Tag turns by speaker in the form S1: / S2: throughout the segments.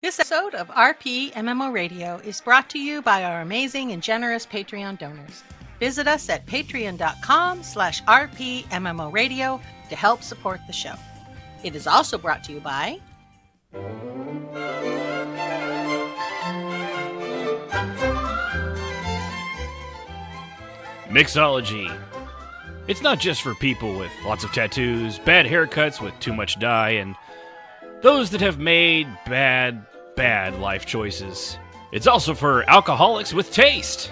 S1: This episode of RP MMO Radio is brought to you by our amazing and generous Patreon donors. Visit us at patreon.com/RP MMO Radio to help support the show. It is also brought to you by
S2: Mixology. It's not just for people with lots of tattoos, bad haircuts with too much dye, and those that have made bad life choices. It's also for alcoholics with taste.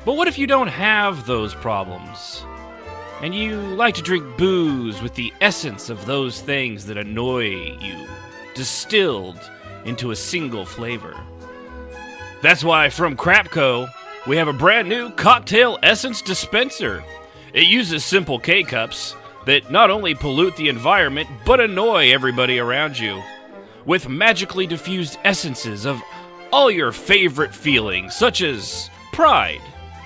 S2: But what if you don't have those problems? And you like to drink booze with the essence of those things that annoy you, distilled into a single flavor. That's why from Crapco, we have a brand new cocktail essence dispenser. It uses simple K-cups that not only pollute the environment, but annoy everybody around you. With magically diffused essences of all your favorite feelings, such as pride,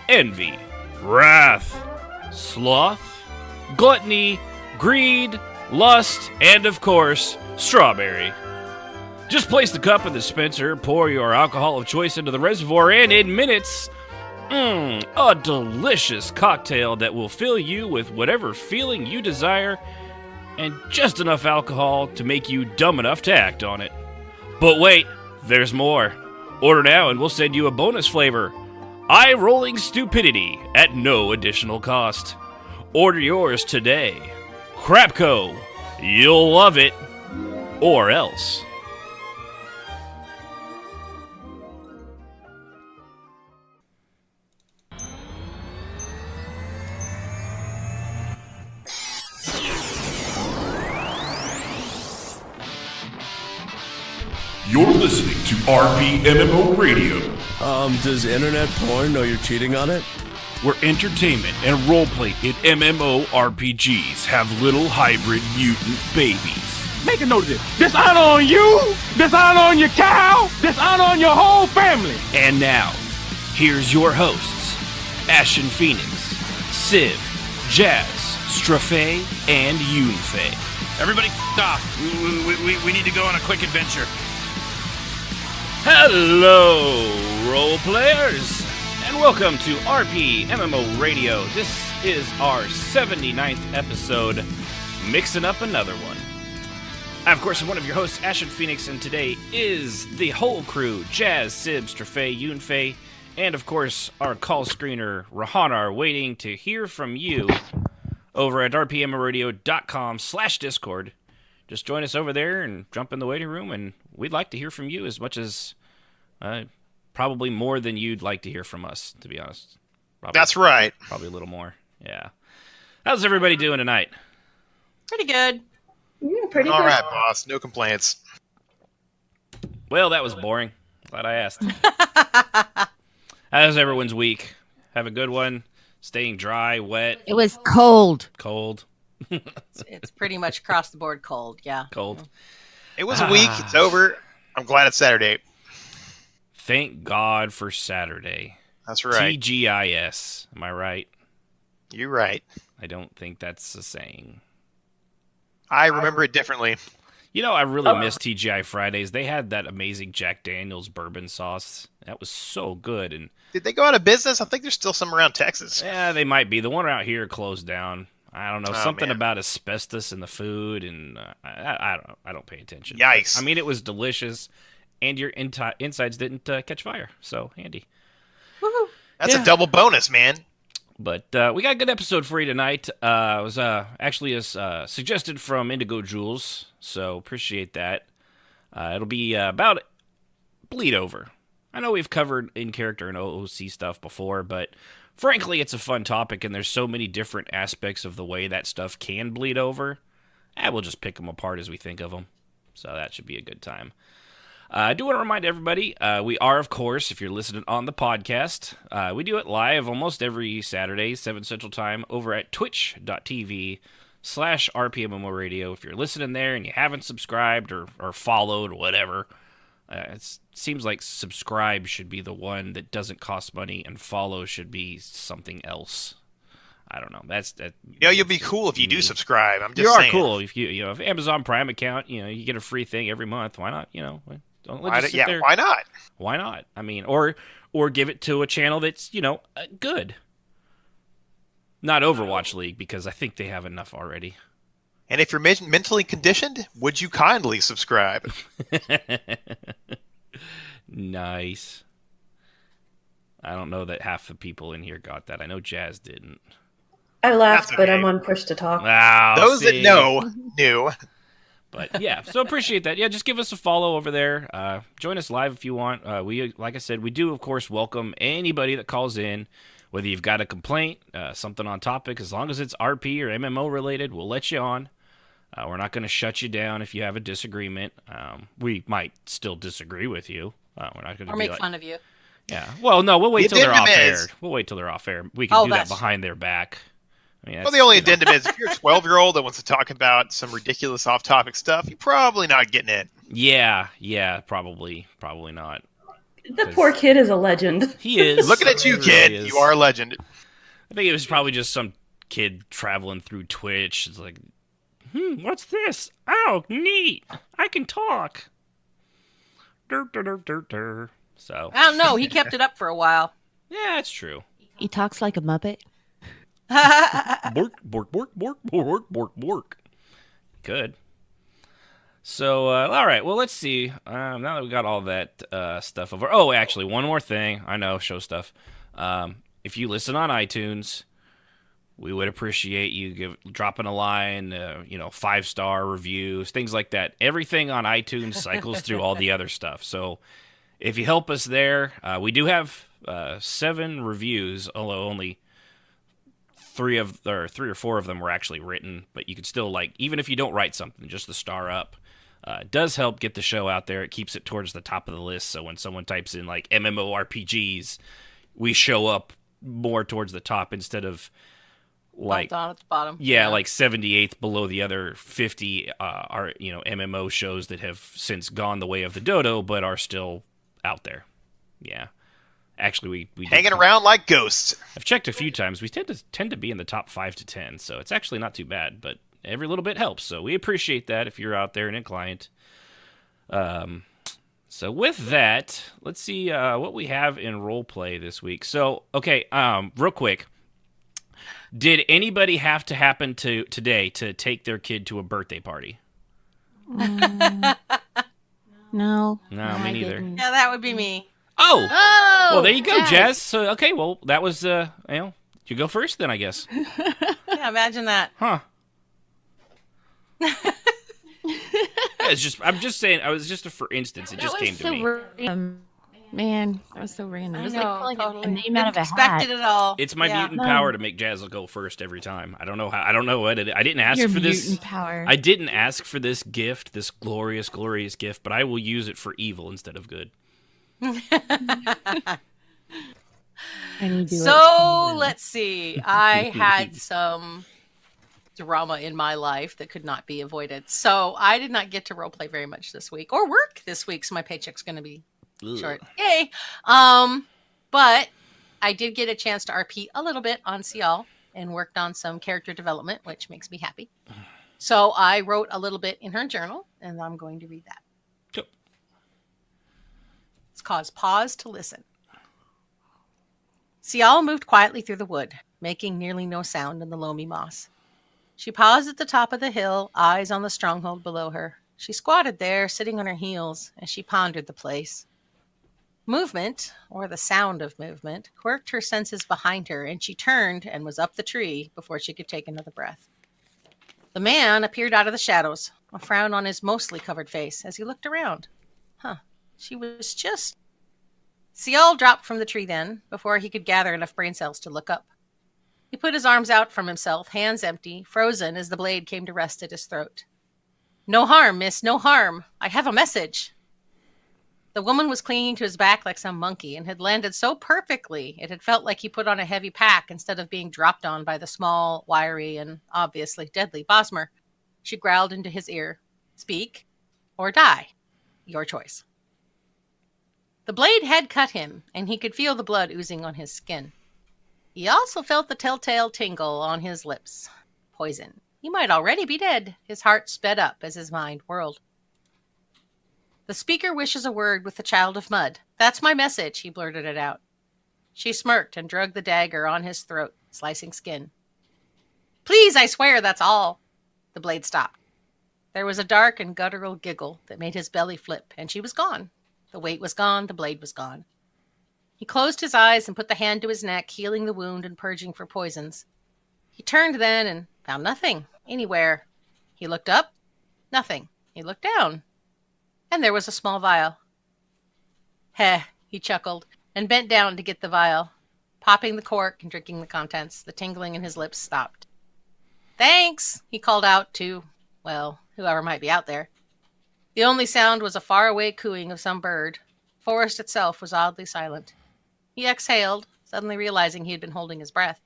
S2: envy, wrath, sloth, gluttony, greed, lust, and of course, strawberry. Just place the cup in the dispenser, pour your alcohol of choice into the reservoir, and in minutes, a delicious cocktail that will fill you with whatever feeling you desire, and just enough alcohol to make you dumb enough to act on it. But wait, there's more. Order now and we'll send you a bonus flavor, eye-rolling stupidity, at no additional cost. Order yours today. Crapco, you'll love it, or else.
S3: You're listening to RPMMO Radio.
S4: Does internet porn know you're cheating on it?
S3: Where entertainment and roleplay in MMORPGs have little hybrid mutant babies.
S5: Make a note of this. Dishonor on you, dishonor on your cow, dishonor on your whole family.
S2: And now, here's your hosts, Ashen Phoenix, Civ, Jazz, Strafe, and Yunfei.
S6: Everybody off. We need to go on a quick adventure.
S2: Hello, role players, and welcome to RP MMO Radio. This is our 79th episode, mixing up another one. I, of course, am one of your hosts, Ashen Phoenix, and today is the whole crew, Jazz, Sib, Strafe, Yunfei, and, of course, our call screener, Rahanar, waiting to hear from you over at rpmradio.com/Discord. Just join us over there and jump in the waiting room, and we'd like to hear from you as much as, probably more than you'd like to hear from us, to be honest.
S6: That's right.
S2: Probably a little more, yeah. How's everybody doing tonight?
S1: Pretty good.
S7: Pretty
S6: All
S7: good.
S6: right, boss. No complaints.
S2: Well, that was boring. Glad I asked. How's everyone's week? Have a good one? Staying dry, wet,
S7: It was cold.
S2: cold?
S1: It's pretty much across the board cold, yeah.
S2: Cold.
S6: It was a week. It's over. I'm glad it's Saturday.
S2: Thank God for Saturday.
S6: That's right.
S2: TGIS. Am I right?
S6: You're right.
S2: I don't think that's a saying.
S6: I remember it differently.
S2: You know, I really miss TGI Fridays. They had that amazing Jack Daniels bourbon sauce. That was so good. And
S6: Did they go out of business? I think there's still some around Texas.
S2: yeah, they might be. The one out here closed down. I don't know,
S6: Oh,
S2: something
S6: man.
S2: about asbestos in the food, and I don't pay attention.
S6: Yikes.
S2: I mean, it was delicious, and your insides didn't catch fire, so handy.
S1: Woohoo.
S6: That's
S2: Yeah.
S6: a double bonus, man.
S2: But we got a good episode for you tonight. It was actually suggested from IndigoJulze, so appreciate that. It'll be about bleed over. I know we've covered in-character and OOC stuff before, but frankly, it's a fun topic, and there's so many different aspects of the way that stuff can bleed over. We'll just pick them apart as we think of them, so that should be a good time. I do want to remind everybody, we are, of course, if you're listening on the podcast, we do it live almost every Saturday, 7 Central Time, over at twitch.tv/RPMMO Radio. If you're listening there and you haven't subscribed or followed or whatever, it seems like subscribe should be the one that doesn't cost money, and follow should be something else. I don't know. That.
S6: You know, you'll be cool if you do subscribe. I'm just
S2: You are
S6: saying.
S2: cool if you have Amazon Prime account. You get a free thing every month. Why not? Don't let just sit there.
S6: Why not?
S2: Why not? I mean, or give it to a channel that's, good. Not Overwatch League, because I think they have enough already.
S6: And if you're mentally conditioned, would you kindly subscribe?
S2: Nice. I don't know that half the people in here got that. I know Jazz didn't.
S7: I laughed,
S6: That's
S7: but
S6: okay.
S7: I'm on push to talk.
S2: Wow,
S6: Those that know, knew.
S2: But yeah, so appreciate that. Yeah, just give us a follow over there. Join us live if you want. We, like I said, we do, of course, welcome anybody that calls in, whether you've got a complaint, something on topic. As long as it's RP or MMO related, we'll let you on. We're not going to shut you down if you have a disagreement. We might still disagree with you. We're not going to
S1: make fun of you.
S2: Yeah. Well, no, we'll wait till they're off air. We'll wait till they're off air. We can do that behind their back. I mean,
S6: Well, the only addendum is if you're a 12-year-old that wants to talk about some ridiculous off-topic stuff, you're probably not getting it.
S2: Yeah, probably not.
S7: The poor kid is a legend.
S2: He is.
S6: Looking at you,
S2: He
S6: kid.
S2: really is.
S6: You are a legend.
S2: I think it was probably just some kid traveling through Twitch. It's like, what's this? Oh, neat. I can talk. So.
S1: I don't know. He kept it up for a while.
S2: Yeah, it's true.
S8: He talks like a Muppet.
S2: Bork, bork, bork, bork, bork, bork, bork. Good. So, all right. Well, let's see. Now that we got all that stuff over. Oh, actually, one more thing. I know, show stuff. If you listen on iTunes, we would appreciate you dropping a line, 5-star reviews, things like that. Everything on iTunes cycles through all the other stuff. So if you help us there, we do have 7 reviews, although only 3 or 4 of them were actually written. But you could still, even if you don't write something, just the star up. It does help get the show out there. It keeps it towards the top of the list. So when someone types in MMORPGs, we show up more towards the top instead of
S1: down at the bottom.
S2: Yeah, 78th below the other 50 are MMO shows that have since gone the way of the dodo but are still out there. Yeah. Actually, we
S6: hanging around like ghosts.
S2: I've checked a few times. We tend to be in the top 5 to 10, so it's actually not too bad, but every little bit helps. So we appreciate that if you're out there and inclined. So with that, let's see what we have in roleplay this week. So, okay, real quick. Did anybody have to happen today to take their kid to a birthday party?
S8: No.
S2: No, me neither.
S8: Didn't.
S1: Yeah, that would be me.
S2: Oh! Well, there you go,
S8: Jazz.
S2: Jazz. So, okay, well, that was, you go first then, I guess.
S1: Yeah, imagine that.
S2: Huh. I'm just saying, I was just for instance, it just came to me.
S8: Random. Man, that was so random. It was
S1: I know,
S8: like pulling
S1: totally.
S8: a name out of a hat.
S1: Expected it all.
S2: It's my mutant power to make Jazz go first every time. I don't know how. I don't know what it. I didn't ask
S8: Your
S2: for this.
S8: mutant power.
S2: I didn't ask for this gift, this glorious, glorious gift, but I will use it for evil instead of good.
S1: So let's see. I had some drama in my life that could not be avoided. So I did not get to roleplay very much this week or work this week. So my paycheck's going to be short. Yay. But I did get a chance to RP a little bit on CL and worked on some character development, which makes me happy. So I wrote a little bit in her journal and I'm going to read that.
S2: Yep.
S1: It's called Pause to Listen. Cial moved quietly through the wood, making nearly no sound in the loamy moss. She paused at the top of the hill, eyes on the stronghold below her. She squatted there, sitting on her heels, as she pondered the place. Movement, or the sound of movement, quirked her senses behind her, and she turned and was up the tree before she could take another breath. The man appeared out of the shadows, a frown on his mostly covered face, as he looked around. She was just... Cial dropped from the tree then, before he could gather enough brain cells to look up. He put his arms out from himself, hands empty, frozen as the blade came to rest at his throat. "No harm, miss, no harm. I have a message." The woman was clinging to his back like some monkey and had landed so perfectly it had felt like he put on a heavy pack instead of being dropped on by the small, wiry, and obviously deadly Bosmer. She growled into his ear, "Speak or die. Your choice." The blade had cut him, and he could feel the blood oozing on his skin. He also felt the telltale tingle on his lips. Poison. He might already be dead. His heart sped up as his mind whirled. The speaker wishes a word with the child of mud. That's my message, he blurted it out. She smirked and drug the dagger on his throat, slicing skin. Please, I swear, that's all. The blade stopped. There was a dark and guttural giggle that made his belly flip, and she was gone. The weight was gone, the blade was gone. He closed his eyes and put the hand to his neck, healing the wound and purging for poisons. He turned then and found nothing, anywhere. He looked up, nothing. He looked down, and there was a small vial. Heh, he chuckled, and bent down to get the vial. Popping the cork and drinking the contents, the tingling in his lips stopped. Thanks, he called out to, well, whoever might be out there. The only sound was a faraway cooing of some bird. Forest itself was oddly silent. He exhaled, suddenly realizing he had been holding his breath.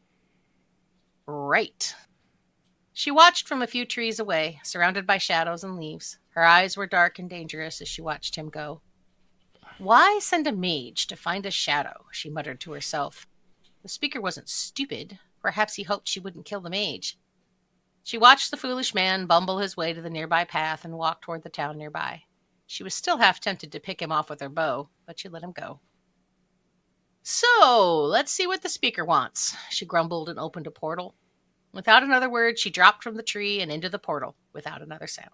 S1: Right. She watched from a few trees away, surrounded by shadows and leaves. Her eyes were dark and dangerous as she watched him go. Why send a mage to find a shadow? She muttered to herself. The speaker wasn't stupid. Perhaps he hoped she wouldn't kill the mage. She watched the foolish man bumble his way to the nearby path and walk toward the town nearby. She was still half tempted to pick him off with her bow, but she let him go. So, let's see what the speaker wants, she grumbled and opened a portal. Without another word, she dropped from the tree and into the portal without another sound.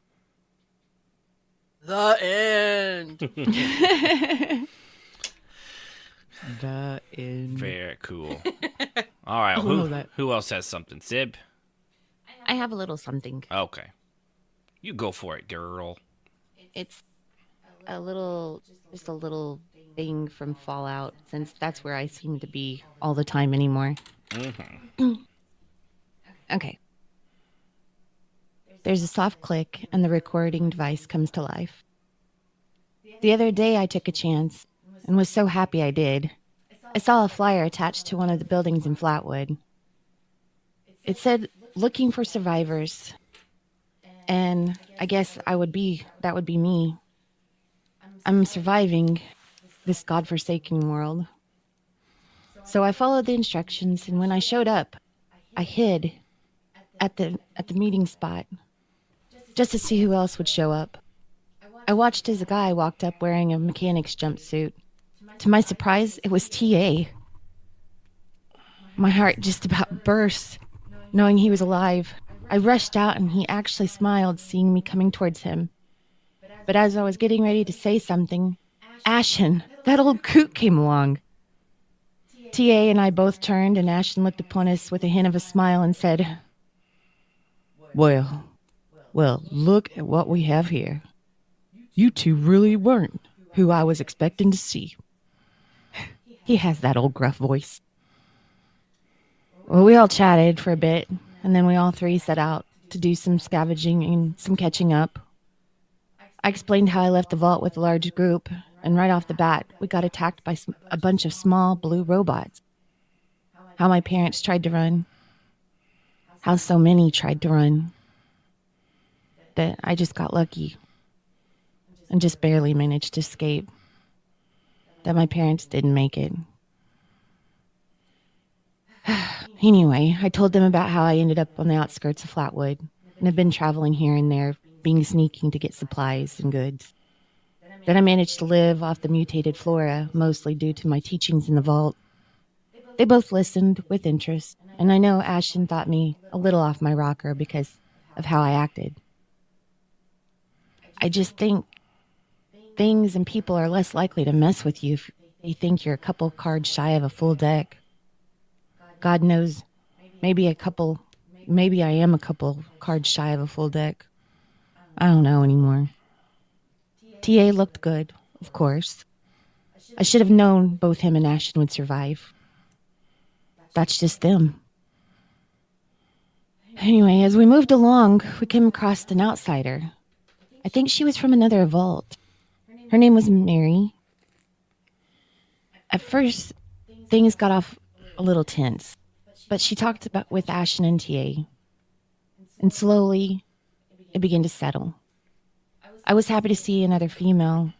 S1: The end.
S8: The end.
S2: Very cool. All right, who else has something? Sib?
S8: I have a little something.
S2: Okay. You go for it, girl.
S8: It's just a little thing from Fallout, since that's where I seem to be all the time anymore.
S2: Mm-hmm.
S8: Okay. There's a soft click, and the recording device comes to life. The other day, I took a chance, and was so happy I did. I saw a flyer attached to one of the buildings in Flatwood. It said, looking for survivors. And I guess that would be me. I'm surviving this godforsaken world. So I followed the instructions, and when I showed up, I hid at the meeting spot, just to see who else would show up. I watched as a guy walked up wearing a mechanic's jumpsuit. To my surprise, it was TA. My heart just about burst, knowing he was alive. I rushed out, and he actually smiled, seeing me coming towards him. But as I was getting ready to say something, Ashen, that old coot, came along. TA and I both turned, and Ashen looked upon us with a hint of a smile and said, Well, look at what we have here. You two really weren't who I was expecting to see. He has that old gruff voice. Well, we all chatted for a bit, and then we all three set out to do some scavenging and some catching up. I explained how I left the vault with a large group, and right off the bat, we got attacked by a bunch of small blue robots. How my parents tried to run. How so many tried to run. That I just got lucky and just barely managed to escape. That my parents didn't make it. Anyway, I told them about how I ended up on the outskirts of Flatwood and have been traveling here and there, being sneaking to get supplies and goods. That I managed to live off the mutated flora, mostly due to my teachings in the vault. They both listened with interest, and I know Ashen thought me a little off my rocker because of how I acted. I just think things and people are less likely to mess with you if they think you're a couple cards shy of a full deck. God knows, maybe I am a couple cards shy of a full deck. I don't know anymore. TA looked good, of course. I should have known both him and Ashton would survive. That's just them. Anyway, as we moved along, we came across an outsider. I think she was from another vault. Her name was Mary. At first, things got off a little tense, but she talked with Ashton and TA. And slowly, it began to settle. I was happy to see another female.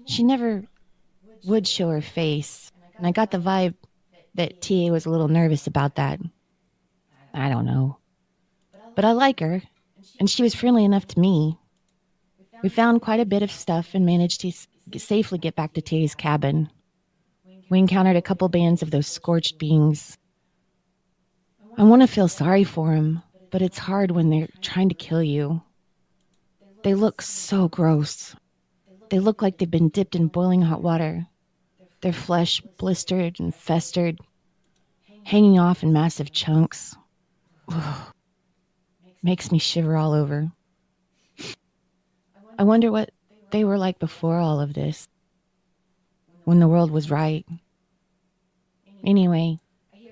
S8: She never would show her face, and I got the vibe that TA was a little nervous about that. I don't know. But I like her, and she was friendly enough to me. We found quite a bit of stuff and managed to safely get back to Tay's cabin. We encountered a couple bands of those scorched beings. I want to feel sorry for them, but it's hard when they're trying to kill you. They look so gross. They look like they've been dipped in boiling hot water. Their flesh blistered and festered, hanging off in massive chunks. Ugh. Makes me shiver all over. I wonder what they were like before all of this, when the world was right. Anyway,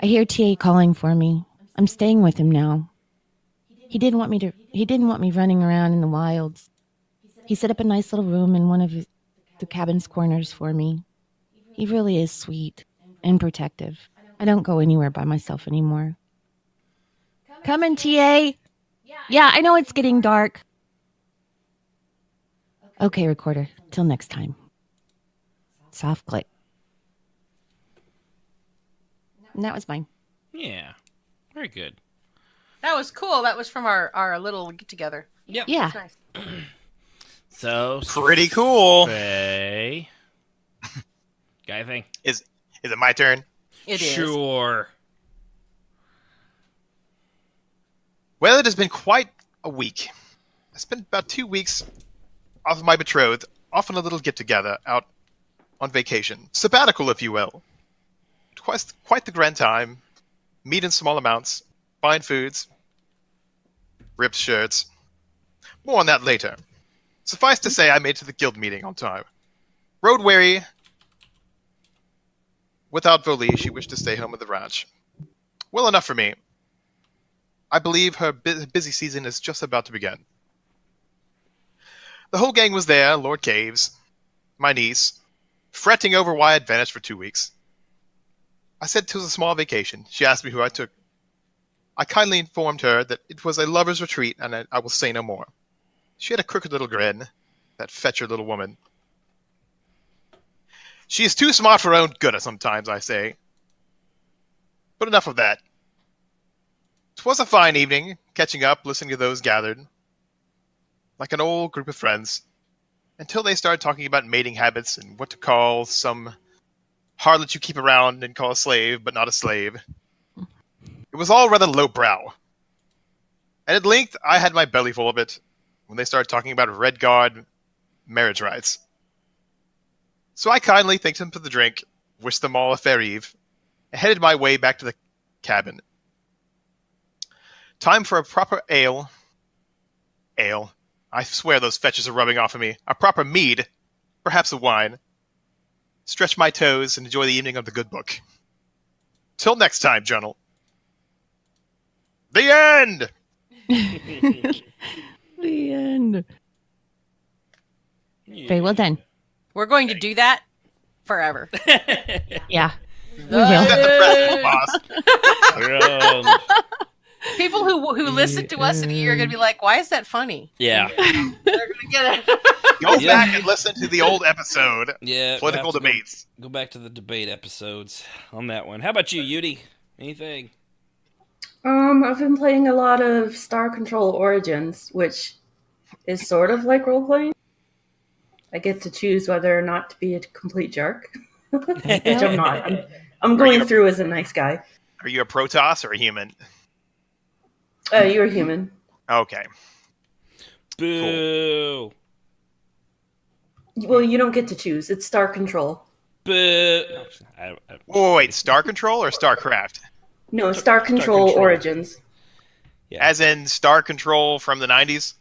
S8: I hear TA calling for me. I'm staying with him now. He didn't want me running around in the wilds. He set up a nice little room in one of the cabin's corners for me. He really is sweet and protective. I don't go anywhere by myself anymore. Coming, TA. Yeah, I know it's getting dark. Okay, recorder. Till next time. Soft click. And that was mine.
S2: Yeah. Very good.
S1: That was cool. That was from our little get together.
S2: Yep.
S8: Yeah.
S1: That's nice.
S2: So
S6: Pretty cool.
S2: Faye. Got anything?
S6: Is it my turn?
S1: It is.
S2: Sure.
S6: Well, it has been quite a week. I spent about 2 weeks off of my betrothed, off on a little get-together, out on vacation. Sabbatical, if you will. Quite the grand time. Meat in small amounts. Fine foods. Ripped shirts. More on that later. Suffice to say, I made it to the guild meeting on time. Road weary. Without Voli, she wished to stay home at the ranch. Well enough for me. I believe her busy season is just about to begin. The whole gang was there, Lord Caves, my niece, fretting over why I'd vanished for 2 weeks. I said it was a small vacation. She asked me who I took. I kindly informed her that it was a lover's retreat, and I will say no more. She had a crooked little grin, that fetcher little woman. She is too smart for her own good sometimes, I say. But enough of that. 'Twas a fine evening, catching up, listening to those gathered. Like an old group of friends. Until they started talking about mating habits and what to call some harlot you keep around and call a slave, but not a slave. It was all rather lowbrow. And at length, I had my belly full of it when they started talking about Red Guard marriage rights. So I kindly thanked them for the drink, wished them all a fair eve, and headed my way back to the cabin. Time for a proper ale. Ale. I swear those fetches are rubbing off of me. A proper mead. Perhaps a wine. Stretch my toes and enjoy the evening of the good book. Till next time, Journal. The end!
S8: The end. Very well done.
S1: We're going to do that forever.
S8: Yeah.
S6: Set the precedent, boss.
S1: People who listen to us in a year are going to be like, why is that funny?
S2: Yeah.
S1: They're going to get it.
S6: Go back and listen to the old episode.
S2: Yeah.
S6: Political
S2: we'll have to
S6: debates.
S2: Go back to the debate episodes on that one. How about you, Yudi? Anything?
S7: I've been playing a lot of Star Control Origins, which is sort of like role playing. I get to choose whether or not to be a complete jerk, which I'm not. I'm going through as a nice guy.
S6: Are you a Protoss or a human?
S7: You're a human.
S6: Okay.
S2: Boo.
S7: Well, you don't get to choose. It's Star Control.
S2: Boo.
S6: Wait, Star Control or StarCraft?
S7: No, Star Control Origins.
S2: Yeah.
S6: As in Star Control from the 90s?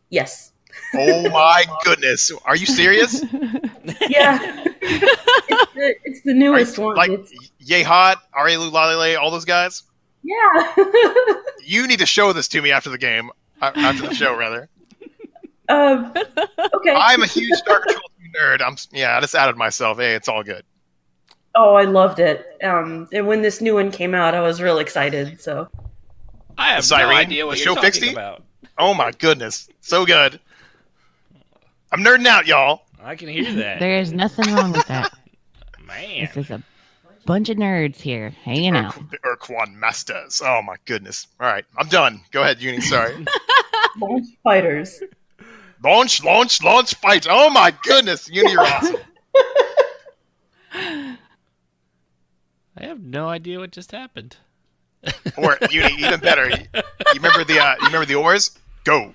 S7: Yes.
S6: Oh my goodness. Are you serious?
S7: Yeah. It's the newest one.
S6: Like Yay Hot, Arielu Lalele, all those guys?
S7: Yeah.
S6: You need to show this to me after the game. After the show, rather.
S7: Okay.
S6: I'm a huge Star Control nerd. I just outed myself. Hey, it's all good.
S7: Oh, I loved it. And when this new one came out, I was real excited. So
S2: I have no
S6: Cyrene,
S2: idea what
S6: the
S2: you're
S6: show
S2: talking
S6: 60?
S2: about.
S6: Oh my goodness. So good. I'm nerding out, y'all.
S2: I can hear that.
S8: There is nothing wrong with that.
S2: Man.
S8: This is a bunch of nerds here hanging out.
S6: Urquan Masters. Oh my goodness. All right, I'm done. Go ahead, Uni. Sorry.
S7: launch fighters.
S6: Launch, fight. Oh my goodness, Uni, you're awesome.
S2: I have no idea what just happened.
S6: Or Uni, even better. You remember the oars? Go.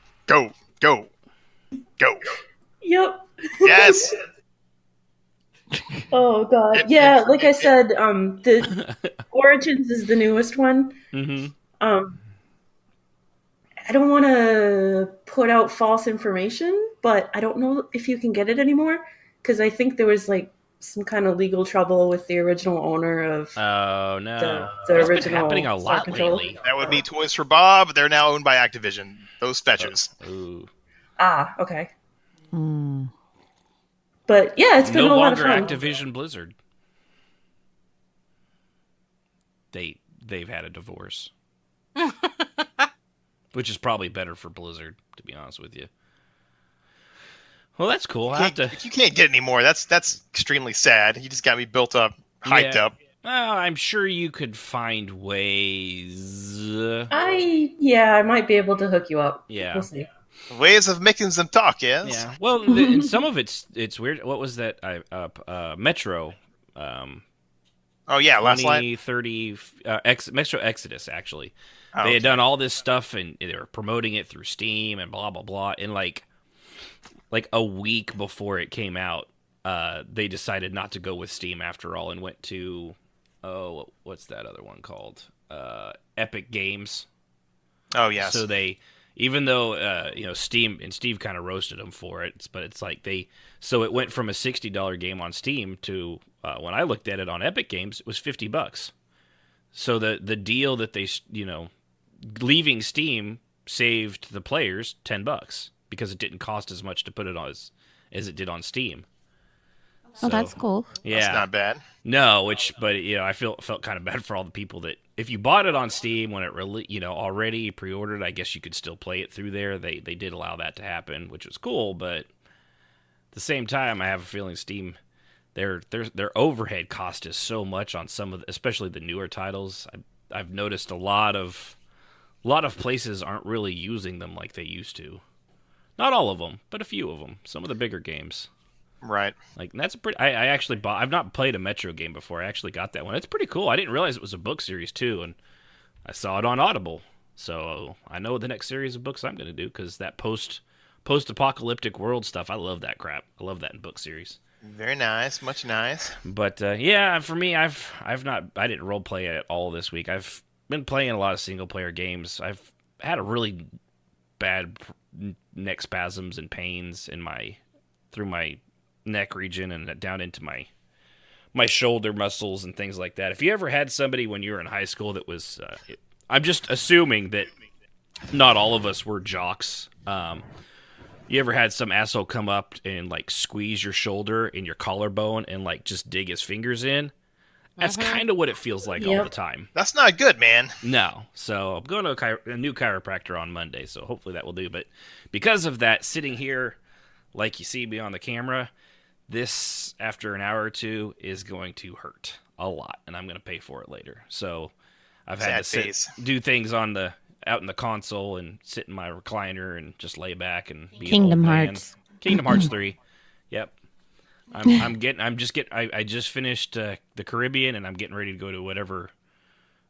S7: Yep.
S6: Yes.
S7: Oh god. Yeah, like I said, the Origins is the newest one.
S2: Mm-hmm.
S7: I don't want to put out false information, but I don't know if you can get it anymore because I think there was like some kind of legal trouble with the original owner of
S2: Oh no,
S7: the
S2: that's
S7: original
S2: been happening a
S7: Star
S2: lot
S7: Control.
S2: lately.
S6: That would be Toys for Bob. They're now owned by Activision. Those fetchers.
S2: Ooh.
S7: Ah, okay.
S8: Hmm.
S7: But yeah, it's been
S2: No
S7: a lot of
S2: longer
S7: fun.
S2: Activision Blizzard. They've had a divorce, which is probably better for Blizzard, to be honest with you. Well, that's cool.
S6: You can't get any more. That's extremely sad. You just got me built up, hyped up.
S2: Well, I'm sure you could find ways.
S7: I might be able to hook you up.
S2: Yeah.
S7: We'll see.
S6: Ways of making them talk, yes?
S2: Yeah. Well, and some of it's weird. What was that? Metro.
S6: Oh yeah, last light.
S2: 2030 Metro Exodus, actually.
S6: Oh,
S2: They had done all this stuff, and they were promoting it through Steam and blah, blah, blah. And like a week before it came out, they decided not to go with Steam after all and went to, what's that other one called? Epic Games.
S6: Oh yes.
S2: So they, even though Steam and Steve kind of roasted them for it, but it's like so it went from a $60 game on Steam to when I looked at it on Epic Games, it was $50. So the deal that they leaving Steam saved the players $10 because it didn't cost as much to put it on as it did on Steam.
S8: Oh, that's cool.
S2: Yeah,
S6: That's not bad.
S2: no, but I felt kind of bad for all the people that if you bought it on Steam when it really already pre-ordered, I guess you could still play it through there. They did allow that to happen, which was cool, but at the same time, I have a feeling Steam their overhead cost is so much on some of especially the newer titles. I've noticed a lot of places aren't really using them like they used to. Not all of them, but a few of them. Some of the bigger games.
S6: Right.
S2: Like that's a pretty. I actually bought. I've not played a Metro game before. I actually got that one. It's pretty cool. I didn't realize it was a book series too, and I saw it on Audible. So I know the next series of books I'm going to do because that post-apocalyptic world stuff. I love that crap. I love that in book series.
S6: Very nice. Much nice.
S2: But yeah, for me, I didn't role play at all this week. I've been playing a lot of single player games. I've had a really bad neck spasms and pains through my neck region and down into my shoulder muscles and things like that. If you ever had somebody when you were in high school that was, I'm just assuming that not all of us were jocks. You ever had some asshole come up and like squeeze your shoulder and your collarbone and like just dig his fingers in? That's kind of what it feels like all the time.
S6: That's not good, man.
S2: No. So I'm going to a new chiropractor on Monday, so hopefully that will do. But because of that, sitting here like you see me on the camera, this, after an hour or two, is going to hurt a lot, and I'm going to pay for it later. So I've had to do things out in the console and sit in my recliner and just lay back and be
S8: Kingdom Hearts.
S2: Kingdom Hearts 3. Yep. I just finished the Caribbean, and I'm getting ready to go to whatever.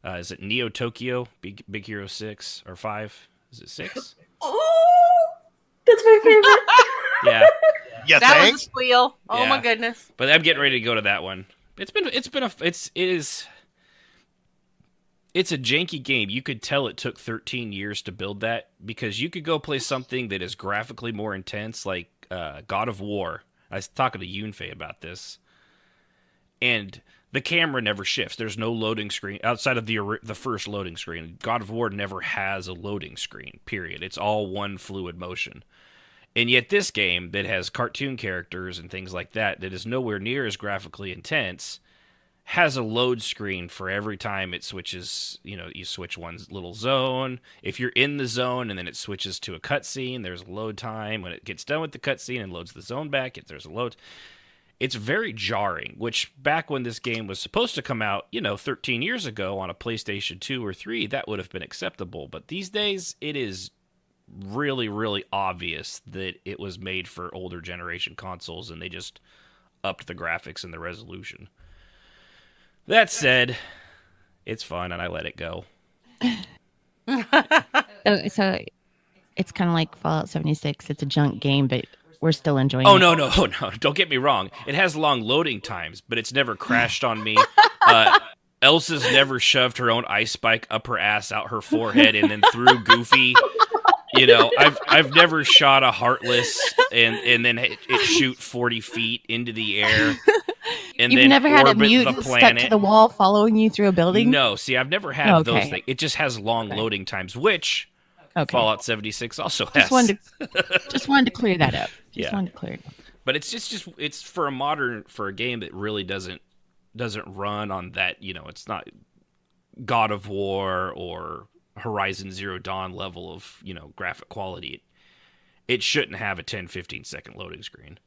S2: Is it Neo Tokyo? Big Hero 6 or 5? Is it 6?
S7: Oh, that's my favorite.
S2: Yeah.
S6: Yeah,
S1: That
S6: thanks.
S1: was a squeal. Oh
S2: Yeah.
S1: my goodness.
S2: But I'm getting ready to go to that one. It's a janky game. You could tell it took 13 years to build that because you could go play something that is graphically more intense, like God of War. I was talking to Yunfei about this, and the camera never shifts. There's no loading screen outside of the first loading screen. God of War never has a loading screen. Period. It's all one fluid motion. And yet this game that has cartoon characters and things like that is nowhere near as graphically intense, has a load screen for every time it switches. You switch one little zone. If you're in the zone and then it switches to a cutscene, there's a load time. When it gets done with the cutscene and loads the zone back, there's a load. It's very jarring, which back when this game was supposed to come out, 13 years ago on a PlayStation 2 or 3, that would have been acceptable. But these days, it is really, really obvious that it was made for older generation consoles, and they just upped the graphics and the resolution. That said, it's fun, and I let it go.
S8: So it's kind of like Fallout 76. It's a junk game, but we're still enjoying it.
S2: Oh, no. Don't get me wrong. It has long loading times, but it's never crashed on me. Elsa's never shoved her own ice spike up her ass, out her forehead, and then threw Goofy. You know, I've never shot a Heartless and then it shoot 40 feet into the air. And
S8: You've
S2: then
S8: never had a
S2: orbit
S8: mutant
S2: the
S8: stuck
S2: planet.
S8: to the wall following you through a building?
S2: No, see, I've never had those
S8: Okay.
S2: things. It just has long loading times, which Fallout 76 also has.
S8: Just wanted to clear that up.
S2: Yeah.
S8: Wanted to clear it up.
S2: But it's just it's for a game that really doesn't run on that, you know, it's not God of War or Horizon Zero Dawn level of, you know, graphic quality. It shouldn't have a 10-15 second loading screen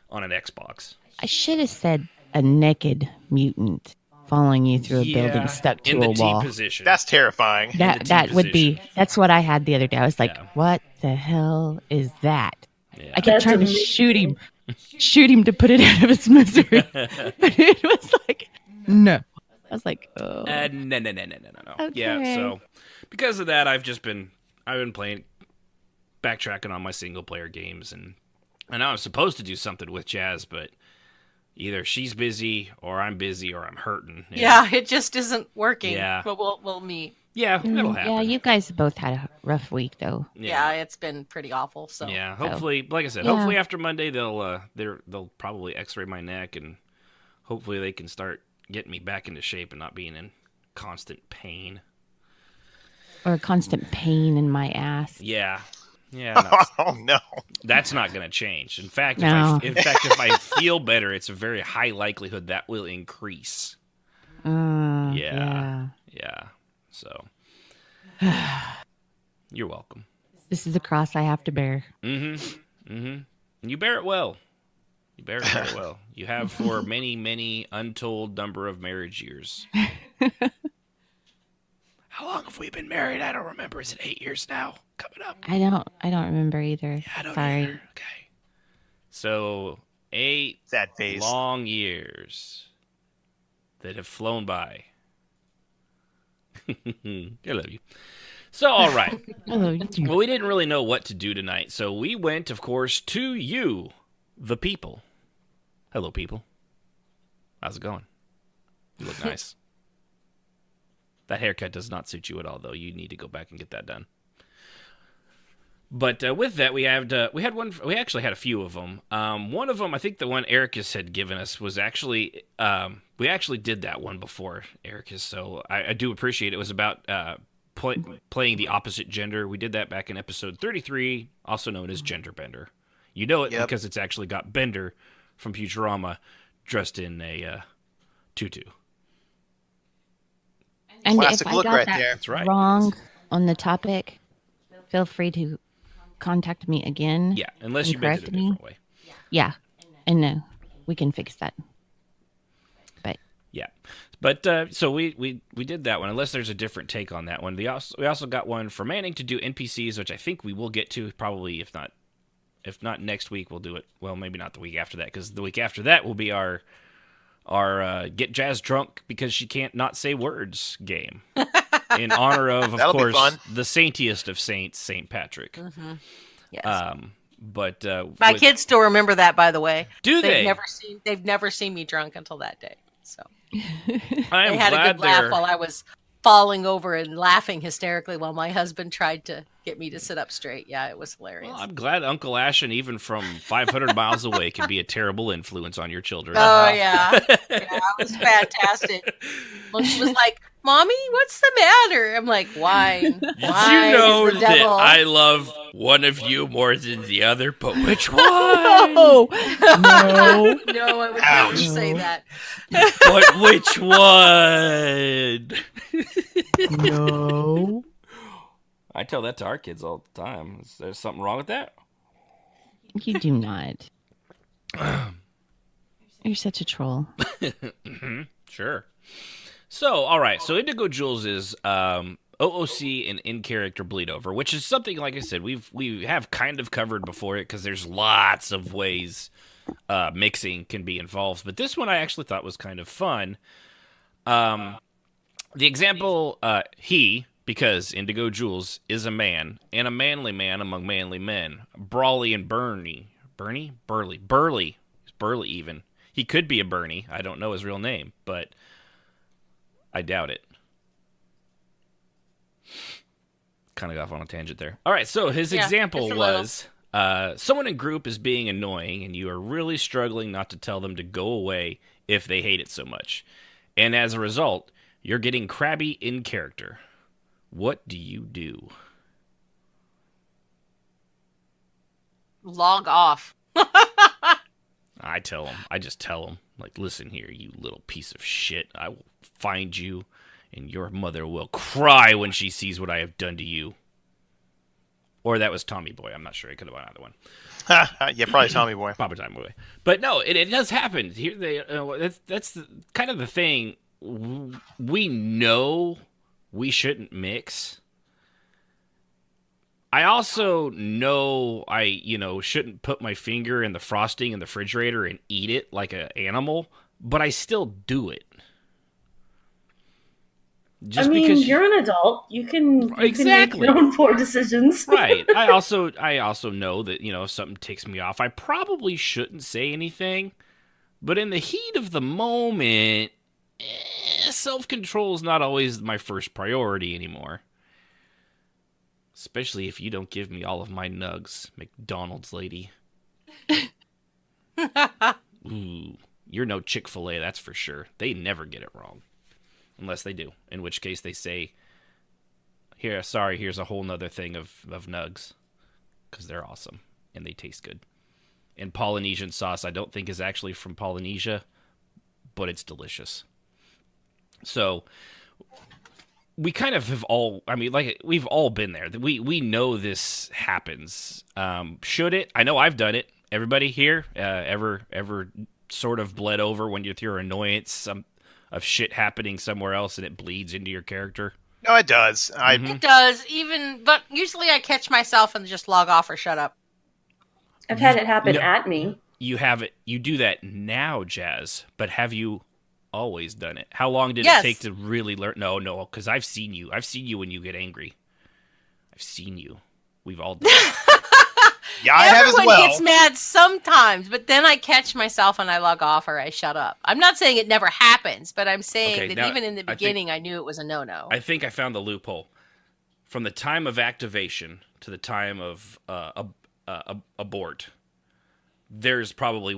S2: on an Xbox.
S8: I should have said a naked mutant following you through a building stuck to
S2: in the
S8: a wall.
S2: T position.
S6: That's terrifying.
S8: That would be.
S2: position.
S8: That's what I had the other day. I was like,
S2: Yeah.
S8: "What the hell is that?"
S2: Yeah.
S8: I kept
S7: That's
S8: trying to
S7: amazing.
S8: shoot him to put it out of its misery, but it was like, no. I was like, oh.
S2: No.
S8: Okay.
S2: Yeah, so because of that, I've been playing, backtracking on my single player games, and I know I'm supposed to do something with Jazz, but either she's busy, or I'm busy, or I'm hurting. And
S1: Yeah, it just isn't working.
S2: Yeah.
S1: But we'll meet.
S2: yeah, it'll happen.
S8: Yeah, you guys both had a rough week though.
S1: Yeah, it's been pretty awful. So
S2: Yeah, hopefully, like I said,
S8: Yeah.
S2: hopefully after Monday they'll probably X-ray my neck, and hopefully they can start getting me back into shape and not being in constant pain.
S8: Or constant pain in my ass.
S2: Yeah, no,
S6: Oh no.
S2: that's not going to change. In fact,
S8: No.
S2: if I feel better, it's a very high likelihood that will increase.
S8: Yeah.
S2: Yeah. So, you're welcome.
S8: This is a cross I have to bear.
S2: And you bear it well. You bear it very well. You have for many, many untold number of marriage years. How long have we been married? I don't remember. Is it 8 years now? Coming up.
S8: I don't remember either.
S2: Yeah, I don't
S8: Sorry.
S2: either. Okay. So 8
S6: Sad face.
S2: long years that have flown by. I love you. So, all right.
S8: Oh, you too.
S2: Well, we didn't really know what to do tonight, so we went, of course, to you, the people. Hello, people. How's it going? You look nice. That haircut does not suit you at all, though. You need to go back and get that done. But with that, we actually had a few of them. One of them, I think the one Ericus had given us was actually, we actually did that one before, Ericus, so I do appreciate it. It was about playing the opposite gender. We did that back in episode 33, also known as Gender Bender. You know it because it's actually got Bender from Futurama dressed in a tutu.
S8: And
S6: Classic
S8: if I
S6: look
S8: got
S6: right
S8: that
S6: there.
S2: That's right.
S8: wrong on the topic, feel free to contact me again.
S2: Yeah, unless
S8: and
S2: you meant it a
S8: correct me.
S2: different way.
S8: Yeah, and we can fix that. But
S2: Yeah, but so we did that one. Unless there's a different take on that one. We also got one for Manning to do NPCs, which I think we will get to probably if not next week, we'll do it. Well, maybe not the week after that, because the week after that will be our get Jazz drunk because she can't not say words game in honor of
S6: That'll be
S2: course
S6: fun.
S2: the saintiest of saints, Saint Patrick.
S1: yes.
S2: But
S1: My kids still remember that, by the way.
S2: Do they?
S1: They've never seen me drunk until that day. So
S2: I am
S1: they had a
S2: glad
S1: good laugh
S2: they're-
S1: while I was falling over and laughing hysterically while my husband tried to get me to sit up straight. Yeah, it was hilarious.
S2: Well, I'm glad Uncle Ashton, even from 500 miles away, can be a terrible influence on your children.
S1: Oh yeah, it was fantastic. Well, she was like, "Mommy, what's the matter?" I'm like, "Wine,
S2: Did
S1: wine
S2: you know
S1: is the
S2: that
S1: devil."
S2: I love one of you more than the other? But which one?
S8: no,
S1: No, I would never say that.
S2: But which one?
S8: no.
S2: I tell that to our kids all the time. Is there something wrong with that?
S8: You do not. You're such a troll.
S2: Sure. So, all right. So, IndigoJulze is OOC and in-character bleed over, which is something, like I said, we have kind of covered before it, because there's lots of ways mixing can be involved. But this one I actually thought was kind of fun. The example, he, because IndigoJulze is a man, and a manly man among manly men. Brawly and Burly. He's Burly even. He could be a Bernie. I don't know his real name, but I doubt it. Kind of got off on a tangent there. All right, so his example was someone in group is being annoying, and you are really struggling not to tell them to go away if they hate it so much. And as a result, you're getting crabby in character. What do you do?
S1: Log off.
S2: I just tell him, like, listen here, you little piece of shit. I will find you, and your mother will cry when she sees what I have done to you. Or that was Tommy Boy. I'm not sure. It could have been either one.
S6: Yeah, probably Tommy Boy.
S2: Probably Tommy Boy. But no, it does happen. Here, that's kind of the thing. We know we shouldn't mix. I also know I shouldn't put my finger in the frosting in the refrigerator and eat it like an animal, but I still do it.
S7: Just because you're an adult, you can make your own poor decisions.
S2: Right. I also know that, if something ticks me off, I probably shouldn't say anything. But in the heat of the moment, self-control is not always my first priority anymore. Especially if you don't give me all of my nugs, McDonald's lady. Ooh, you're no Chick-fil-A, that's for sure. They never get it wrong. Unless they do. In which case they say, here's a whole nother thing of nugs. Because they're awesome. And they taste good. And Polynesian sauce, I don't think is actually from Polynesia. But it's delicious. So we kind of have all, we've all been there. We know this happens. Should it? I know I've done it. Everybody here ever sort of bled over when you're through annoyance of shit happening somewhere else and it bleeds into your character?
S6: No, it does.
S1: It does, but usually I catch myself and just log off or shut up.
S7: I've had it happen at me.
S2: You do that now, Jazz, but have you always done it? How long did it take to really learn? No, because I've seen you. I've seen you when you get angry. I've seen you. We've all done it.
S6: Yeah, I have as well.
S1: Everyone gets mad sometimes, but then I catch myself and I log off or I shut up. I'm not saying it never happens, but I'm saying that even in the beginning, I knew it was a no-no.
S2: I think I found the loophole. From the time of activation to the time of abort, there's probably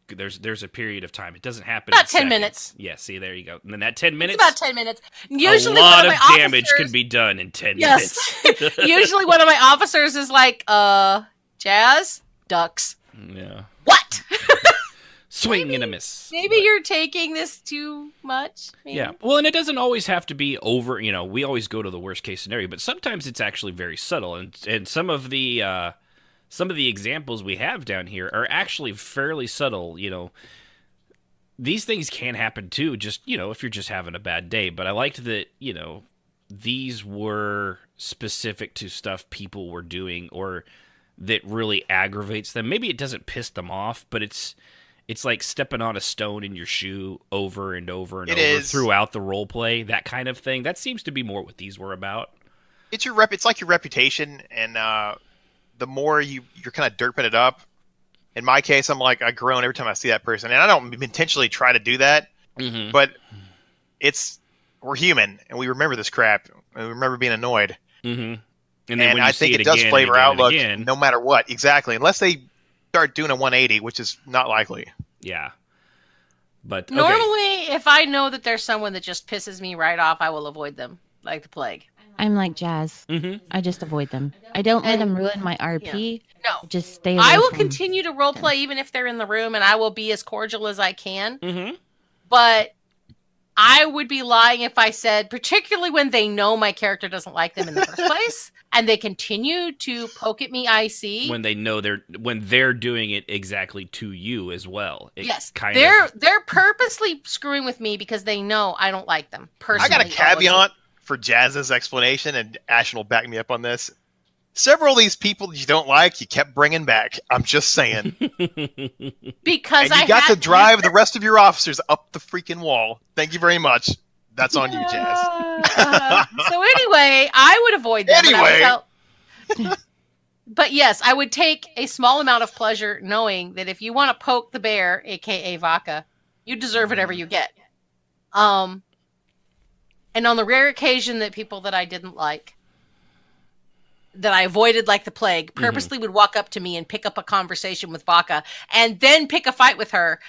S2: there's a period of time. It doesn't happen
S1: about
S2: in
S1: 10 minutes.
S2: Yeah, see, there you go. And then that 10 minutes?
S1: It's about 10 minutes. Usually
S2: a lot of damage can be done in 10 minutes.
S1: Usually one of my officers is like, Jazz, ducks.
S2: Yeah.
S1: What?
S2: Swing and a miss.
S1: Maybe you're taking this too much. Maybe.
S2: Yeah. Well, and it doesn't always have to be over. We always go to the worst case scenario, but sometimes it's actually very subtle. And some of the examples we have down here are actually fairly subtle. These things can happen too. Just if you're just having a bad day. But I liked that. These were specific to stuff people were doing or that really aggravates them. Maybe it doesn't piss them off, but it's like stepping on a stone in your shoe over and over and over throughout the role play, that kind of thing. That seems to be more what these were about.
S6: It's like your reputation, and the more you're kind of derping it up. In my case, I'm like, I groan every time I see that person, and I don't intentionally try to do that, but we're human, and we remember this crap, and we remember being annoyed.
S2: Mm-hmm.
S6: And I think it does flavor outlook no matter what. Exactly. Unless they start doing a 180, which is not likely.
S2: Yeah. But
S1: normally, if I know that there's someone that just pisses me right off, I will avoid them like the plague.
S8: I'm like Jazz.
S2: Mm-hmm.
S8: I just avoid them. I don't let them ruin my RP.
S1: Yeah. No.
S8: Just stay away
S1: I will
S8: from
S1: continue to roleplay even if they're in the room, and I will be as cordial as I can.
S2: Mm-hmm.
S1: But I would be lying if I said, particularly when they know my character doesn't like them in the first place, and they continue to poke at me IC.
S2: When they know they're doing it exactly to you as well.
S1: They're purposely screwing with me because they know I don't like them personally.
S6: I got a caveat for Jazz's explanation, and Ashen will back me up on this. Several of these people that you don't like, you kept bringing back. I'm just saying.
S1: Because
S6: and you got to drive the rest of your officers up the freaking wall. Thank you very much. That's on you, Jazz.
S1: So anyway, I would avoid them. But yes, I would take a small amount of pleasure knowing that if you want to poke the bear, aka Vodka, you deserve whatever you get. And on the rare occasion that people that I didn't like, that I avoided like the plague, purposely would walk up to me and pick up a conversation with Vodka and then pick a fight with her.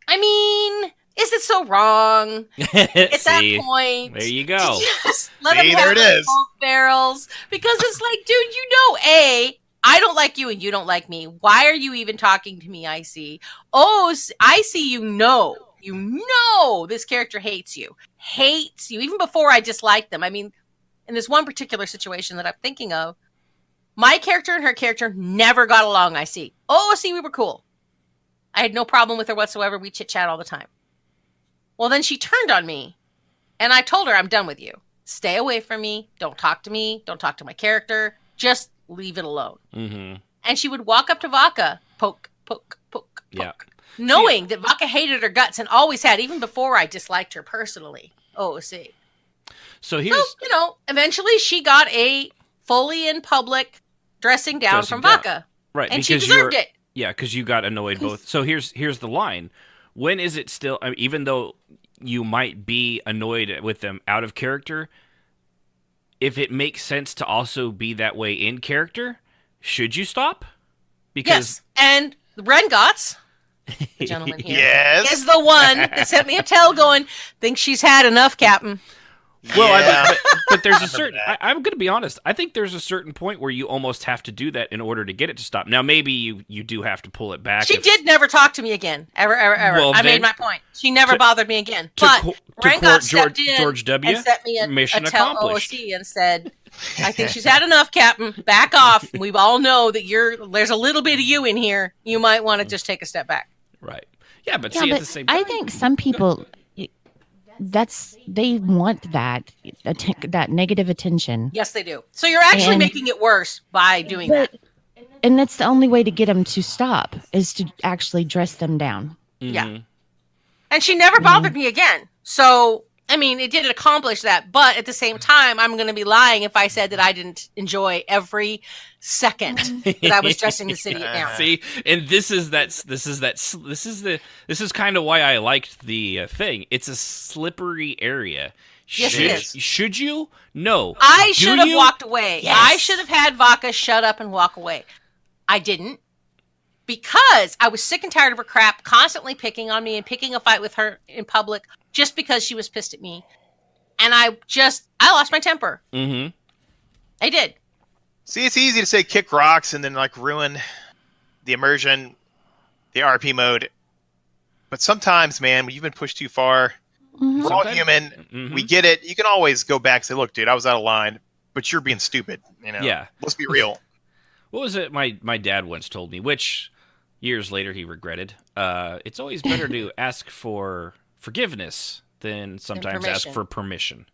S1: I mean, is it so wrong? At that point,
S2: there you go.
S1: Just let them have their barrels, because it's like, dude, I don't like you and you don't like me. Why are you even talking to me? I see. Oh, I see. You know, this character hates you, even before I disliked them. I mean, in this one particular situation that I'm thinking of, my character and her character never got along. I see. Oh, see, we were cool. I had no problem with her whatsoever. We chit chat all the time. Well, then she turned on me, and I told her, I'm done with you. Stay away from me. Don't talk to me. Don't talk to my character. Just leave it alone. Mm-hmm. And she would walk up to Vodka, poke, poke, poke, poke, knowing that Vodka hated her guts and always had, even before I disliked her personally. Oh, see.
S2: So here's...
S1: So, eventually she got a fully in public dressing down from Vodka.
S2: Right.
S1: And she deserved it.
S2: Yeah, because you got annoyed both. So here's the line. When is it still... I mean, even though you might be annoyed with them out of character, if it makes sense to also be that way in character, should you stop? Because...
S1: Yes, and Rengots, the gentleman here, is
S6: yes,
S1: the one that sent me a tell going, think she's had enough, Captain.
S2: Well, but there's a certain... I'm going to be honest. I think there's a certain point where you almost have to do that in order to get it to stop. Now, maybe you do have to pull it back.
S1: She did never talk to me again. Ever. Well, I made my point. She never bothered me again. But Rangot stepped in
S2: George W.
S1: and sent me a
S2: mission
S1: tell
S2: accomplished.
S1: OOC and said, I think she's had enough, Captain. Back off. We all know that there's a little bit of you in here. You might want to just take a step back.
S2: Right. Yeah, but see, at the same time...
S8: I think some people... they want that negative attention.
S1: Yes, they do. So you're actually making it worse by doing that.
S8: And that's the only way to get them to stop, is to actually dress them down.
S2: Mm-hmm.
S1: Yeah. And she never bothered me again. So, I mean, it did accomplish that. But at the same time, I'm going to be lying if I said that I didn't enjoy every second that I was dressing the city down.
S2: See, and this is kind of why I liked the thing. It's a slippery area.
S1: Yes, it is.
S2: Should you? No.
S1: I should have walked away.
S2: Yes.
S1: I should have had Vodka shut up and walk away. I didn't, because I was sick and tired of her crap, constantly picking on me and picking a fight with her in public just because she was pissed at me. And I lost my temper.
S2: Mm-hmm.
S1: I did.
S6: See, it's easy to say kick rocks and then like ruin the immersion, the RP mode. But sometimes, man, when you've been pushed too far, we're all human. We get it. You can always go back and say, look, dude, I was out of line, but you're being stupid.
S2: Yeah.
S6: Let's be real.
S2: What was it my dad once told me, which years later he regretted? It's always better to ask for forgiveness than sometimes ask for permission.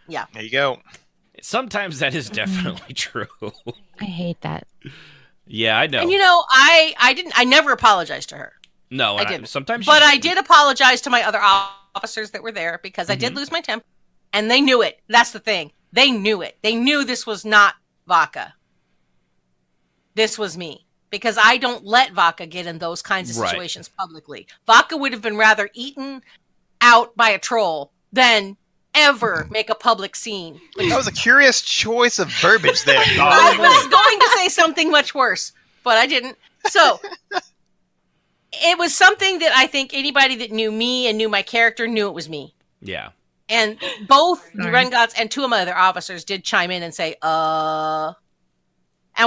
S1: Yeah.
S6: There you go.
S2: Sometimes that is definitely true.
S8: I hate that.
S2: Yeah, I know.
S1: And I never apologized to her.
S2: No,
S1: I didn't.
S2: Sometimes,
S1: but I did apologize to my other officers that were there, because I did lose my temper, and they knew it. That's the thing. They knew it. They knew this was not Vodka. This was me, because I don't let Vodka get in those kinds of situations publicly. Vodka would have been rather eaten out by a troll than ever make a public scene.
S6: That was a curious choice of verbiage there.
S1: I was going to say something much worse, but I didn't. So it was something that I think anybody that knew me and knew my character knew it was me.
S2: Yeah.
S1: And both the Rengots and two of my other officers did chime in and say, And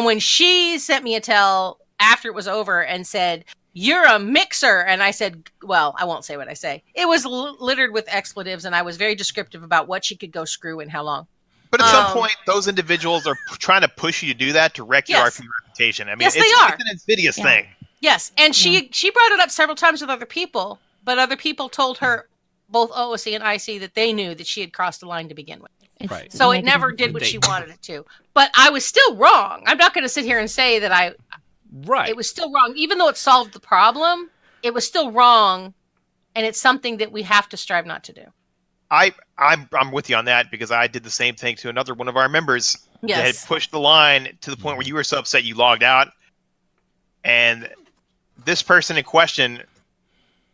S1: when she sent me a tell after it was over and said, you're a mixer. And I said, well, I won't say what I say. It was littered with expletives, and I was very descriptive about what she could go screw and how long.
S6: But at some point, those individuals are trying to push you to do that to wreck your RP reputation. I mean,
S1: yes,
S6: it's
S1: an
S6: insidious thing.
S1: Yes, and she brought it up several times with other people, but other people told her, both OOC and IC that they knew that she had crossed the line to begin with.
S8: It's
S2: Right.
S1: So it
S8: negative.
S1: never did what she wanted it to. But I was still wrong. I'm not going to sit here and say that
S2: Right.
S1: it was still wrong. Even though it solved the problem, it was still wrong. And it's something that we have to strive not to do.
S6: I'm with you on that because I did the same thing to another one of our members that had
S1: Yes.
S6: pushed the line to the point where you were so upset you logged out, and this person in question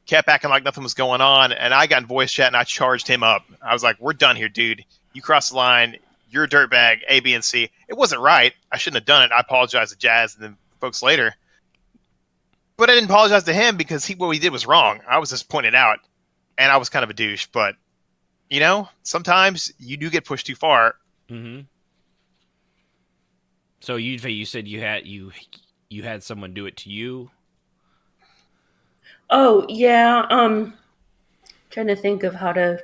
S6: kept acting like nothing was going on, and I got in voice chat and I charged him up. I was like, "We're done here, dude. You crossed the line. You're a dirtbag. A, B, and C. It wasn't right. I shouldn't have done it. I apologized to Jazz and then folks later, but I didn't apologize to him because what he did was wrong. I was just pointing it out, and I was kind of a douche, but." You know, sometimes you do get pushed too far.
S2: Mm-hmm. So you said you had someone do it to you.
S7: Oh, yeah. Trying to think of how to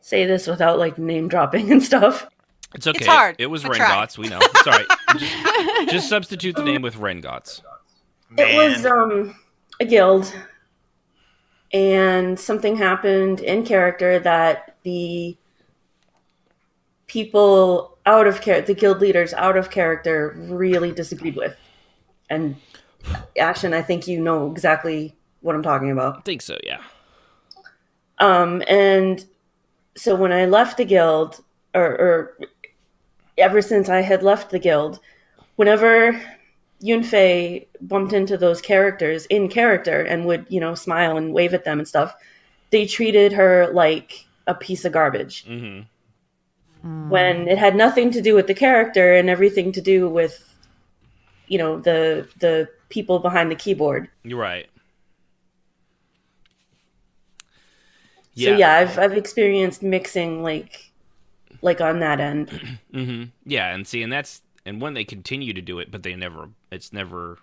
S7: say this without like name dropping and stuff.
S2: It's okay.
S1: It's hard,
S2: It was
S1: but try.
S2: Rengots. We know. It's all right. Just substitute the name with Rengots.
S7: It was a guild, and something happened in character that the people out of the guild leaders out of character really disagreed with. And Ashton, I think you know exactly what I'm talking about.
S2: I think so, yeah.
S7: And so when I left the guild, or ever since I had left the guild, whenever Yunfei bumped into those characters in character and would, smile and wave at them and stuff, they treated her like a piece of garbage.
S2: Mm-hmm.
S7: When it had nothing to do with the character and everything to do with, the people behind the keyboard.
S2: You're right.
S7: So yeah, I've experienced mixing like on that end.
S2: Mm-hmm. Yeah, and when they continue to do it, but it's never.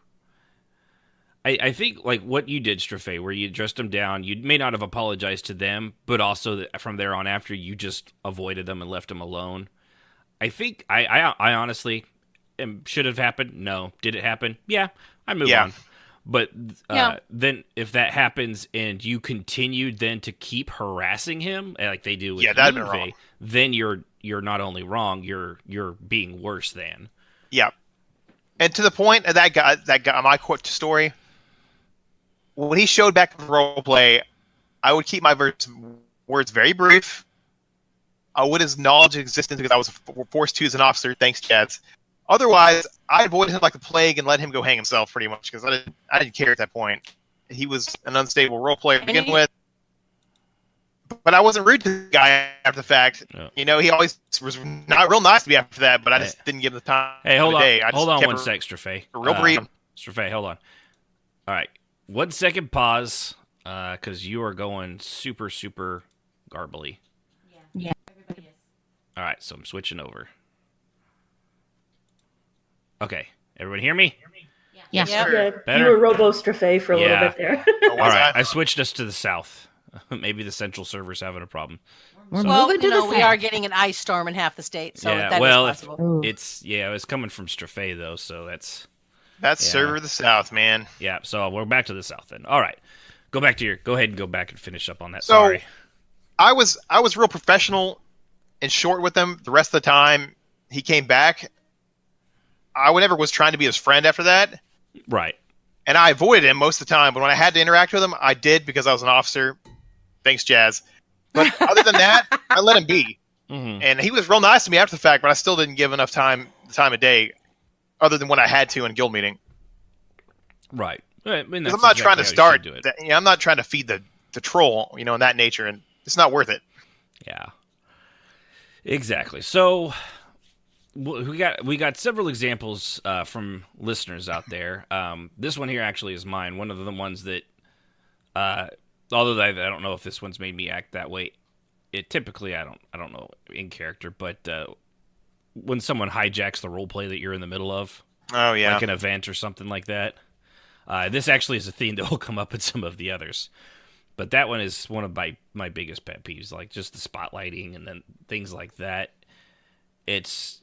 S2: I think like what you did, Strafe, where you dressed them down, you may not have apologized to them, but also that from there on after, you just avoided them and left them alone. I think I honestly should have happened. No, did it happen? Yeah, I move on. But then if that happens and you continued then to keep harassing him like they do with
S6: that'd been wrong.
S2: Then you're not only wrong, you're being worse than.
S6: Yeah. And to the point of that guy, my quote story, when he showed back the roleplay, I would keep my words very brief. I would acknowledge his existence because I was forced to as an officer. Thanks, Chads. Otherwise, I avoided him like the plague and let him go hang himself pretty much because I didn't care at that point. He was an unstable role player to begin with. But I wasn't rude to the guy after the fact. Yeah. He always was not real nice to me after that, but I just didn't give him the time.
S2: Hey, hold on.
S6: I
S2: hold on one sec, Strafe.
S6: Real brief.
S2: Strafe, hold on. All right. 1 second pause because you are going super, super garbly.
S8: Yeah.
S2: Everybody is. All right, so I'm switching over. Okay. Everybody hear me?
S8: Yeah.
S1: Yep.
S7: You were Robo-Strafe for a little bit there.
S6: Oh,
S2: All right. I switched us to the south. Maybe the central server's having a problem.
S8: We're
S1: Well,
S8: moving to the
S1: we
S8: south.
S1: are getting an ice storm in half the state, so
S2: Yeah,
S1: that is
S2: well,
S1: possible.
S8: Ooh.
S2: It's coming from Strafe though, so that's
S6: server of the South, man.
S2: yeah. So we're back to the south then. All right, go ahead and go back and finish up on that.
S6: So,
S2: Sorry.
S6: I was real professional and short with him the rest of the time. He came back. I never was trying to be his friend after that.
S2: Right.
S6: And I avoided him most of the time. But when I had to interact with him, I did because I was an officer. Thanks, Jazz. But other than that, I let him be.
S2: Mm-hmm.
S6: And he was real nice to me after the fact, but I still didn't give enough time of day other than when I had to in guild meeting.
S2: Right.
S6: Because I'm not trying to start. I'm not trying to feed the troll, in that nature. And it's not worth it.
S2: Yeah. Exactly. So we got several examples from listeners out there. This one here actually is mine. One of the ones that, although I don't know if this one's made me act that way. It typically I don't know in character, but when someone hijacks the role play that you're in the middle of,
S6: oh yeah,
S2: like an event or something like that. This actually is a theme that will come up in some of the others. But that one is one of my biggest pet peeves, like just the spotlighting and then things like that. It's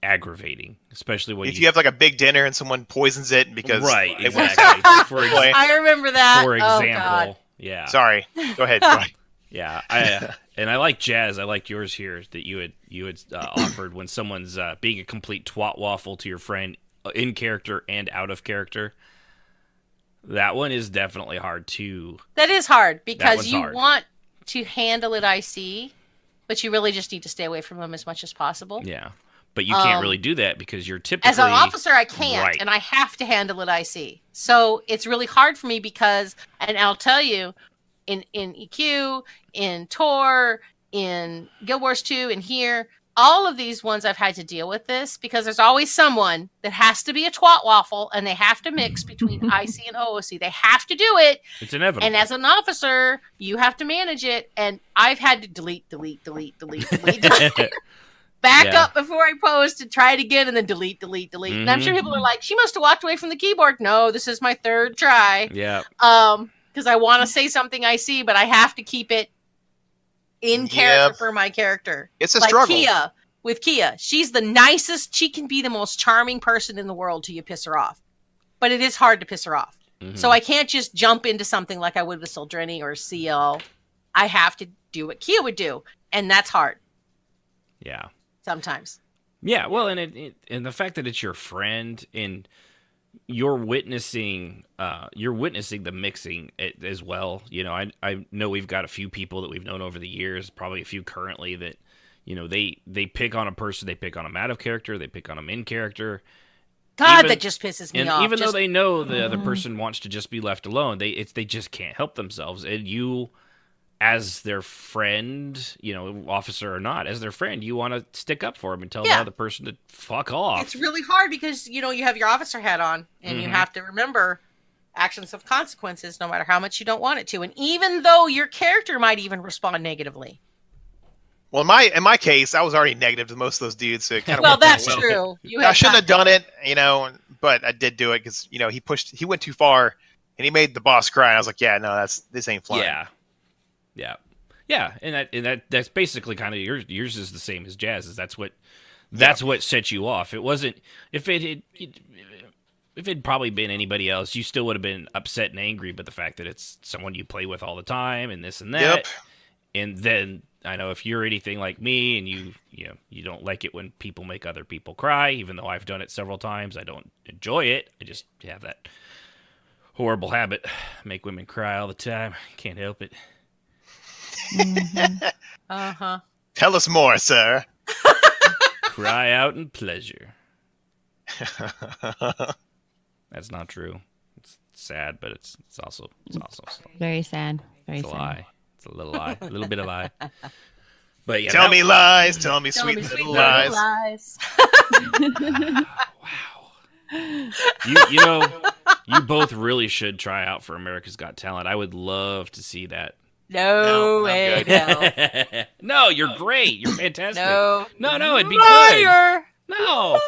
S2: aggravating, especially when
S6: you have like a big dinner and someone poisons it because
S2: right, exactly.
S1: I remember that.
S2: For example, Yeah.
S6: Sorry. Go ahead. Go ahead.
S2: Yeah, I like Jazz. I liked yours here that you had offered when someone's being a complete twat waffle to your friend in character and out of character. That one is definitely hard to.
S1: That is hard because you
S2: hard.
S1: want to handle it IC, but you really just need to stay away from them as much as possible.
S2: Yeah, but you can't really do that because you're typically
S1: as an officer. I can't,
S2: right.
S1: and I have to handle it IC. So it's really hard for me because, and I'll tell you. In EQ, in Tor, in Guild Wars 2, and here, all of these ones I've had to deal with this because there's always someone that has to be a twat waffle and they have to mix between IC and OOC. They have to do it.
S2: It's inevitable.
S1: And as an officer, you have to manage it. And I've had to delete. Back up before I post and try it again and then delete.
S2: Mm-hmm.
S1: And I'm sure people are like, she must have walked away from the keyboard. No, this is my third try.
S2: Yeah.
S1: Because I want to say something I see, but I have to keep it in character for my character.
S6: It's a struggle.
S1: With Kia, she's the nicest. She can be the most charming person in the world till you piss her off. But it is hard to piss her off. Mm-hmm. So I can't just jump into something like I would with Sildreni or CL. I have to do what Kia would do, and that's hard.
S2: Yeah.
S1: Sometimes.
S2: Yeah, well, and the fact that it's your friend and you're witnessing the mixing as well. You know, I know we've got a few people that we've known over the years, probably a few currently that, you know, they pick on a person, they pick on them out of character, they pick on them in character.
S1: God, that just pisses me off.
S2: Even though they know the other person wants to just be left alone, they just can't help themselves. And you, as their friend, you know, officer or not, as their friend, you want to stick up for them and tell the other person to fuck off.
S1: It's really hard because, you know, you have your officer hat on and you have to remember actions have consequences no matter how much you don't want it to. And even though your character might even respond negatively.
S6: Well, in my case, I was already negative to most of those dudes, so it kind of
S1: well, that's true.
S6: I shouldn't have done it, you know, but I did do it because, you know, he went too far and he made the boss cry. And I was like, yeah, no, this ain't flying.
S2: Yeah, and that's basically kind of yours is the same as Jazz's. That's what set you off. It wasn't if it'd probably been anybody else, you still would have been upset and angry. But the fact that it's someone you play with all the time and this and that, and then I know if you're anything like me and you don't like it when people make other people cry, even though I've done it several times, I don't enjoy it. I just have that horrible habit, make women cry all the time. Can't help it.
S1: Mm-hmm.
S6: Tell us more, sir.
S2: Cry out in pleasure. That's not true. It's sad, but it's also
S8: very sad.
S2: It's a lie. It's a little lie, a little bit of lie. But yeah,
S6: tell me lies. Tell me sweet little lies.
S2: Wow. You know, you both really should try out for America's Got Talent. I would love to see that.
S1: No way. No.
S2: No, you're great. You're fantastic. No, it'd be
S1: Liar.
S2: good. No.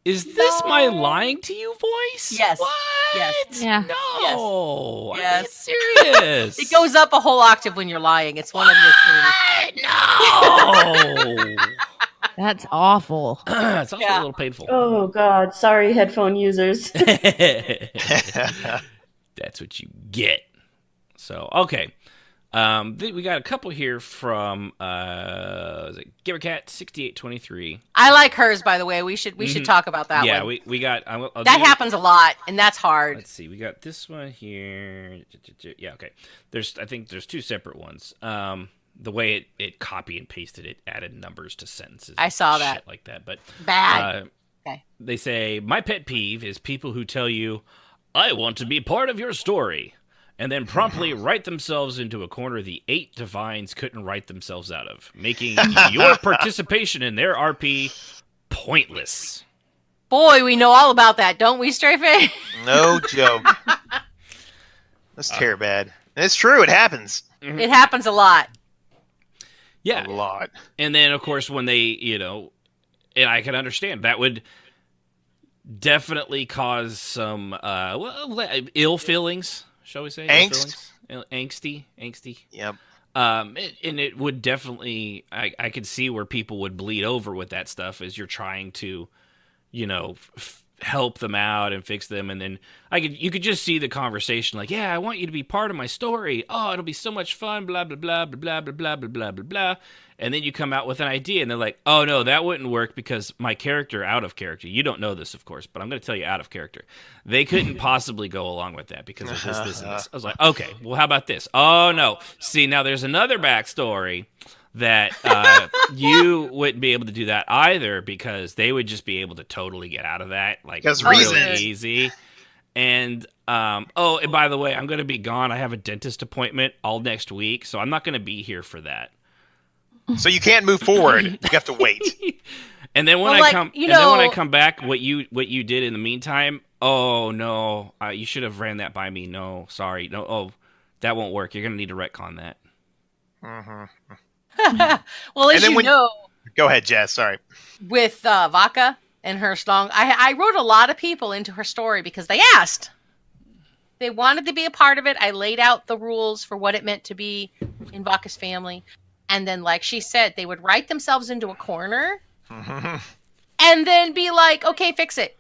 S2: Is this my lying to you voice?
S1: Yes.
S2: What?
S1: Yes.
S8: Yeah.
S2: No.
S1: Yes.
S2: Are you serious?
S1: It goes up a whole octave when you're lying. It's one of your things.
S2: No.
S8: That's awful.
S2: It's also a little painful.
S7: Oh, God. Sorry, headphone users.
S2: That's what you get. So, okay. We got a couple here from GiverCat6823.
S1: I like hers, by the way. We should talk about that one.
S2: Yeah, we got
S1: that happens a lot, and that's hard.
S2: Let's see. We got this one here. Yeah, okay. I think there's two separate ones. The way it copy and pasted it, added numbers to sentences.
S1: I saw that.
S2: Shit like that, but
S1: bad. Okay.
S2: They say my pet peeve is people who tell you, "I want to be part of your story," and then promptly write themselves into a corner the 8 divines couldn't write themselves out of, making your participation in their RP pointless.
S1: Boy, we know all about that, don't we, Strayface?
S6: No joke. That's terrible bad. And it's true, it happens.
S1: It happens a lot.
S2: Yeah.
S6: A lot.
S2: And then, of course, when they, and I can understand, that would definitely cause some ill feelings. Shall we say?
S6: Angst?
S2: Angsty.
S6: Yep.
S2: And it would definitely, I could see where people would bleed over with that stuff as you're trying to, help them out and fix them, and then you could just see the conversation like, yeah, I want you to be part of my story. Oh, it'll be so much fun, blah blah blah blah blah blah blah blah blah blah blah. And then you come out with an idea, and they're like, oh no, that wouldn't work because my character out of character. You don't know this, of course, but I'm going to tell you out of character. They couldn't possibly go along with that because of this, and this. I was like, okay, well, how about this? Oh no, see, now there's another backstory that you wouldn't be able to do that either because they would just be able to totally get out of that like really easy. And and by the way, I'm going to be gone. I have a dentist appointment all next week, so I'm not going to be here for that.
S6: So you can't move forward. You have to wait.
S2: And then when I come back, what you did in the meantime? Oh no, you should have ran that by me. No, sorry, no. Oh, that won't work. You're going to need to retcon that.
S1: Well, as you know,
S6: go ahead, Jazz. Sorry.
S1: With Vaca and her song, I wrote a lot of people into her story because they asked. They wanted to be a part of it. I laid out the rules for what it meant to be in Vaca's family. And then, like she said, they would write themselves into a corner and then be like, okay, fix it.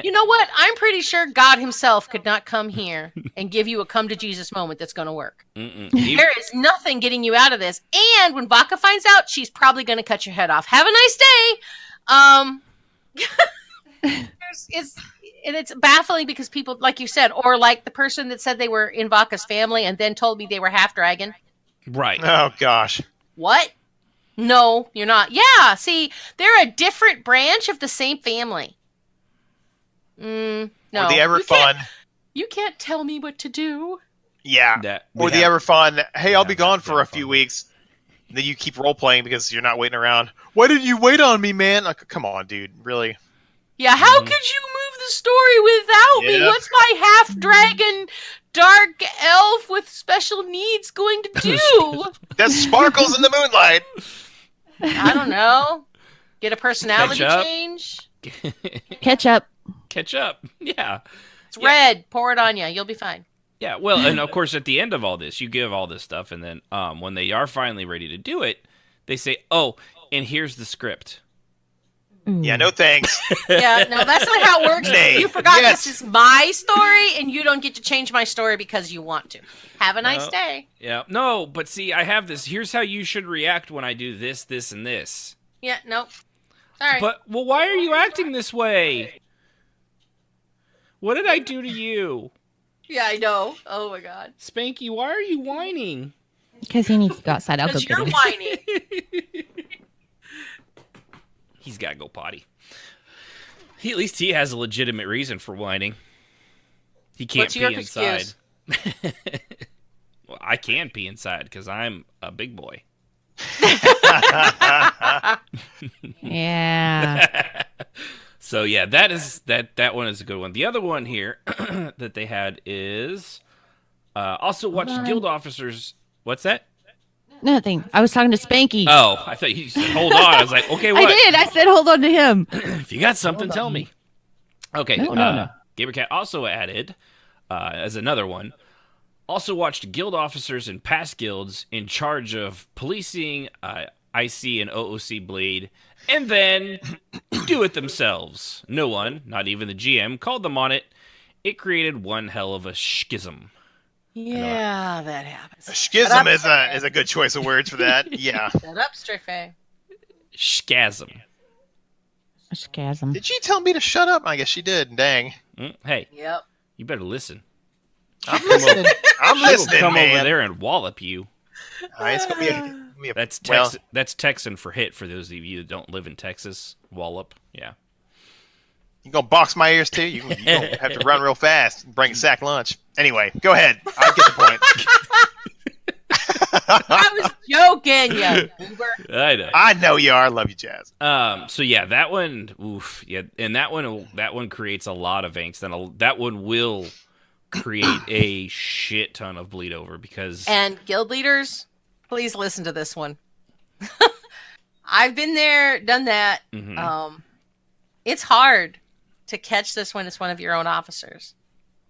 S1: You know what? I'm pretty sure God himself could not come here and give you a come to Jesus moment that's going to work. There is nothing getting you out of this. And when Vaca finds out, she's probably going to cut your head off. Have a nice day. It's baffling because people, like you said, or like the person that said they were in Vaca's family and then told me they were half dragon.
S2: Right.
S6: Oh, gosh.
S1: What? No, you're not. Yeah, see, they're a different branch of the same family. No.
S6: Or the ever fun.
S1: You can't tell me what to do.
S6: Yeah. Or the ever fun, hey, I'll be gone for a few weeks. Then you keep role-playing because you're not waiting around. Why didn't you wait on me, man? Like, come on, dude. Really?
S1: Yeah, how could you move the story without me? What's my half-dragon dark elf with special needs going to do?
S6: That sparkles in the moonlight.
S1: I don't know. Get a personality change?
S8: Ketchup.
S2: Ketchup. Yeah.
S1: It's red. Pour it on you. You'll be fine.
S2: Yeah, well, and of course, at the end of all this, you give all this stuff, and then when they are finally ready to do it, they say, oh, and here's the script.
S6: Yeah, no thanks.
S1: Yeah, no, that's not how it works. You forgot this is my story, and you don't get to change my story because you want to. Have a nice day.
S2: Yeah, no, but see, I have this. Here's how you should react when I do this, this, and this.
S1: Yeah, nope. Sorry.
S2: But, well, why are you acting this way? What did I do to you?
S1: Yeah, I know. Oh, my God.
S2: Spanky, why are you whining?
S8: Because he needs to go outside. I'll go
S1: Because
S8: get
S1: you're
S8: him.
S1: whining.
S2: He's got to go potty. At least he has a legitimate reason for whining. He can't
S1: What's
S2: pee
S1: your
S2: inside.
S1: excuse?
S2: Well, I can pee inside because I'm a big boy.
S8: Yeah.
S2: So yeah, that one is a good one. The other one here that they had is also watch Guild Officers. What's that?
S8: Nothing. I was talking to Spanky.
S2: Oh, I thought you said hold on. I was like, okay, what?
S8: I did. I said hold on to him.
S2: If you got something, tell me. Okay.
S8: No.
S2: Gamercat also added as another one. Also watched guild officers in past guilds in charge of policing IC and OOC Bleed, and then do it themselves. No one, not even the GM, called them on it. It created one hell of a schism.
S1: Yeah, that happens.
S6: A schism is a good choice of words for that. Yeah.
S1: Shut up, Strife.
S2: Schism.
S8: A schism.
S6: Did she tell me to shut up? I guess she did. Dang.
S2: Hey.
S1: Yep.
S2: You better listen.
S6: I'm listening. I'm listening,
S2: come
S6: man.
S2: over there and wallop you.
S6: It's gonna be a
S2: That's Texan for hit for those of you that don't live in Texas. Wallop. Yeah.
S6: You gonna box my ears too? You gonna have to run real fast and bring a sack lunch. Anyway, go ahead. I get the point.
S1: I was joking, you goober.
S2: I know.
S6: I know you are. I love you, Jazz.
S2: So yeah, that one, oof, yeah, and that one creates a lot of angst, and that one will create a shit ton of bleed over because.
S1: And guild leaders, please listen to this one. I've been there, done that.
S2: Mm-hmm.
S1: It's hard to catch this when it's one of your own officers,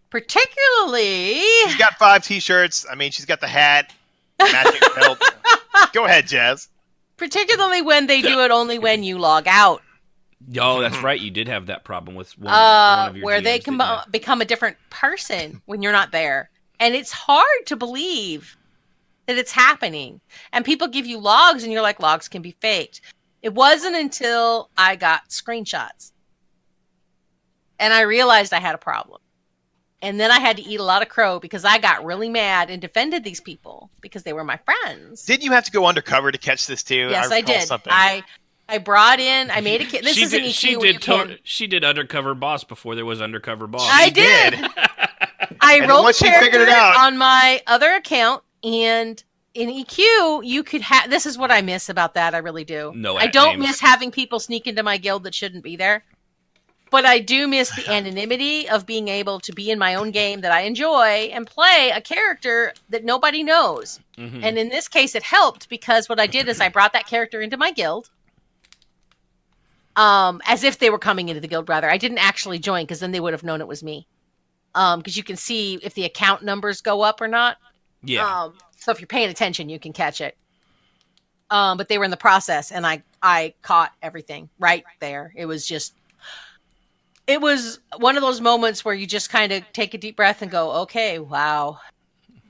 S1: particularly.
S6: She's got 5 T-shirts. I mean, she's got the hat, matching belt. Go ahead, Jazz.
S1: Particularly when they do it only when you log out.
S2: Oh, that's right. You did have that problem with one of your
S1: where
S2: GMs,
S1: they can
S2: didn't you?
S1: become a different person when you're not there. And it's hard to believe that it's happening. And people give you logs and you're like, logs can be faked. It wasn't until I got screenshots and I realized I had a problem. And then I had to eat a lot of crow because I got really mad and defended these people because they were my friends.
S6: Didn't you have to go undercover to catch this too?
S1: Yes, I
S6: recall
S1: did.
S6: Something.
S1: I brought in. I made a kid. This is an
S2: She did undercover boss before there was undercover boss.
S1: I did. I
S6: And
S1: rolled
S6: once she figured it
S1: characters
S6: out-
S1: on my other account, and in EQ, you could have. This is what I miss about that. I really do.
S2: No
S1: I don't
S2: names.
S1: miss having people sneak into my guild that shouldn't be there. But I do miss the anonymity of being able to be in my own game that I enjoy and play a character that nobody knows.
S2: Mhm.
S1: And in this case, it helped because what I did is I brought that character into my guild. As if they were coming into the guild, rather. I didn't actually join because then they would have known it was me. Because you can see if the account numbers go up or not.
S2: Yeah.
S1: So if you're paying attention, you can catch it. But they were in the process, and I caught everything right there. It was one of those moments where you just kind of take a deep breath and go, okay, wow.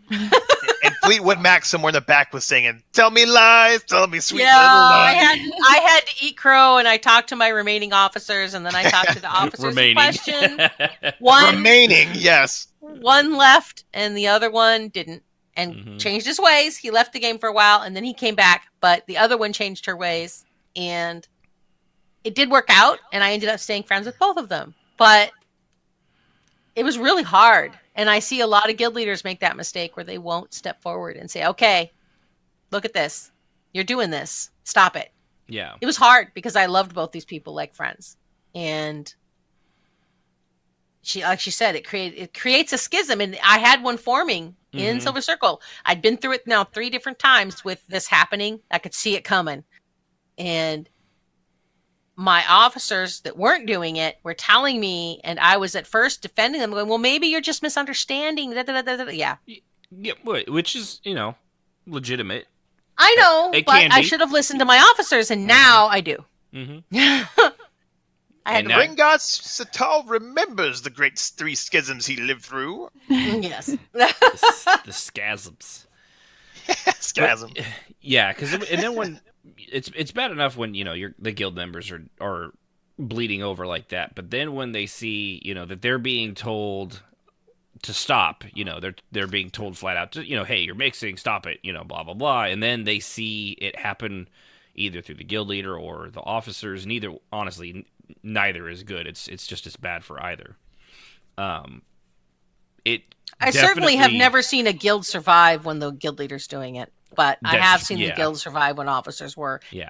S6: And Fleetwood Mac somewhere in the back was singing, "Tell me lies, tell me sweet
S1: Yeah,
S6: little lies."
S1: I had to eat crow, and I talked to my remaining officers, and then I talked to the officers in question.
S6: Remaining, yes.
S1: One left, and the other one didn't, and changed his ways. He left the game for a while, and then he came back, but the other one changed her ways, and it did work out, and I ended up staying friends with both of them. But it was really hard, and I see a lot of guild leaders make that mistake where they won't step forward and say, okay, look at this. You're doing this. Stop it.
S2: Yeah.
S1: It was hard because I loved both these people like friends. And like she said, it creates a schism. And I had one forming in Silver Circle. I'd been through it now 3 different times with this happening. I could see it coming. And my officers that weren't doing it were telling me, and I was at first defending them, going, well, maybe you're just misunderstanding. Yeah.
S2: Yeah, which is, legitimate.
S1: I know,
S2: It
S1: but
S2: can
S1: I
S2: be.
S1: should have listened to my officers, and now I do.
S2: Mm-hmm.
S1: I had
S2: And
S1: to
S2: now-
S6: Ringot Satal remembers the great 3 schisms he lived through.
S1: Yes.
S2: the scasms.
S6: Schism.
S2: Yeah, because and then when it's bad enough when the guild members are bleeding over like that, but then when they see that they're being told to stop, they're being told flat out to hey, you're mixing, stop it, blah blah blah, and then they see it happen either through the guild leader or the officers. Neither is good. It's just as bad for either.
S1: I certainly have never seen a guild survive when the guild leader's doing it, but I have seen the guild survive when officers were.
S2: Yeah.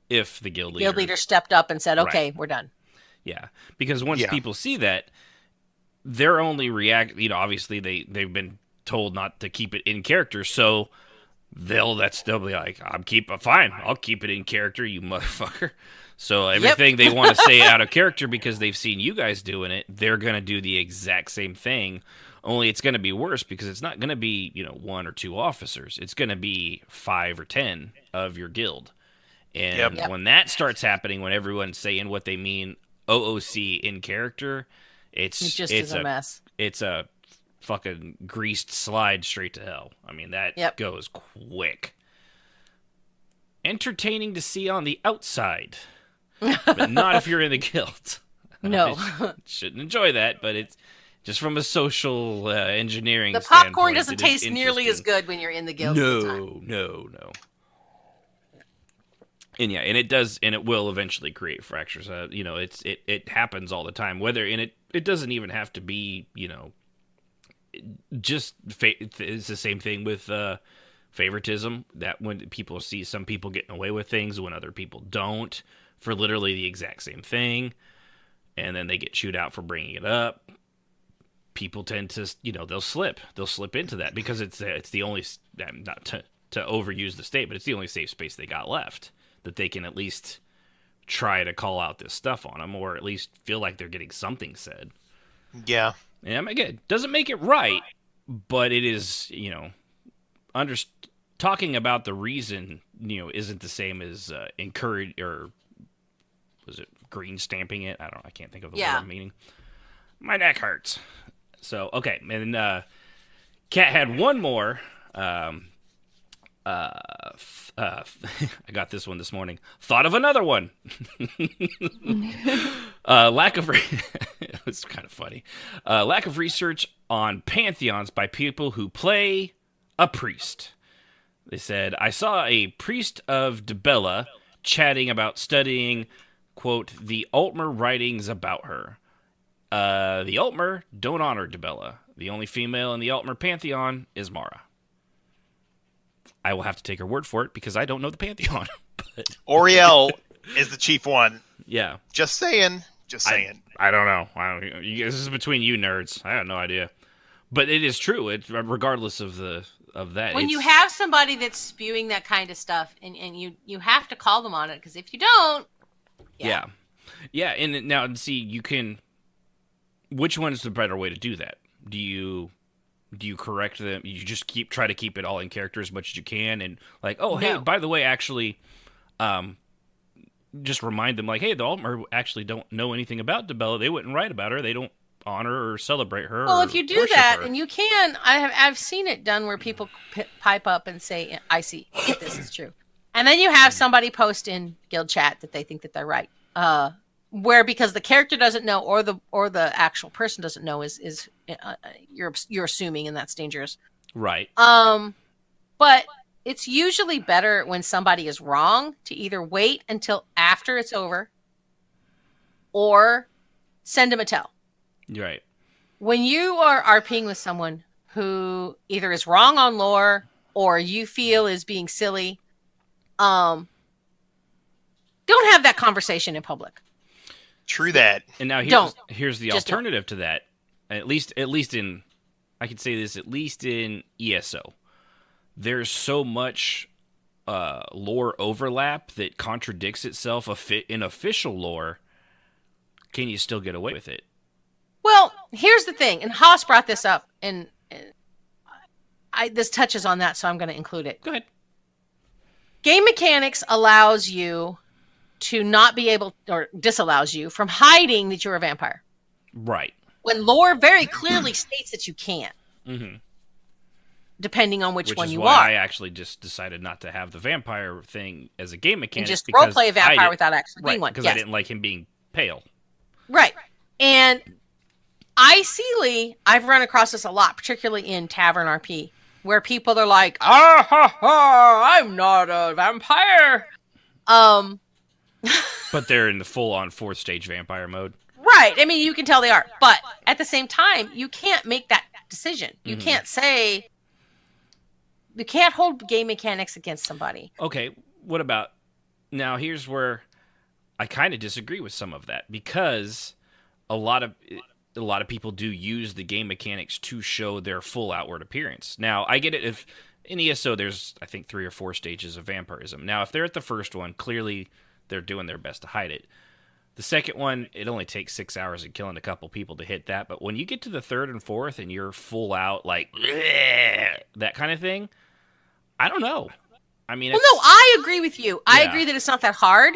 S1: If
S2: the guild
S1: leader stepped up and said, okay,
S2: Right.
S1: we're done.
S2: Yeah, because once people see that, they're only obviously they've been told not to keep it in character, so they'll be like, fine, I'll keep it in character, you motherfucker. So everything they want to say out of character because they've seen you guys doing it, they're gonna do the exact same thing. Only it's gonna be worse because it's not gonna be 1 or 2 officers. It's gonna be 5 or 10 of your guild. And when that starts happening, when everyone's saying what they mean OOC in character, it's
S1: a mess.
S2: It's a fucking greased slide straight to hell. I mean, that goes quick. Entertaining to see on the outside, but not if you're in the guild.
S1: No.
S2: Shouldn't enjoy that, but it's just from a social engineering
S1: The popcorn
S2: standpoint,
S1: doesn't
S2: it is
S1: taste nearly as
S2: interesting.
S1: good when you're in the guild. all the time.
S2: No. And and it does, and it will eventually create fractures. It happens all the time. It doesn't even have to be, it's the same thing with favoritism. That when people see some people getting away with things when other people don't, for literally the exact same thing, and then they get chewed out for bringing it up. People tend to, they'll slip into that because it's the only, not to overuse the state, but it's the only safe space they got left that they can at least try to call out this stuff on them, or at least feel like they're getting something said.
S6: Yeah.
S2: And again, doesn't make it right, but it is, talking about the reason, isn't the same as encourage, or was it green stamping it. I can't think of the
S1: Yeah.
S2: word I'm meaning. My neck hurts. So, okay. And Kat had one more. I got this one this morning. Thought of another one. Lack of it was kind of funny. Lack of research on pantheons by people who play a priest. They said, I saw a priest of Dibella chatting about studying, quote, the Altmer writings about her. The Altmer don't honor Dibella. The only female in the Altmer pantheon is Mara. I will have to take her word for it because I don't know the pantheon. But
S6: Oriel is the chief one.
S2: yeah,
S6: Just saying. Just saying.
S2: I don't know. This is between you nerds. I have no idea. But it is true. It regardless of that.
S1: When you have somebody that's spewing that kind of stuff, and you have to call them on it, because if you don't,
S2: yeah, and now see, you can. Which one is the better way to do that? Do you correct them? You just try to keep it all in character as much as you can, and like, oh, hey, by the way, actually, just remind them, like, hey, the Altmer actually don't know anything about Dibella. They wouldn't write about her. They don't honor or celebrate her.
S1: Well,
S2: or
S1: if you do
S2: worship
S1: that,
S2: her.
S1: and you can, I've seen it done where people pipe up and say, I see if this is true. And then you have somebody post in guild chat that they think that they're right. Where because the character doesn't know or the actual person doesn't know is you're assuming, and that's dangerous.
S2: Right.
S1: But it's usually better when somebody is wrong to either wait until after it's over or send them a tell.
S2: Right.
S1: When you are RPing with someone who either is wrong on lore or you feel is being silly, don't have that conversation in public.
S6: True that.
S2: And now here's the
S1: Just
S2: alternative to that. At least in, I could say this, at least in ESO, there's so much lore overlap that contradicts itself in official lore. Can you still get away with it?
S1: Well, here's the thing, and Haas brought this up, and this touches on that, so I'm going to include it.
S2: Go ahead.
S1: Game mechanics allows you to not be able, or disallows you from hiding that you're a vampire.
S2: Right.
S1: When lore very clearly states that you can't.
S2: Mm-hmm.
S1: Depending on which one
S2: is
S1: you
S2: why
S1: are.
S2: I actually just decided not to have the vampire thing as a game mechanic.
S1: And just roleplay a vampire without actually being one.
S2: Because
S1: Yes.
S2: I didn't like him being pale.
S1: Right. And I've run across this a lot, particularly in Tavern RP, where people are like, I'm not a vampire.
S2: But they're in the full-on fourth stage vampire mode.
S1: Right. I mean, you can tell they are. But at the same time, you can't make that decision. You can't say, you can't hold game mechanics against somebody.
S2: Okay, what about, now here's where I kind of disagree with some of that, because a lot of people do use the game mechanics to show their full outward appearance. Now, I get it if in ESO there's, I think, 3 or 4 stages of vampirism. Now, if they're at the first one, clearly they're doing their best to hide it. The second one, it only takes 6 hours and killing a couple people to hit that. But when you get to the third and fourth and you're full out, like, that kind of thing, I don't know. I mean,
S1: well, no, I agree with you. I
S2: Yeah.
S1: agree that it's not that hard.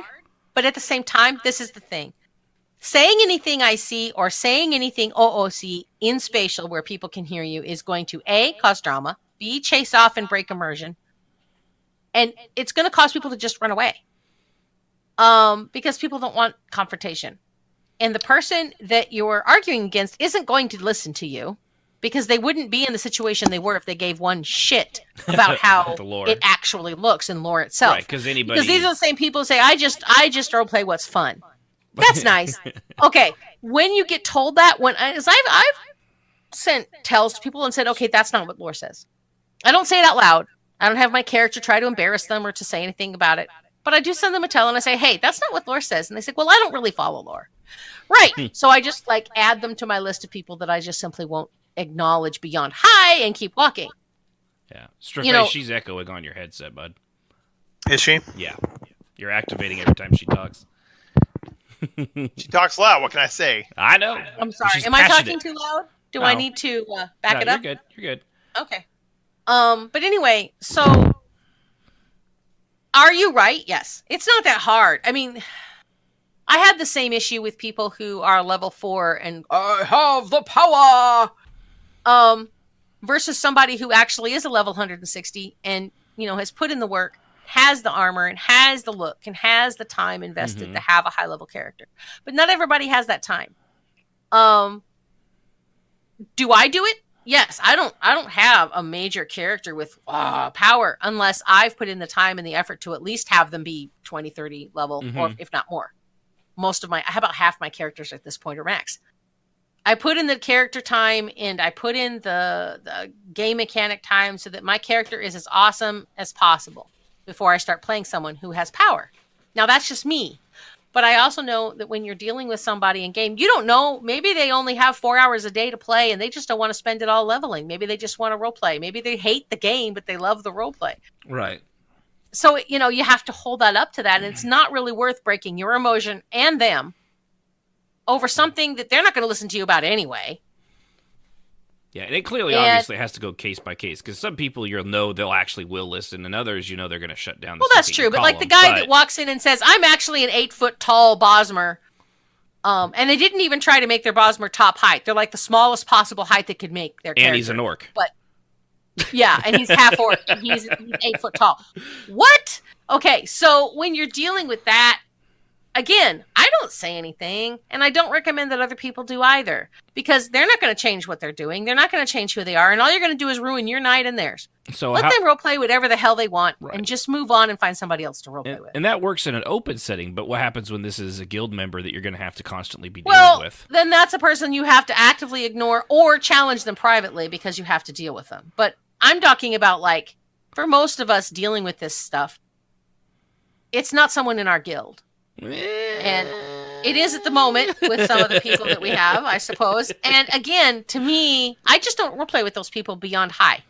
S1: But at the same time, this is the thing. Saying anything I see or saying anything OOC in spatial where people can hear you is going to A, cause drama, B, chase off and break immersion. And it's going to cause people to just run away. Because people don't want confrontation. And the person that you're arguing against isn't going to listen to you because they wouldn't be in the situation they were if they gave one shit about how
S2: The lore.
S1: it actually looks in lore itself.
S2: Right, because anybody...
S1: Because these are the same people who say, I just roleplay what's fun. That's nice. Okay, when you get told that, I've sent tells to people and said, okay, that's not what lore says. I don't say it out loud. I don't have my character try to embarrass them or to say anything about it. But I do send them a tell and I say, hey, that's not what lore says. And they say, well, I don't really follow lore. Right. So I just add them to my list of people that I just simply won't acknowledge beyond hi and keep walking.
S2: Yeah. Strafay, she's echoing on your headset, bud.
S6: Is she?
S2: Yeah. You're activating every time she talks.
S6: She talks loud. What can I say?
S2: I know.
S1: I'm sorry.
S2: She's
S1: Am I
S2: passionate.
S1: talking too loud? Do
S2: No.
S1: I need to back it up?
S2: You're good. You're good.
S1: Okay. But anyway, so are you right? Yes. It's not that hard. I mean, I had the same issue with people who are level 4 and I have the power. Versus somebody who actually is a level 160 and, has put in the work, has the armor and has the look and has the time invested to have a high level character. But not everybody has that time. Do I do it? Yes. I don't have a major character with power unless I've put in the time and the effort to at least have them be 20, 30 level, or if not more. About half my characters at this point are max. I put in the character time and I put in the game mechanic time so that my character is as awesome as possible before I start playing someone who has power. Now, that's just me. But I also know that when you're dealing with somebody in game, you don't know. Maybe they only have 4 hours a day to play and they just don't want to spend it all leveling. Maybe they just want to role play. Maybe they hate the game, but they love the role play.
S3: Right.
S1: So, you have to hold that up to that. And it's not really worth breaking your emotion and them over something that they're not going to listen to you about anyway.
S2: Yeah, and it clearly obviously has to go case by case, because some people they'll actually will listen, and others they're going to shut down.
S1: Well, that's true, but like the guy that walks in and says, "I'm actually an 8-foot tall Bosmer," and they didn't even try to make their Bosmer top height. They're like the smallest possible height they could make their character.
S2: And he's an orc.
S1: But yeah, and he's half orc, and he's 8 foot tall. What? Okay, so when you're dealing with that, again, I don't say anything, and I don't recommend that other people do either, because they're not going to change what they're doing. They're not going to change who they are, and all you're going to do is ruin your night and theirs.
S2: So
S1: let them roleplay whatever the hell they want, and just move on and find somebody else to roleplay with.
S2: And that works in an open setting, but what happens when this is a guild member that you're going to have to constantly be dealing with?
S1: Then that's a person you have to actively ignore or challenge them privately because you have to deal with them. But I'm talking about, like, for most of us dealing with this stuff, it's not someone in our guild. And it is at the moment with some of the people that we have, I suppose. And again, to me, I just don't roleplay with those people beyond high.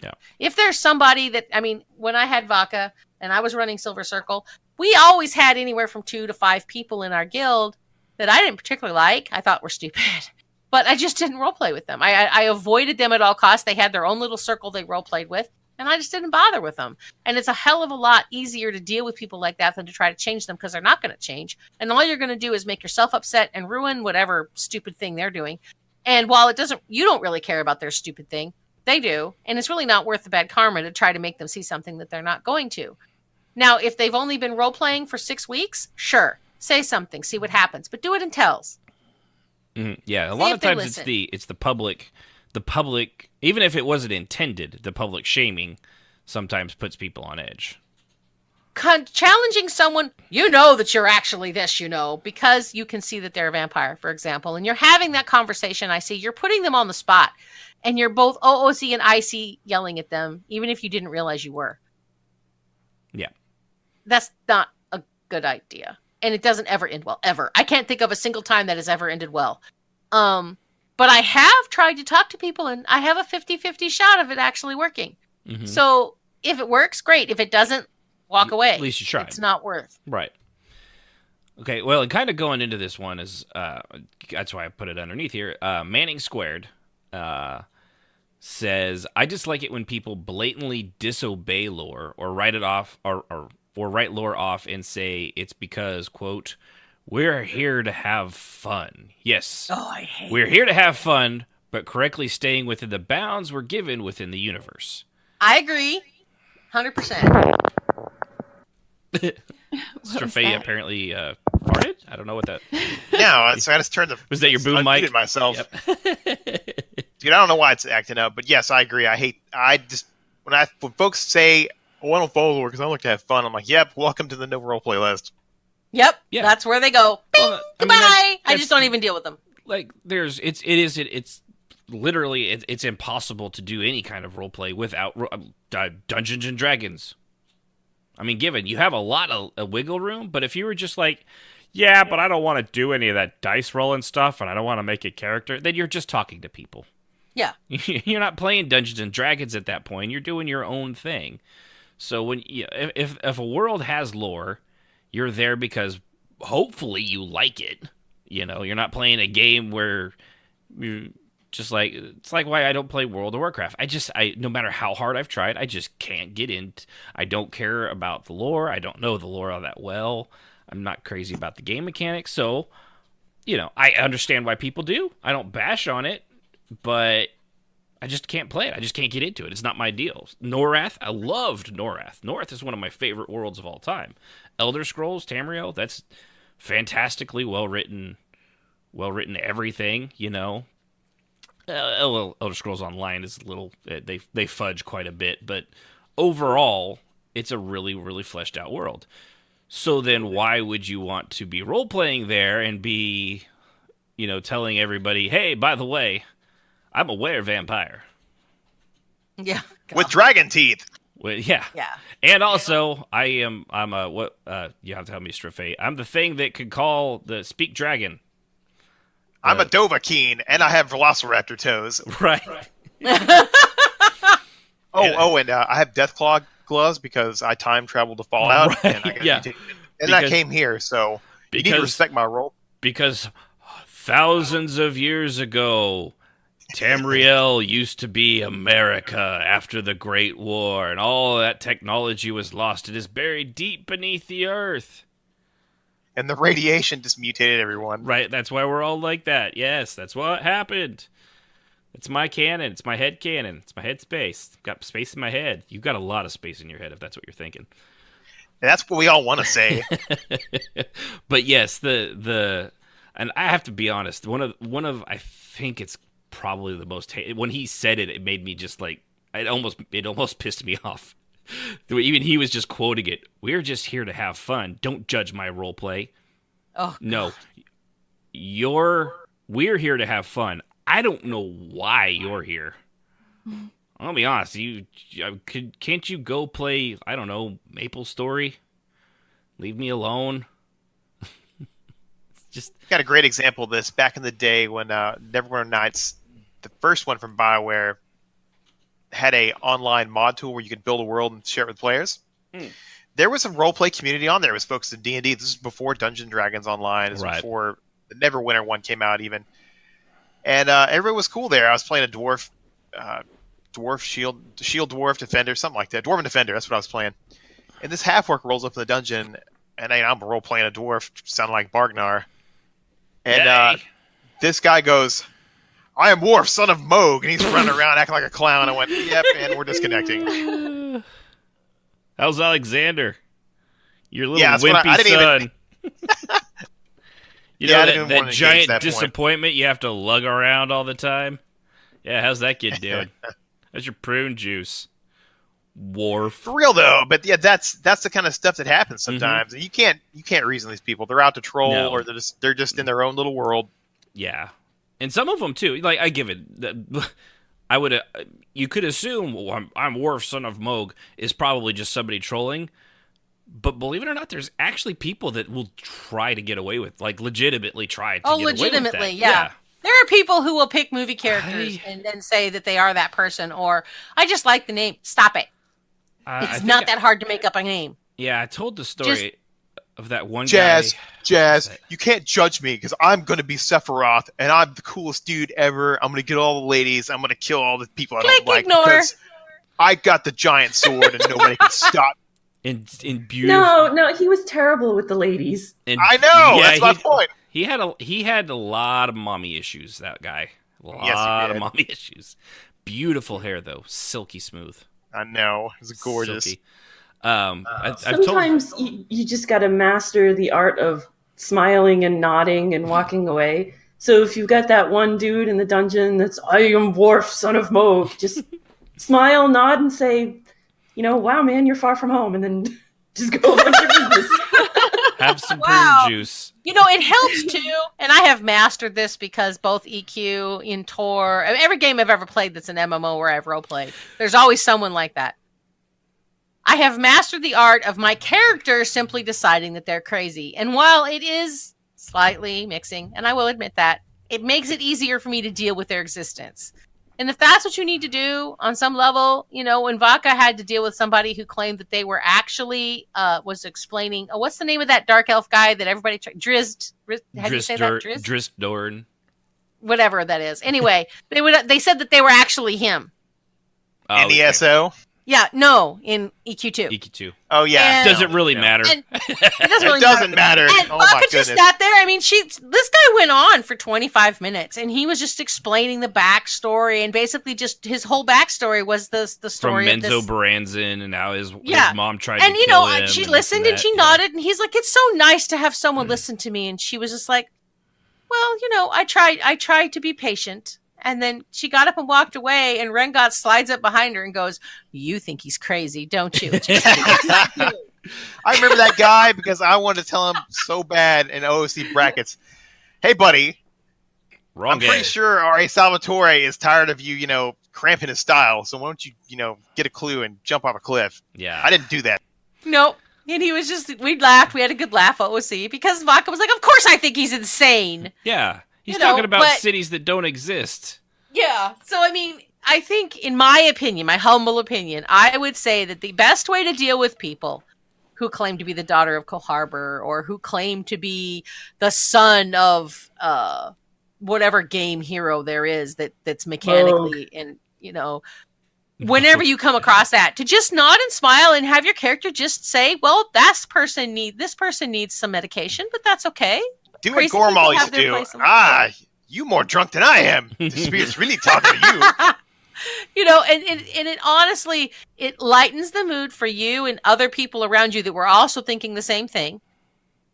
S2: Yeah.
S1: If there's somebody that, when I had Vaca and I was running Silver Circle, we always had anywhere from 2 to 5 people in our guild that I didn't particularly like. I thought were stupid. But I just didn't roleplay with them. I avoided them at all costs. They had their own little circle they roleplayed with. And I just didn't bother with them. And it's a hell of a lot easier to deal with people like that than to try to change them, because they're not going to change. And all you're going to do is make yourself upset and ruin whatever stupid thing they're doing. And while you don't really care about their stupid thing, they do. And it's really not worth the bad karma to try to make them see something that they're not going to. Now, if they've only been role-playing for 6 weeks, sure, say something, see what happens. But do it in tells.
S2: Yeah, a lot of times it's the public, even if it wasn't intended, the public shaming sometimes puts people on edge.
S1: Challenging someone, that you're actually this, because you can see that they're a vampire, for example, and you're having that conversation. I see you're putting them on the spot, and you're both OOC and IC yelling at them, even if you didn't realize you were.
S2: Yeah.
S1: That's not a good idea. And it doesn't ever end well, ever. I can't think of a single time that has ever ended well. But I have tried to talk to people, and I have a 50-50 shot of it actually working. Mm-hmm. So if it works, great. If it doesn't, walk away.
S2: At least you tried.
S1: It's not worth.
S2: Right. Okay, well, and kind of going into this one is, that's why I put it underneath here. Manning Squared says, I dislike it when people blatantly disobey lore or write it off or write lore off and say it's because, quote, we're here to have fun. Yes.
S1: Oh, I hate
S2: We're here to have fun, but correctly staying within the bounds we're given within the universe.
S1: I agree. 100%.
S2: Strafei apparently farted? I don't know what that...
S6: No, so I just turned the...
S2: Was that your boom mic?
S6: I muted myself.
S2: Yep.
S6: Dude, I don't know why it's acting up, but yes, I agree. When folks say, I want to follow because I like to have fun, I'm like, yep, welcome to the no roleplay list.
S1: Yep,
S2: yeah.
S1: That's where they go. Bing,
S2: well,
S1: goodbye. I just don't even deal with them.
S2: Like, it's literally, it's impossible to do any kind of roleplay without Dungeons and Dragons. I mean, given you have a lot of wiggle room, but if you were just like, yeah, but I don't want to do any of that dice rolling stuff, and I don't want to make a character, then you're just talking to people.
S1: Yeah.
S2: You're not playing Dungeons and Dragons at that point. You're doing your own thing. So when if a world has lore, you're there because hopefully you like it. You're not playing a game where you just like, it's like why I don't play World of Warcraft. I no matter how hard I've tried, I just can't get in. I don't care about the lore. I don't know the lore all that well. I'm not crazy about the game mechanics, so I understand why people do. I don't bash on it, but I just can't play it. I just can't get into it. It's not my deal. Norath, I loved Norath. Norath is one of my favorite worlds of all time. Elder Scrolls, Tamriel, that's fantastically well written everything, Elder Scrolls Online is a little, they fudge quite a bit, but overall, it's a really, really fleshed out world. So then why would you want to be role-playing there and be, telling everybody, hey, by the way, I'm a were-vampire.
S1: Yeah.
S6: With dragon teeth.
S2: Well, yeah.
S1: Yeah.
S2: And also, I'm a, you have to help me, Straffe. I'm the thing that could speak dragon.
S6: I'm a Dovahkiin, and I have Velociraptor toes.
S2: Right.
S6: And I have Deathclaw gloves because I time traveled to Fallout.
S2: Right.
S6: And I
S2: Yeah.
S6: that came here, so you need to respect my role.
S2: Because thousands of years ago, Tamriel used to be America after the Great War, and all that technology was lost. It is buried deep beneath the earth.
S6: And the radiation just mutated everyone.
S2: Right, that's why we're all like that. Yes, that's what happened. It's my canon. It's my head canon. It's my head space. I've got space in my head. You've got a lot of space in your head if that's what you're thinking.
S6: And that's what we all want to say.
S2: But yes, and I have to be honest, one of I think it's probably the most when he said it, it made me just like it almost pissed me off. Even he was just quoting it. We're just here to have fun. Don't judge my role play.
S1: Oh
S2: no, we're here to have fun. I don't know why you're here. I'll be honest. Can't you go play? I don't know, MapleStory. Leave me alone. Just
S6: got a great example of this back in the day when Neverwinter Nights, the first one from BioWare, had a online mod tool where you could build a world and share it with players. There was a roleplay community on there. It was focused on D&D. This is before Dungeons & Dragons Online. This was before the Neverwinter one came out even. And everybody was cool there. I was playing a dwarf shield dwarf defender, something like that. Dwarven defender, that's what I was playing. And this half-orc rolls up in the dungeon, and I'm role-playing a dwarf, sounding like Bargnar. And this guy goes, I am Worf, son of Moog, and he's running around acting like a clown. I went, yep, and we're disconnecting.
S2: How's Alexander? Your little
S6: wimpy
S2: son. That giant
S6: that
S2: disappointment you have to lug around all the time? Yeah, how's that kid doing? How's your prune juice? Worf.
S6: For real though, but yeah, that's the kind of stuff that happens sometimes. Mm-hmm. You can't reason these people. They're out to troll, or they're just in their own little world.
S2: Yeah, and some of them too. Like I give it, I would. You could assume I'm Worf, son of Moog, is probably just somebody trolling. But believe it or not, there's actually people that will try to get away with, like, legitimately try to get away with that.
S1: Legitimately, yeah. There are people who will pick movie characters and then say that they are that person, or I just like the name. Stop it. It's not that hard to make up a name.
S2: Yeah, I told the story of that one guy.
S6: Jazz, you can't judge me because I'm going to be Sephiroth, and I'm the coolest dude ever. I'm going to get all the ladies. I'm going to kill all the people I don't like because I got the giant sword and nobody can stop me.
S2: In beautiful.
S7: No, he was terrible with the ladies.
S6: I know. That's my point.
S2: He had a lot of mommy issues. That guy, a lot of mommy issues. Beautiful hair though, silky smooth.
S6: I know, it's gorgeous.
S2: Silky.
S7: Sometimes you just got to master the art of smiling and nodding and walking away. So if you've got that one dude in the dungeon that's I am Worf, son of Moog, just smile, nod, and say, wow, man, you're far from home, and then just go about your business.
S2: Have some prune juice.
S1: It helps too, and I have mastered this because both EQ, in Tor, every game I've ever played that's an MMO where I've roleplayed, there's always someone like that. I have mastered the art of my character simply deciding that they're crazy, and while it is slightly mixing, and I will admit that, it makes it easier for me to deal with their existence. And if that's what you need to do on some level, when Vaca had to deal with somebody who claimed that they were actually was explaining, what's the name of that dark elf guy that everybody Drizzt? How do you say that?
S2: Drizzt Do'Urden.
S1: Whatever that is. Anyway, they said that they were actually him.
S6: NESO.
S1: Yeah, no, in EQ2.
S2: EQ2.
S6: Oh yeah.
S1: And-
S2: Does it really matter?
S1: And it doesn't really
S6: It doesn't matter.
S1: And
S6: Oh my
S1: Baka
S6: goodness.
S1: just sat there. I mean, this guy went on for 25 minutes, and he was just explaining the backstory, and basically just his whole backstory was the
S2: From
S1: story of
S2: Menzo
S1: this.
S2: Branson and how his
S1: Yeah.
S2: mom tried
S1: And
S2: to
S1: you
S2: kill
S1: know,
S2: him.
S1: she
S2: and
S1: listened
S2: this
S1: and she
S2: that.
S1: nodded, and he's like, "It's so nice to have someone listen to me." And she was just like, "Well, you know, I tried to be patient." And then she got up and walked away, and Rengot slides up behind her and goes, "You think he's crazy, don't you?"
S6: I remember that guy because I wanted to tell him so bad in OOC brackets. Hey, buddy,
S2: Wrong
S6: I'm
S2: game.
S6: pretty sure R.A. Salvatore is tired of you, cramping his style. So why don't you, get a clue and jump off a cliff?
S2: Yeah.
S6: I didn't do that.
S1: Nope. And he was just, we laughed. We had a good laugh, OOC, because Vodka was like, "Of course I think he's insane."
S2: Yeah. He's
S1: You know,
S2: talking about
S1: but-
S2: cities that don't exist.
S1: Yeah. So, I mean, I think, in my opinion, my humble opinion, I would say that the best way to deal with people who claim to be the daughter of Cole Harbor or who claim to be the son of whatever game hero there is that's mechanically and, whenever you come across that, to just nod and smile and have your character just say, "Well, this person needs some medication, but that's okay."
S6: Do what
S1: Crazy people
S6: Gormal
S1: have
S6: used to
S1: their
S6: do.
S1: place in life.
S6: You more drunk than I am. The spirit's really talking to you.
S1: And it honestly, it lightens the mood for you and other people around you that were also thinking the same thing.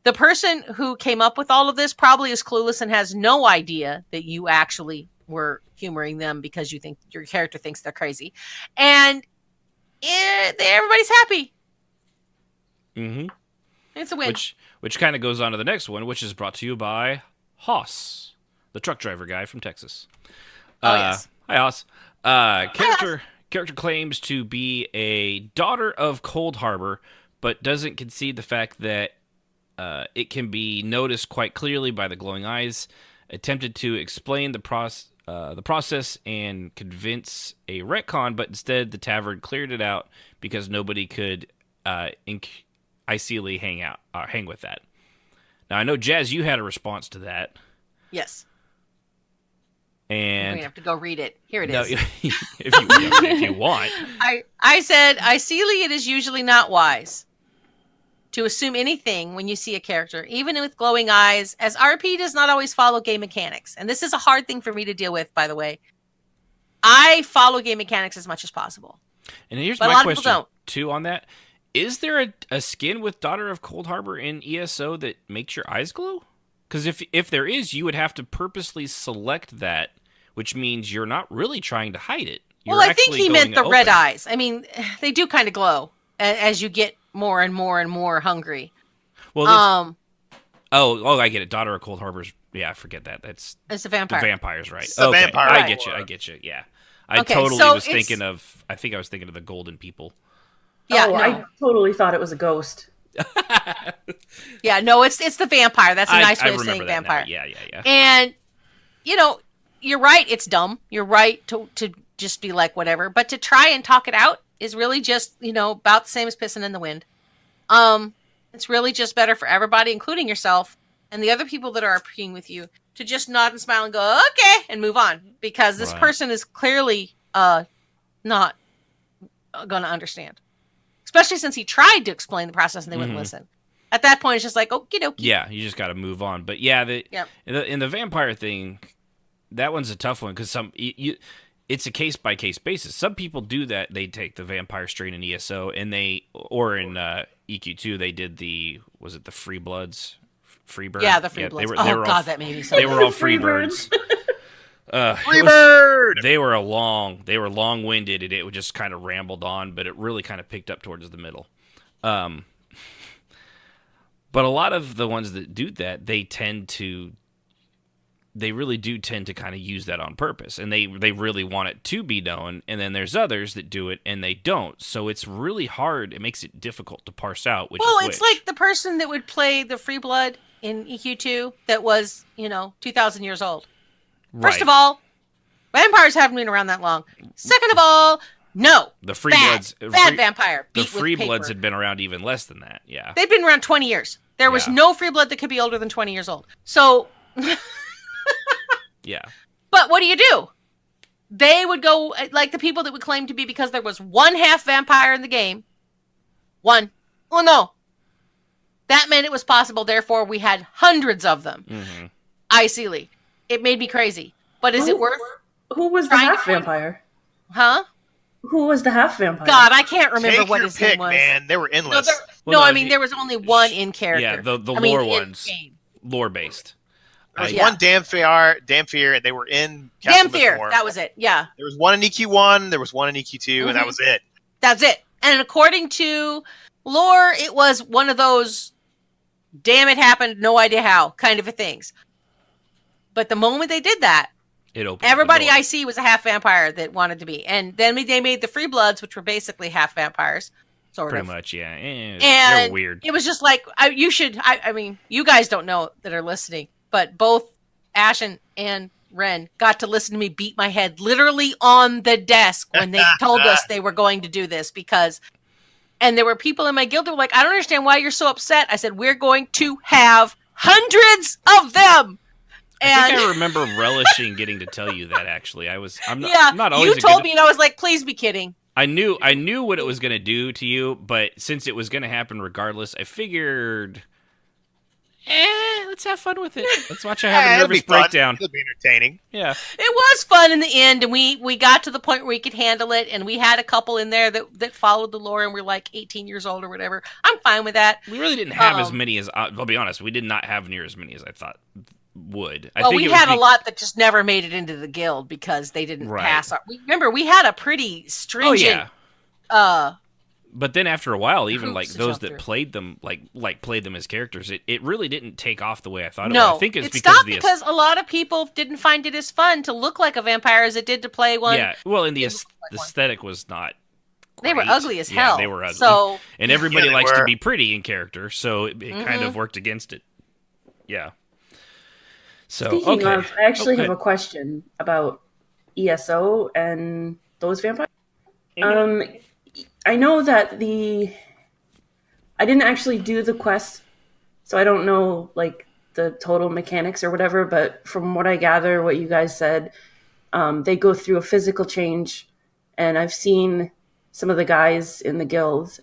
S1: The person who came up with all of this probably is clueless and has no idea that you actually were humoring them because you think your character thinks they're crazy. And everybody's happy.
S2: Mm-hmm.
S1: It's a win.
S2: Which kind of goes on to the next one, which is brought to you by Haas, the truck driver guy from Texas.
S1: Yes.
S2: Hi, Haas. Character claims to be a daughter of Cold Harbor, but doesn't concede the fact that it can be noticed quite clearly by the glowing eyes. Attempted to explain the process and convince a retcon, but instead the tavern cleared it out because nobody could icily hang with that. Now I know, Jazz, you had a response to that,
S1: Yes.
S2: and
S1: We're going to have to go read it. Here it is.
S2: no, if you want.
S1: I said, "Icely, it is usually not wise to assume anything when you see a character, even with glowing eyes, as RP does not always follow game mechanics." And this is a hard thing for me to deal with, by the way. I follow game mechanics as much as possible.
S2: And here's
S1: But a
S2: my
S1: lot of people
S2: question,
S1: don't.
S2: too, on that. Is there a skin with Daughter of Cold Harbor in ESO that makes your eyes glow? Because if there is, you would have to purposely select that, which means you're not really trying to hide it. You're
S1: Well, I think
S2: actually
S1: he meant the
S2: going
S1: red
S2: open.
S1: eyes. I mean, they do kind of glow as you get more and more and more hungry.
S2: Well, oh, I get it. Daughter of Cold Harbor's. Yeah, I forget that. That's
S1: It's a
S2: the
S1: vampire.
S2: vampires, right?
S6: It's the
S2: Okay,
S6: vampire
S2: I
S6: war.
S2: get you. Yeah, I
S1: Okay,
S2: totally
S1: so
S2: was
S1: it's-
S2: thinking of. I think I was thinking of the Golden People.
S1: Yeah,
S7: Oh,
S1: no.
S7: I totally thought it was a ghost.
S1: Yeah, no, it's the vampire. That's a nice way of
S2: remember
S1: saying
S2: that now.
S1: vampire.
S2: Yeah.
S1: And you're right. It's dumb. You're right to just be like whatever, but to try and talk it out is really just about the same as pissing in the wind. It's really just better for everybody, including yourself and the other people that are RPing with you, to just nod and smile and go okay and move on, because this
S2: Right.
S1: person is clearly not going to understand, especially since he tried to explain the process and they wouldn't listen. At that point, it's just like okie dokie.
S2: Yeah, you just got to move on. But yeah,
S1: Yep.
S2: in the vampire thing, that one's a tough one because it's a case by case basis. Some people do that; they take the vampire strain in ESO, and or in EQ2 they did the Free Bloods, Freebird.
S1: Yeah, the free bloods. That made me so.
S2: They were all
S7: Freebird.
S2: Freebirds.
S6: Freebird!
S2: They were long-winded, and it just kind of rambled on, but it really kind of picked up towards the middle. But a lot of the ones that do that, they really do tend to kind of use that on purpose, and they really want it to be known. And then there's others that do it and they don't. So it's really hard. It makes it difficult to parse out which
S1: Well,
S2: is
S1: it's
S2: which.
S1: like the person that would play the free blood in EQ2 that was 2,000 years old. First
S2: Right.
S1: of all, vampires haven't been around that long. Second of all, no.
S2: The Free
S1: bad,
S2: Bloods,
S1: bad vampire.
S2: the
S1: Beat with
S2: Free
S1: paper.
S2: Bloods had been around even less than that. Yeah.
S1: They've been around 20 years. There was
S2: Yeah.
S1: no free blood that could be older than 20 years old. So,
S2: Yeah.
S1: but what do? they would go, like the people that would claim to be, because there was one half vampire in the game. One. Well, no. That meant it was possible, therefore we had hundreds of them.
S2: Mm-hmm.
S1: Icily. It made me crazy. But is it worth...
S7: Who was the
S1: trying to
S7: half
S1: find-
S7: vampire?
S1: Huh?
S7: Who was the half vampire?
S1: God, I can't remember
S6: Take
S1: what
S6: your
S1: his
S6: pick,
S1: name was.
S6: man. They were endless.
S2: Well,
S1: I
S2: no,
S1: mean,
S2: you-
S1: there was only one in character.
S2: Yeah, the
S1: I mean,
S2: lore
S1: in
S2: ones.
S1: game.
S2: Lore based.
S6: There was
S1: Yeah.
S6: one Damphir, and they were in Castle
S1: Damphir,
S6: Mythmore.
S1: that was it. Yeah,
S6: There was one in EQ1, there was one in EQ2, and that was it.
S1: that's it. And according to lore, it was one of those "damn it happened, no idea how" kind of a things. But the moment they did that,
S2: It opened.
S1: everybody
S2: the door.
S1: I see was a half vampire that wanted to be. And then they made the Free Bloods, which were basically half vampires, sort
S2: Pretty
S1: of.
S2: much, yeah.
S1: And
S2: They're weird.
S1: It was just like, I mean, you guys don't know that are listening, but both Ashen and Ren got to listen to me beat my head literally on the desk when they told us they were going to do this, because, and there were people in my guild who were like, I don't understand why you're so upset. I said, we're going to have hundreds of them.
S2: I think
S1: And
S2: I remember relishing getting to tell you that. Actually, I'm not.
S1: yeah,
S2: I'm not always
S1: you told me, and I was like, please be kidding.
S2: I knew what it was going to do to you, but since it was going to happen regardless, I figured, let's have fun with it. Let's watch her have a
S6: It'll
S2: nervous
S6: be fun.
S2: breakdown.
S6: It'll be entertaining.
S2: Yeah.
S1: It was fun in the end, and we got to the point where we could handle it, and we had a couple in there that followed the lore and were like 18 years old or whatever. I'm fine with that.
S2: We really didn't have as many as, I'll be honest, we did not have near as many as I thought would. I
S1: Well,
S2: think
S1: we
S2: it was
S1: had a lot that just never made it into the guild because they didn't
S2: Right.
S1: pass. Remember, we had a pretty stringent.
S2: But then after a while, even
S1: hoops
S2: like
S1: to
S2: those
S1: jump
S2: that
S1: through.
S2: played them, like played them as characters, it really didn't take off the way I thought it
S1: No,
S2: would. I think it's
S1: it
S2: because
S1: stopped
S2: of the
S1: because a lot of people didn't find it as fun to look like a vampire as it did to play one.
S2: yeah. Well, and the
S1: It looked like one.
S2: aesthetic was not.
S1: They were
S2: great.
S1: ugly as
S2: Yeah,
S1: hell.
S2: they were ugly.
S1: So
S2: And everybody
S6: Yeah, they
S2: likes to
S6: were.
S2: be pretty in character, so it kind of worked against it. Yeah. So
S7: Speaking
S2: okay.
S7: of, I actually
S2: Okay.
S7: have a question about ESO and those vampires.
S2: Mm-hmm.
S7: I know that I didn't actually do the quest, so I don't know like the total mechanics or whatever. But from what I gather, what you guys said, they go through a physical change, and I've seen some of the guys in the guild,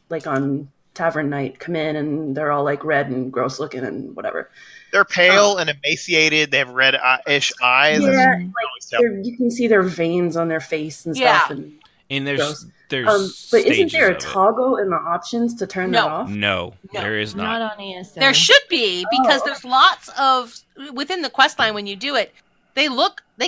S7: like on Tavern Night, come in and they're all like red and gross looking and whatever.
S6: They're pale and emaciated. They have red-ish eyes.
S7: Yeah,
S6: That's what I
S7: like
S6: always tell
S7: you can see their veins on their face and
S1: Yeah.
S7: stuff. And
S2: And
S7: gross.
S2: there's
S7: but isn't
S2: stages
S7: there a
S2: of it.
S7: toggle in the options to turn that
S1: No.
S7: off?
S2: No,
S1: No.
S2: there is not.
S8: Not on ESO.
S1: there should be, because
S7: Oh.
S1: there's lots of within the quest line when you do it. They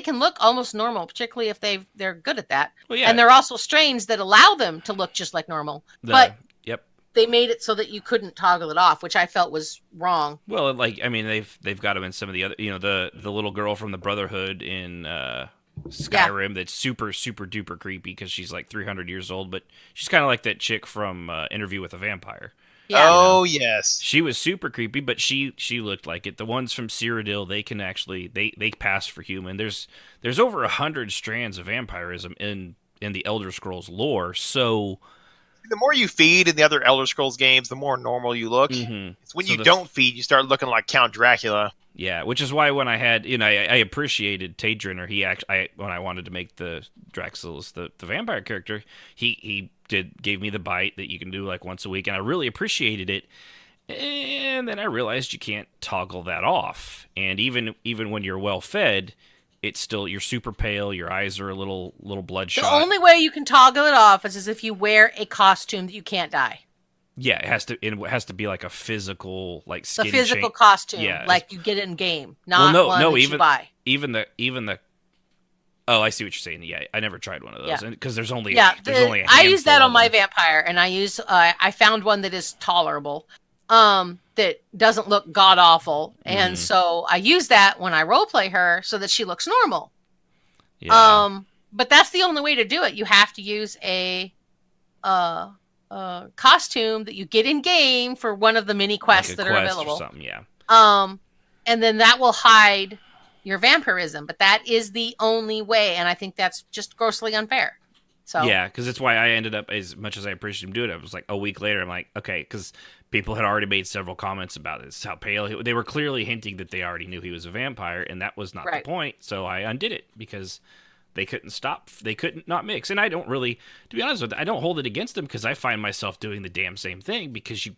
S1: can look almost normal, particularly if they're good at that.
S2: Well, yeah.
S1: And there are also strains that allow them to look just like normal. But
S2: Yep.
S1: they made it so that you couldn't toggle it off, which I felt was wrong.
S2: Well, like I mean, they've got them in some of the other, the little girl from the Brotherhood in Skyrim that's super super duper creepy because she's like 300 years old, but she's kind of like that chick from Interview with a Vampire.
S1: Yeah.
S6: Oh, yes.
S2: She was super creepy, but she looked like it. The ones from Cyrodiil, they can actually they pass for human. There's over 100 strands of vampirism in the Elder Scrolls lore, so
S6: The more you feed in the other Elder Scrolls games, the more normal you look.
S2: Mhm.
S6: It's when
S2: So
S6: you
S2: the-
S6: don't feed, you start looking like Count Dracula.
S2: yeah, which is why when I had, I appreciated Taedrin, when I wanted to make the Draxilus the vampire character, he gave me the bite that you can do like once a week, and I really appreciated it. And then I realized you can't toggle that off, and even when you're well fed, it's still you're super pale, your eyes are a little bloodshot.
S1: The only way you can toggle it off is if you wear a costume that you can't die.
S2: Yeah, it has to be like a physical like
S1: The
S2: skin
S1: physical
S2: change.
S1: costume,
S2: Yeah.
S1: like you get in game, not one that you buy.
S2: even the. Oh, I see what you're saying. Yeah, I never tried one of those,
S1: Yeah.
S2: because there's only
S1: Yeah,
S2: there's only a
S1: I use that
S2: handful
S1: on my
S2: of them.
S1: vampire, and I found one that is tolerable, that doesn't look god awful, and so I use that when I roleplay her so that she looks normal.
S2: Yeah.
S1: But that's the only way to do it. You have to use a costume that you get in game for one of the mini quests
S2: Like a
S1: that are
S2: quest or
S1: available.
S2: something, yeah.
S1: And then that will hide your vampirism, but that is the only way, and I think that's just grossly unfair. So
S2: Yeah, because that's why I ended up, as much as I appreciated him doing it, it was like a week later, I'm like, okay, because people had already made several comments about this, how pale they were clearly hinting that they already knew he was a vampire, and that was not
S1: Right.
S2: the point. So I undid it because they couldn't not mix. And I don't really, to be honest with you, I don't hold it against them because I find myself doing the damn same thing because you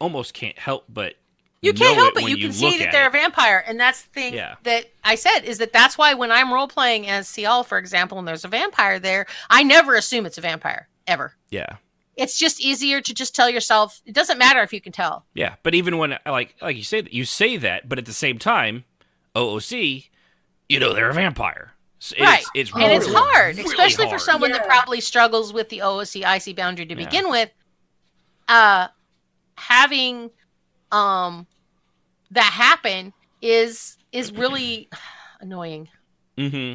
S2: almost can't help but
S1: you can't
S2: know
S1: help
S2: it
S1: it.
S2: when
S1: You can
S2: look
S1: see that
S2: at
S1: they're
S2: it.
S1: a vampire, and that's the thing
S2: Yeah.
S1: that I said is that's why when I'm role playing as Ciel, for example, and there's a vampire there, I never assume it's a vampire ever.
S2: Yeah.
S1: It's just easier to just tell yourself. It doesn't matter if you can tell.
S2: Yeah, but even when like you say that, but at the same time, OOC, they're a vampire.
S1: Right.
S2: It's
S1: And it's
S2: really,
S1: hard,
S2: really
S1: especially for
S2: hard.
S1: someone that
S7: Yeah.
S1: probably struggles with the OOC IC boundary to
S2: Yeah.
S1: begin with. Having that happen is really annoying.
S2: Mm-hmm.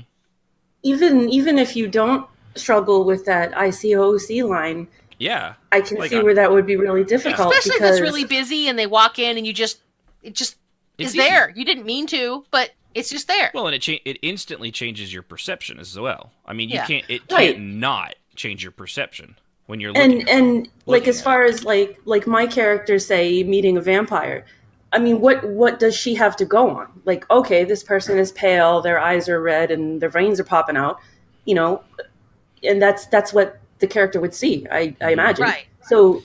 S7: Even if you don't struggle with that ICOC line,
S2: Yeah.
S7: I can
S2: Like
S7: see where that would be really difficult.
S1: Especially
S7: because
S1: if it's really busy and they walk in and it just
S2: It's
S1: is
S2: easy.
S1: there. You didn't mean to, but it's just there.
S2: Well, and it instantly changes your perception as well. I mean,
S1: Yeah.
S2: it
S7: Right.
S2: can't not change your perception when you're looking.
S7: and like
S2: looking
S7: as
S2: at
S7: far as like my character say meeting a vampire, I mean, what does she have to go on? Like, okay, this person is pale, their eyes are red, and their veins are popping out, and that's what the character would see, I imagine.
S1: Right.
S7: So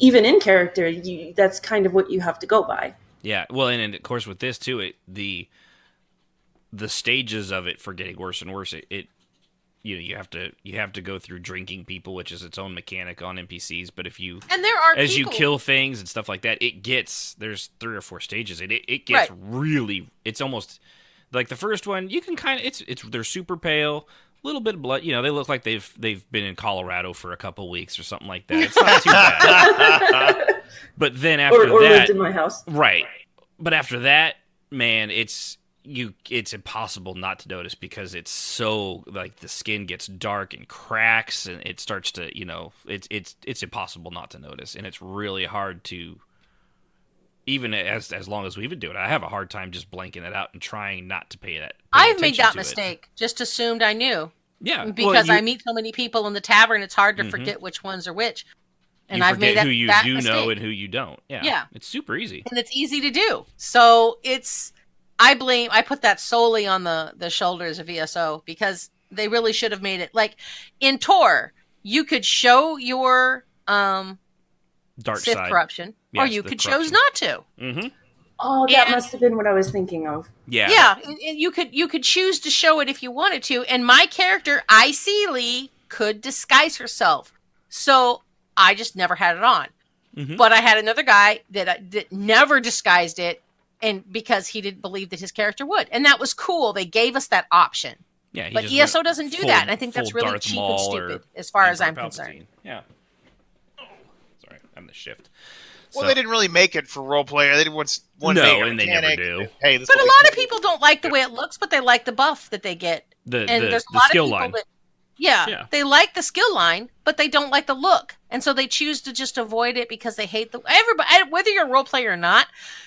S7: even in character, that's kind of what you have to go by.
S2: Yeah, well, and of course with this too, the stages of it for getting worse and worse. You have to go through drinking people, which is its own mechanic on NPCs. But if you
S1: And there are
S2: as
S1: people,
S2: you kill things and stuff like that, there's 3 or 4 stages, and it gets
S1: Right.
S2: really. It's almost like the first one. You can kind of they're super pale. A little bit of blood, they look like they've been in Colorado for a couple weeks or something like that. It's not too bad. But then after
S7: Or
S2: that,
S7: lived in my house.
S2: right? But after that, man, it's impossible not to notice because it's so like the skin gets dark and cracks and it starts to it's impossible not to notice, and it's really hard to. Even as long as we've been doing it, I have a hard time just blanking it out and trying not to pay
S1: I've made
S2: attention
S1: that
S2: to it.
S1: mistake. Just assumed I knew.
S2: Yeah,
S1: Because I meet so many people in the tavern, it's hard to
S2: Mhm.
S1: forget which ones are which. And
S2: you
S1: I've
S2: forget
S1: made
S2: who you
S1: that
S2: do
S1: mistake.
S2: know and who you don't. Yeah,
S1: Yeah.
S2: it's super easy.
S1: And it's easy to do. So I put that solely on the shoulders of ESO because they really should have made it like in Tor, you could show your
S2: Dark
S1: Sith
S2: side.
S1: corruption, or
S2: Yes,
S1: you
S2: the
S1: could
S2: corruption.
S1: choose not to.
S2: Mm-hmm.
S7: Oh, that
S1: And-
S7: must have been what I was thinking of.
S2: Yeah.
S1: Yeah, you could choose to show it if you wanted to, and my character IC Lee could disguise herself, so I just never had it on.
S2: Mhm.
S1: But I had another guy that never disguised it, and because he didn't believe that his character would, and that was cool. They gave us that option,
S2: Yeah, he
S1: but
S2: just
S1: ESO
S2: went
S1: doesn't do
S2: full-
S1: that, and I think that's
S2: full
S1: really
S2: Darth
S1: cheap and
S2: Maul or
S1: stupid as far as I'm
S2: Emperor
S1: concerned.
S2: Palpatine. Yeah. Sorry, I'm the shift.
S6: Well,
S2: So-
S6: they didn't really make it for role player. They didn't want one
S2: No,
S6: make a
S2: and they never
S6: mechanic.
S2: do.
S6: Hey, this
S1: But
S6: is
S1: a
S6: what
S1: lot of
S6: we-
S1: people don't like the way it looks, but they like the buff that they get.
S2: the
S1: And there's a
S2: the
S1: lot
S2: skill
S1: of people
S2: line.
S1: that
S2: Yeah.
S1: they like the skill line, but they don't like the look, and so they choose to just avoid it because they hate everybody. Whether you're a role player or not,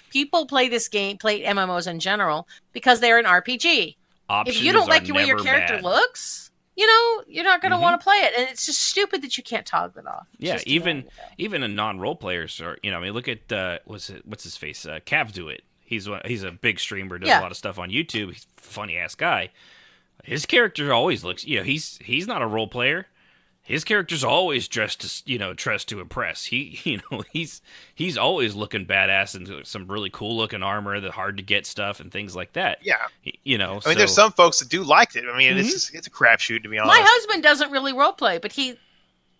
S1: people play this game, play MMOs in general because they're an RPG.
S2: Options
S1: If you don't
S2: are
S1: like the way your
S2: never
S1: character
S2: bad.
S1: looks, you're not going to
S2: Mhm.
S1: want to play it, and it's just stupid that you can't toggle it off. It's
S2: Yeah,
S1: just
S2: even
S1: annoying.
S2: even a non-role players are. I mean, look at what's his face? Cav do it. He's a big streamer, does
S1: Yeah.
S2: a lot of stuff on YouTube. He's a funny ass guy. His character always looks. He's not a role player. His character's always dressed to impress. He's always looking badass in some really cool looking armor, the hard to get stuff and things like that.
S6: Yeah.
S2: I
S6: I mean, there's some folks that do like it. I mean,
S2: Mm-hmm.
S6: it's a crapshoot, to be honest.
S1: My husband doesn't really role play, but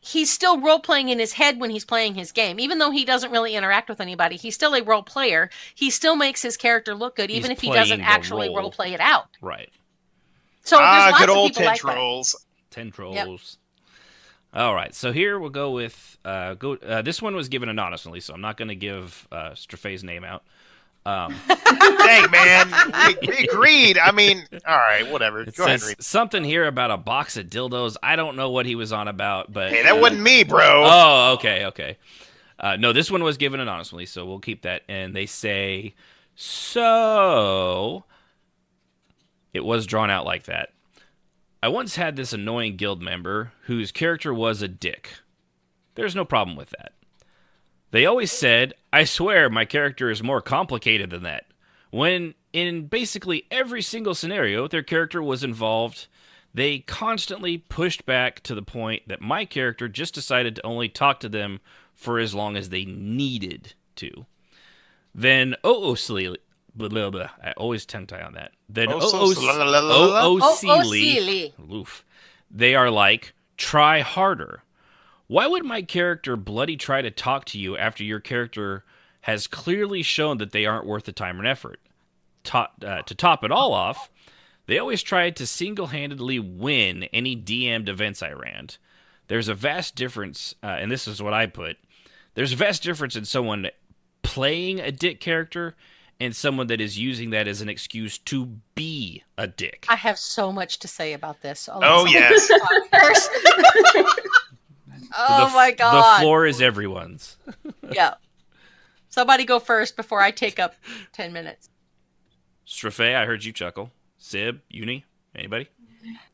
S1: he's still role playing in his head when he's playing his game. Even though he doesn't really interact with anybody, he's still a role player. He still makes his character look good, even
S2: He's
S1: if he
S2: playing
S1: doesn't
S2: the
S1: actually
S2: role.
S1: role play it out.
S2: Right.
S1: So there's lots
S6: good
S1: of
S6: old
S1: people like that.
S6: Tentrolls.
S2: 10 trolls. All right, so here we'll go with this one was given anonymously, so I'm not going to give Strafe's name out.
S6: Dang, man. We agreed. I mean, all right, whatever.
S2: It
S6: Go ahead and
S2: says
S6: read.
S2: something here about a box of dildos. I don't know what he was on about, but
S6: Hey, that wasn't me, bro.
S2: Oh, okay. No, this one was given anonymously, so we'll keep that. And they say, so it was drawn out like that. I once had this annoying guild member whose character was a dick. There's no problem with that. They always said, I swear my character is more complicated than that. When in basically every single scenario their character was involved, they constantly pushed back to the point that my character just decided to only talk to them for as long as they needed to. Then Oosili, blah, blah, blah. I always tongue tie on that. Then Oosili, oof. They are like, try harder. Why would my character bloody try to talk to you after your character has clearly shown that they aren't worth the time and effort? To top it all off, they always tried to single-handedly win any DM'd events I ran. There's a vast difference, and this is what I put, there's a vast difference in someone playing a dick character and someone that is using that as an excuse to be a dick.
S1: I have so much to say about this.
S6: Oh, yes.
S1: Oh, my God.
S2: The floor is everyone's.
S1: Yeah. Somebody go first before I take up 10 minutes.
S2: Strafe, I heard you chuckle. Sib, Uni, anybody?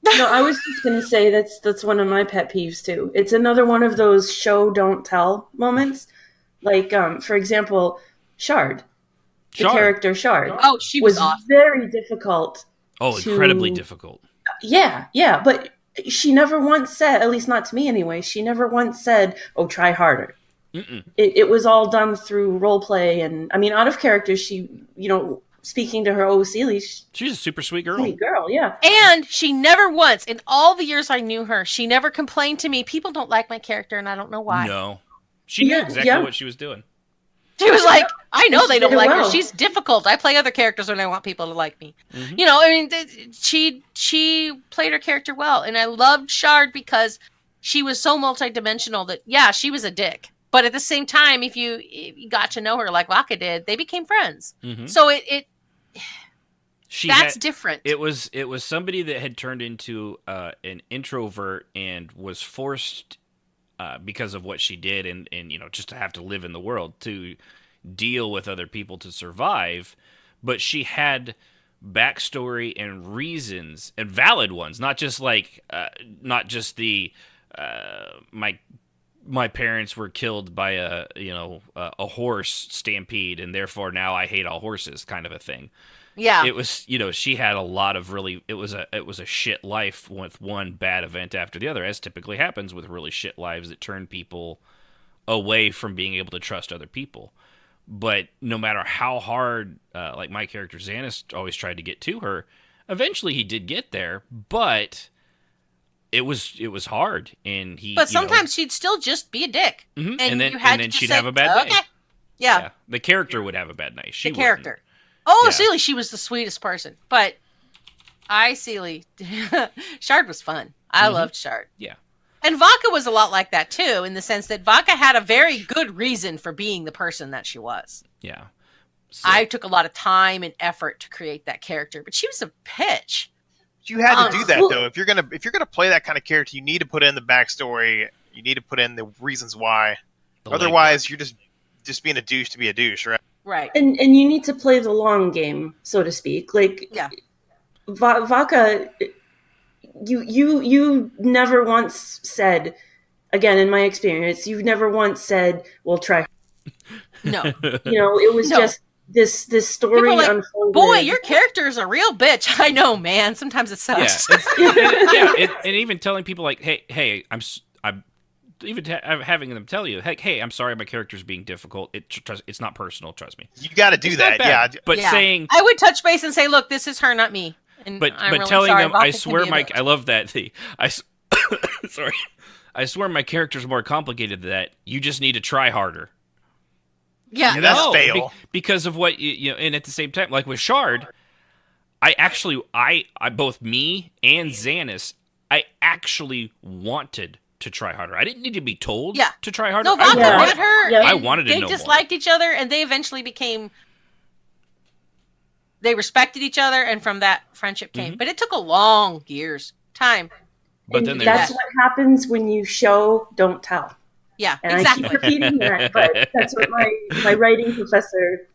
S7: No, I was just going to say that's one of my pet peeves, too. It's another one of those show, don't tell moments. Like, for example, Shard. The character Shard.
S1: Oh, she was awesome.
S7: Very difficult.
S2: Oh, incredibly difficult.
S7: Yeah, but she never once said, at least not to me anyway, she never once said, oh, try harder. It was all done through role play, and I mean, out of character, she, speaking to her Oosili,
S2: she's a super sweet girl.
S7: Sweet girl, yeah.
S1: And she never once, in all the years I knew her, she never complained to me, people don't like my character, and I don't know why.
S2: No. She knew exactly what she was doing.
S1: She was like, I know they don't like her.
S7: well.
S1: She's difficult. I play other characters when I want people to like me. She played her character well. And I loved Shard because she was so multidimensional that, yeah, she was a dick. But at the same time, if you got to know her like Vaka did, they became friends. So that's different.
S2: It was somebody that had turned into an introvert and was forced because of what she did and just to have to live in the world to deal with other people to survive. But she had backstory and reasons, and valid ones, not just the my parents were killed by a horse stampede and therefore now I hate all horses kind of a thing.
S1: Yeah.
S2: It was, she had a lot of it was a shit life with one bad event after the other, as typically happens with really shit lives that turn people away from being able to trust other people. But no matter how hard, like my character Xanis always tried to get to her, eventually he did get there, but it was hard, and
S1: But sometimes she'd still just be a dick,
S2: and
S1: then
S2: she'd have a bad night.
S1: Yeah,
S2: the character would have a bad night. She
S1: the character.
S2: wouldn't.
S1: Oh, Sealy, she was the sweetest person. But Sealy, Shard was fun. I loved Shard.
S2: Yeah.
S1: And Vaka was a lot like that, too, in the sense that Vaka had a very good reason for being the person that she was.
S2: Yeah. So.
S1: I took a lot of time and effort to create that character, but she was a bitch.
S6: You had to do that, though. If you're gonna play that kind of character, you need to put in the backstory. You need to put in the reasons why. Otherwise, you're just being a douche to be a douche, right?
S1: Right.
S7: And you need to play the long game, so to speak. Like,
S1: yeah.
S7: Vaka, you never once said, again, in my experience, you've never once said, well, try.
S1: No.
S7: It was just this story
S1: like,
S7: unfolded.
S1: Boy, your character is a real bitch. I know, man. Sometimes it sucks.
S2: And even telling people like, hey, I'm even having them tell you, hey, I'm sorry, my character's being difficult. It's not personal. Trust me.
S6: You got to do that, yeah.
S2: But saying,
S1: I would touch base and say, look, this is her, not me. And
S2: but
S1: really
S2: telling
S1: sorry,
S2: them,
S1: Vaka
S2: I swear,
S1: Mike,
S2: I love that. Sorry, I swear my character's more complicated than that. You just need to try harder.
S1: Yeah,
S6: that's fail.
S2: Because of what and at the same time, like with Shard, I both me and Xanis, I actually wanted to try harder. I didn't need to be told to try harder.
S1: No, Vaka met her.
S2: I wanted to know more.
S1: They disliked each other, and they eventually became. They respected each other, and from that, friendship came. But it took a long time.
S2: But then
S7: that's what happens when you show, don't tell.
S1: Yeah,
S7: and
S1: exactly.
S7: I keep repeating that, but that's what my writing professor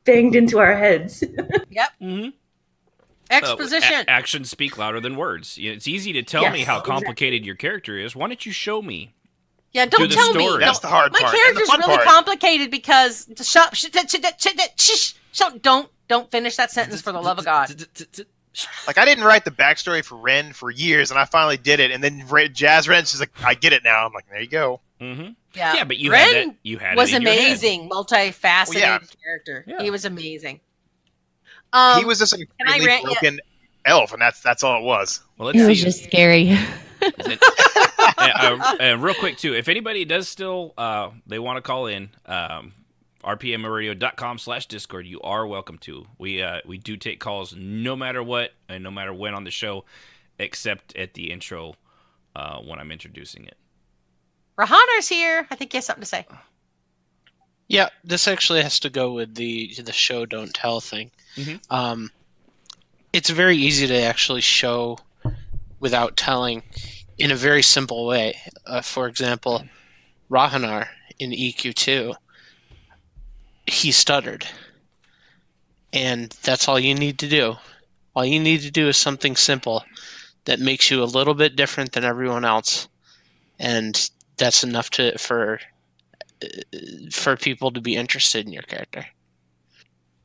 S7: banged into our heads.
S1: Yep. Mm-hmm. Exposition.
S2: Actions speak louder than words. It's easy to tell me how complicated your character is. Why don't you show me?
S1: Yeah, don't tell me.
S2: story.
S6: That's the hard
S1: My
S6: part.
S1: character's
S6: And the fun
S1: really
S6: part.
S1: complicated because don't finish that sentence for the love of God.
S6: Like, I didn't write the backstory for Ren for years, and I finally did it. And then Jazz Ren, she's like, I get it now. I'm like, there you go.
S2: Mm-hmm.
S1: Yeah,
S2: but you
S1: Ren
S2: had that. You had
S1: was
S2: it in your head.
S1: amazing, multifaceted character.
S2: Yeah.
S1: He was amazing.
S6: He was just an incredibly broken elf, and that's all it was.
S2: Well, let's
S8: It
S2: see.
S8: was just scary.
S2: And real quick too, if anybody does still they want to call in, rpmradio.com/discord, you are welcome to. We do take calls no matter what and no matter when on the show, except at the intro when I'm introducing it.
S1: Rahanar's here. I think he has something to say.
S9: Yeah, this actually has to go with the show don't tell thing.
S2: Mm-hmm.
S9: It's very easy to actually show without telling in a very simple way. For example, Rahanar in EQ2, he stuttered. And that's all you need to do. All you need to do is something simple that makes you a little bit different than everyone else. And that's enough for people to be interested in your character.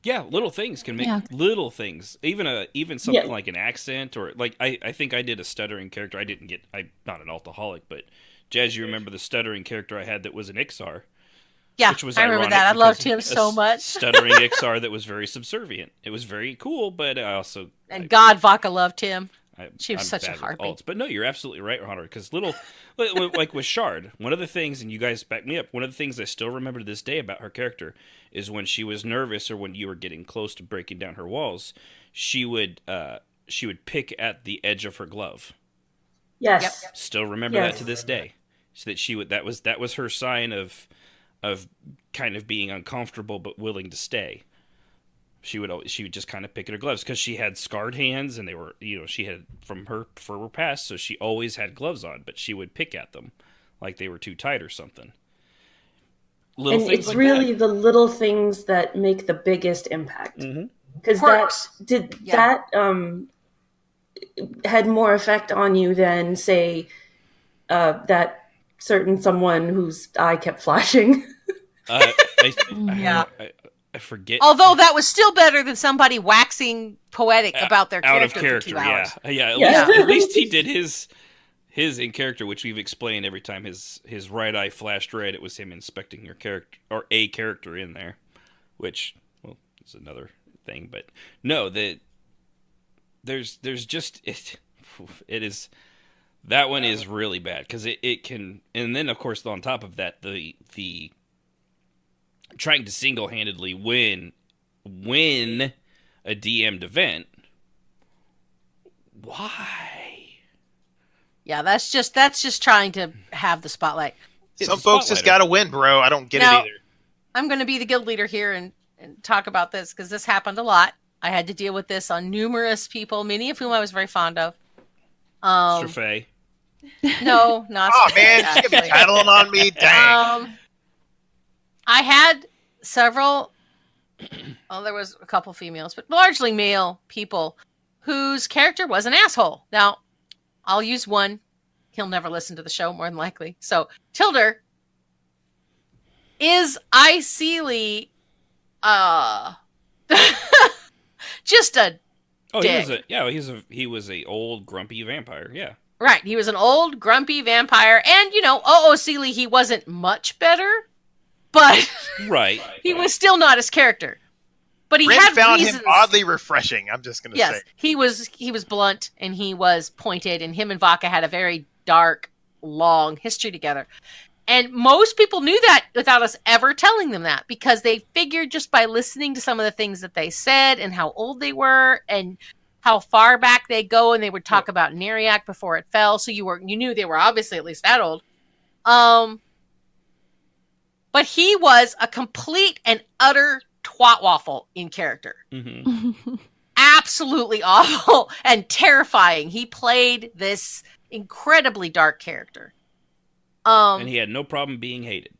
S2: Yeah, little things can make little things. Even something like an accent or like I think I did a stuttering character. I'm not an alcoholic, but Jazz, you remember the stuttering character I had that was an Ixar?
S1: Yeah,
S2: which was
S1: I remember that. I loved him so much.
S2: Stuttering Ixar that was very subservient. It was very cool, but I also
S1: God, Vodka loved him. She was
S2: I'm
S1: such a
S2: bad with
S1: harpy.
S2: alts. But no, you're absolutely right, Hunter. Because like with Shard, one of the things, and you guys back me up, one of the things I still remember to this day about her character is when she was nervous or when you were getting close to breaking down her walls, she would pick at the edge of her glove.
S7: Yes.
S1: Yep.
S2: Still remember that to this day. So that that was her sign of kind of being uncomfortable but willing to stay. She would just kind of pick at her gloves because she had scarred hands and they were, she had from her past, so she always had gloves on, but she would pick at them like they were too tight or something.
S7: And it's really the little things that make the biggest impact. Because that had more effect on you than, say, that certain someone whose eye kept flashing.
S2: I forget.
S1: Although that was still better than somebody waxing poetic about their
S2: out
S1: character
S2: of character.
S1: for 2 hours.
S2: At least he did his in character, which we've explained every time his right eye flashed red. It was him inspecting your character or a character in there, which is another thing. But no, there's just it is. That one is really bad because it can, and then of course on top of that the trying to single-handedly win a DM'd event. Why?
S1: Yeah, that's just trying to have the spotlight.
S6: Some folks just gotta win, bro. I don't get it either.
S1: I'm going to be the guild leader here and talk about this because this happened a lot. I had to deal with this on numerous people, many of whom I was very fond of.
S2: Mr. Faye.
S1: No, not.
S6: Oh man, she could be tattling on me. Dang.
S1: I had several. Well, there was a couple females, but largely male people whose character was an asshole. Now, I'll use one. He'll never listen to the show, more than likely. So, Tilder is icily, just a dick.
S2: He was a old grumpy vampire. Yeah.
S1: Right. He was an old grumpy vampire, and Seeley, he wasn't much better. But
S2: right,
S1: he was still not his character. But he
S6: Ren
S1: had
S6: found
S1: reasons.
S6: him oddly refreshing. I'm just gonna say.
S1: Yes, he was blunt and he was pointed, and him and Vodka had a very dark, long history together. And most people knew that without us ever telling them that, because they figured just by listening to some of the things that they said and how old they were and how far back they go, and they would talk about Neriac before it fell. So you knew they were obviously at least that old. But he was a complete and utter twat waffle in character.
S2: Mm-hmm.
S1: Absolutely awful and terrifying. He played this incredibly dark character.
S2: And he had no problem being hated.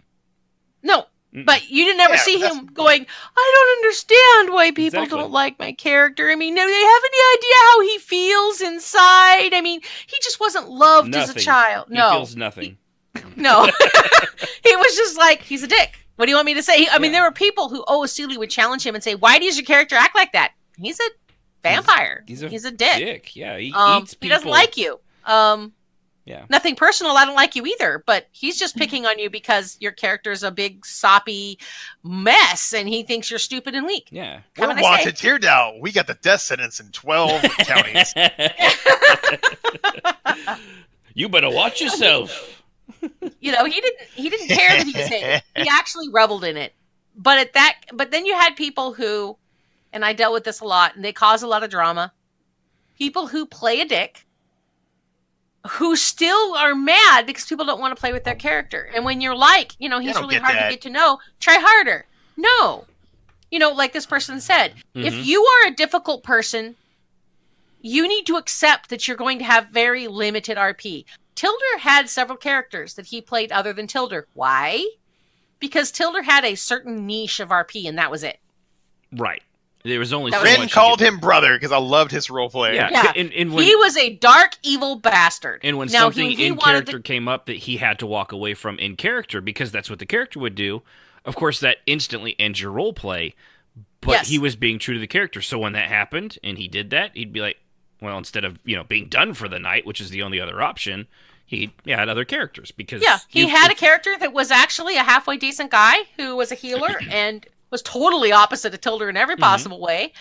S1: No, But you didn't ever
S6: Yeah,
S1: see
S6: that's-
S1: him going, I don't understand why people
S2: Exactly.
S1: don't like my character. I mean, do they have any idea how he feels inside? I mean, he just wasn't loved as a
S2: Nothing.
S1: child.
S2: He
S1: No.
S2: feels nothing.
S1: No. He was just like, he's a dick. What do you want me to say? I mean, there were people who, Seeley would challenge him and say, why does your character act like that? He's a vampire. He's a dick.
S2: Yeah, he eats people.
S1: He doesn't like you.
S2: Yeah.
S1: Nothing personal. I don't like you either, but he's just picking on you because your character's a big soppy mess and he thinks you're stupid and weak.
S2: Yeah.
S1: How
S6: We're
S1: can I say?
S6: wanted here now. We got the death sentence in 12 counties.
S2: You better watch yourself.
S1: You know, he didn't care that he was hated. He actually reveled in it. But then you had people who, and I dealt with this a lot, and they cause a lot of drama. People who play a dick, who still are mad because people don't want to play with their character. And when you're like, he's
S6: don't
S1: really
S6: get
S1: hard
S6: that.
S1: to get to know, try harder. No. Like this person said, if you are a difficult person, you need to accept that you're going to have very limited RP. Tilder had several characters that he played other than Tilder. Why? Because Tilder had a certain niche of RP, and that was it.
S2: Right. There was only
S1: That
S2: so
S1: was-
S6: Rin
S2: much.
S6: called him brother because I loved his roleplay.
S2: Yeah.
S1: Yeah.
S2: And when,
S1: He was a dark, evil bastard.
S2: and when
S1: Now,
S2: something
S1: he
S2: in
S1: wanted
S2: character
S1: to-
S2: came up that he had to walk away from in character because that's what the character would do, of course that instantly ends your role play. But
S1: Yes.
S2: he was being true to the character. So when that happened and he did that, he'd be like, well, instead of, being done for the night, which is the only other option, he had other characters because
S1: he had a character that was actually a halfway decent guy who was a healer and was totally opposite of Tilder in every possible way.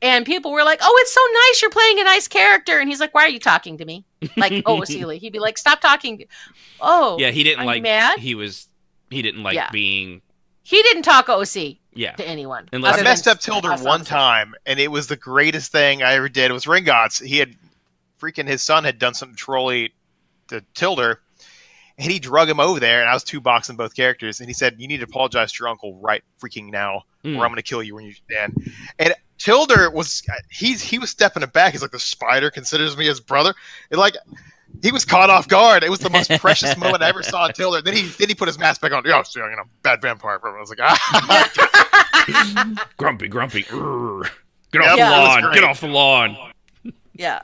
S1: And people were like, oh, it's so nice you're playing a nice character. And he's like, why are you talking to me? Like, Seeley. He'd be like, stop talking. Oh,
S2: Yeah, he didn't
S1: I'm
S2: like
S1: mad?
S2: he didn't like being
S1: He didn't talk OC
S2: yeah.
S1: to anyone.
S2: Unless-
S6: I
S1: other
S6: messed
S1: than
S6: up Tilder
S1: us
S6: one
S1: officers.
S6: time, and it was the greatest thing I ever did. It was Ringots. His son had done something trolly to Tilder, and he drug him over there, and I was two-boxing both characters, and he said, you need to apologize to your uncle right freaking now, or I'm going to kill you when you stand. And Tilder was, he was stepping it back. He's like, the spider considers me his brother. And like, he was caught off guard. It was the most precious moment I ever saw in Tilder. Then he put his mask back on. Oh, so, bad vampire. I was like,
S2: grumpy. Urgh. Get
S6: Yeah,
S2: off
S6: that
S2: the
S6: was
S2: lawn.
S6: great.
S2: Get off the lawn.
S1: Yeah.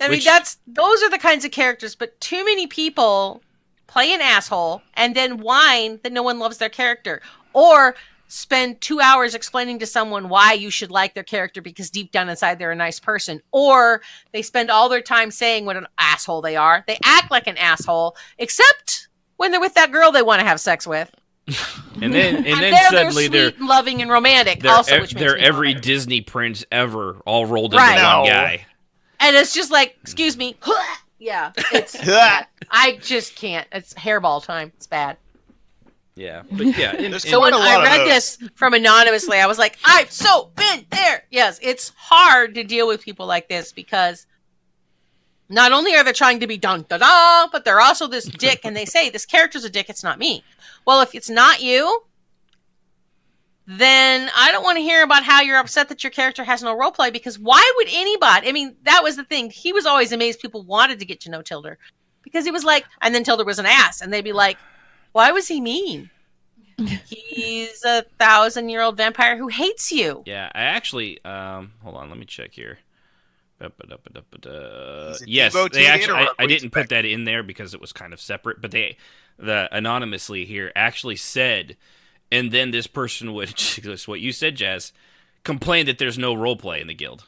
S1: I mean,
S2: Which-
S1: those are the kinds of characters, but too many people play an asshole and then whine that no one loves their character. Or spend 2 hours explaining to someone why you should like their character because deep down inside they're a nice person. Or they spend all their time saying what an asshole they are. They act like an asshole, except when they're with that girl they want to have sex with.
S2: And then
S1: they're
S2: suddenly
S1: sweet and loving and romantic also, which makes
S2: they're
S1: me
S2: every
S1: mad.
S2: Disney prince ever all rolled into
S1: Right.
S2: one
S6: No.
S2: guy.
S1: And it's just like, excuse me. Yeah, it's bad. I just can't. It's hairball time. It's bad.
S2: Yeah. But yeah.
S1: So when
S6: quite a
S1: I
S6: lot of
S1: read
S6: those.
S1: this from anonymously, I was like, I've so been there. Yes, it's hard to deal with people like this because not only are they trying to be dun da da, but they're also this dick, and they say this character's a dick. It's not me. Well, if it's not you, then I don't want to hear about how you're upset that your character has no roleplay, because why would anybody? I mean, that was the thing. He was always amazed people wanted to get to know Tilder because he was like, and then Tilder was an ass, and they'd be like, why was he mean? He's a 1,000-year-old vampire who hates you.
S2: Yeah, I actually hold on, let me check here.
S6: He's a
S2: Yes,
S6: devotee
S2: they
S6: to
S2: actually.
S6: interrupt.
S2: I
S6: What do you
S2: didn't put
S6: expect?
S2: that in there because it was kind of separate. But the anonymously here actually said, and then this person would just what you said, Jazz, complain that there's no role play in the guild.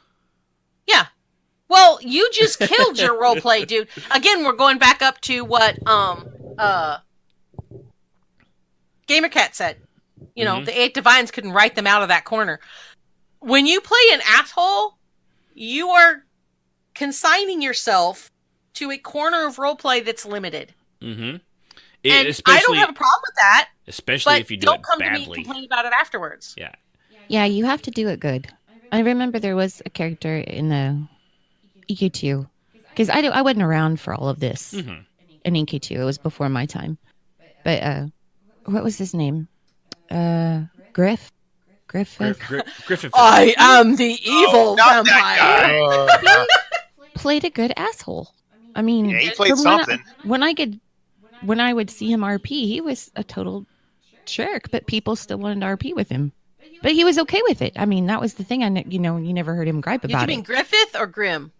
S1: Yeah. Well, you just killed your roleplay, dude. Again, we're going back up to what GamerCat said. You know, the 8 Divines couldn't write them out of that corner. When you play an asshole, you are consigning yourself to a corner of roleplay that's limited.
S2: Mm-hmm.
S1: And I don't have a problem with that,
S2: especially
S1: but
S2: if you do
S1: don't
S2: it
S1: come to me
S2: badly.
S1: and complain about it afterwards.
S2: Yeah.
S8: Yeah, you have to do it good. I remember there was a character in the EQ2 because I wasn't around for all of this in EQ2. It was before my time. But what was his name? Griffith.
S2: Griffith.
S1: I am the evil
S6: Not
S1: vampire.
S6: that guy.
S8: Played a good asshole. I mean,
S6: Yeah, he played
S8: from when
S6: something.
S8: when I would see him RP, he was a total jerk, but people still wanted to RP with him. But he was okay with it. I mean, that was the thing. You never heard him gripe
S1: Did
S8: about
S1: you mean
S8: it.
S1: Griffith or Grimm?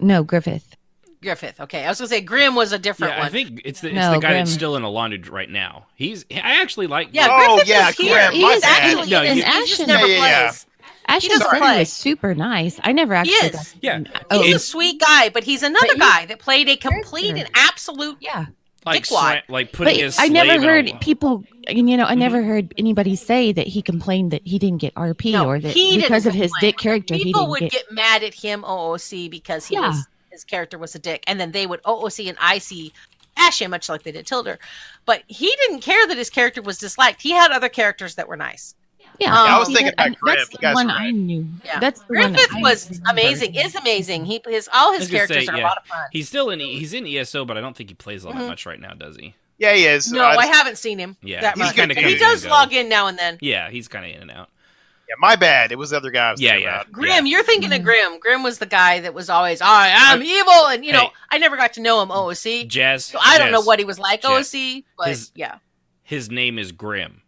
S8: No, Griffith.
S1: Griffith. Okay, I was gonna say Grimm was a different one.
S2: I think it's the
S8: No,
S2: guy that's
S8: Grimm.
S2: still in a laundry right now. I actually like.
S1: Yeah,
S6: Oh,
S1: Griffith
S6: yeah,
S1: is here.
S6: Grimm,
S1: He
S6: my
S1: is
S6: bad.
S1: actually
S2: No,
S1: in
S2: you-
S1: it. He just
S8: Ashen.
S1: never
S6: Yeah.
S1: plays.
S8: Ashton's
S1: doesn't
S8: friend
S1: play.
S8: was super nice. I never actually
S1: is.
S8: got to-
S2: Yeah.
S8: Oh,
S1: He's a sweet guy, but he's another
S8: But he-
S1: guy that played a complete
S8: Character.
S1: and absolute.
S8: yeah.
S2: like
S1: dickwad.
S2: like putting
S8: But
S2: his.
S8: I never
S2: slave in
S8: heard
S2: a-
S8: people, I never heard anybody say that he complained that he didn't get RP
S1: No,
S8: or that
S1: he didn't
S8: because of his
S1: complain.
S8: dick character, he
S1: People
S8: didn't
S1: would
S8: get.
S1: get mad at him OOC because his character was a dick, and then they would OOC and IC bash him, much like they did Tilder. But he didn't care that his character was disliked. He had other characters that were nice.
S8: Yeah,
S1: I was
S8: see,
S6: thinking about Grimm.
S8: That's
S6: You
S8: the
S6: guys
S8: one
S6: are right.
S8: I knew.
S1: Yeah.
S8: That's the one
S1: Griffith
S8: I
S1: was
S8: remember.
S1: amazing. Is amazing. All
S2: I
S1: his
S2: was gonna
S1: characters
S2: say,
S1: are
S2: yeah.
S1: a lot of fun.
S2: He's still he's in ESO, but I don't think he plays all that much right now, does he?
S6: Yeah, he is.
S1: No, I haven't seen him.
S2: Yeah,
S1: that
S2: he's
S1: much.
S2: kinda
S6: He
S1: He
S2: comes
S1: does
S2: and goes.
S1: log in now and then.
S2: Yeah, he's kind of in and out.
S6: Yeah, my bad. It was the other guy I was
S2: Yeah,
S6: thinking
S2: yeah.
S6: about.
S1: Grimm, you're thinking of Grimm. Grimm was the guy that was always, I am evil, and
S2: Hey.
S1: I never got to know him OOC,
S2: Jazz.
S1: so I don't know
S2: Jazz,
S1: what he was like
S2: Jazz.
S1: OOC, but
S2: His-
S1: yeah.
S2: His name is Grimm.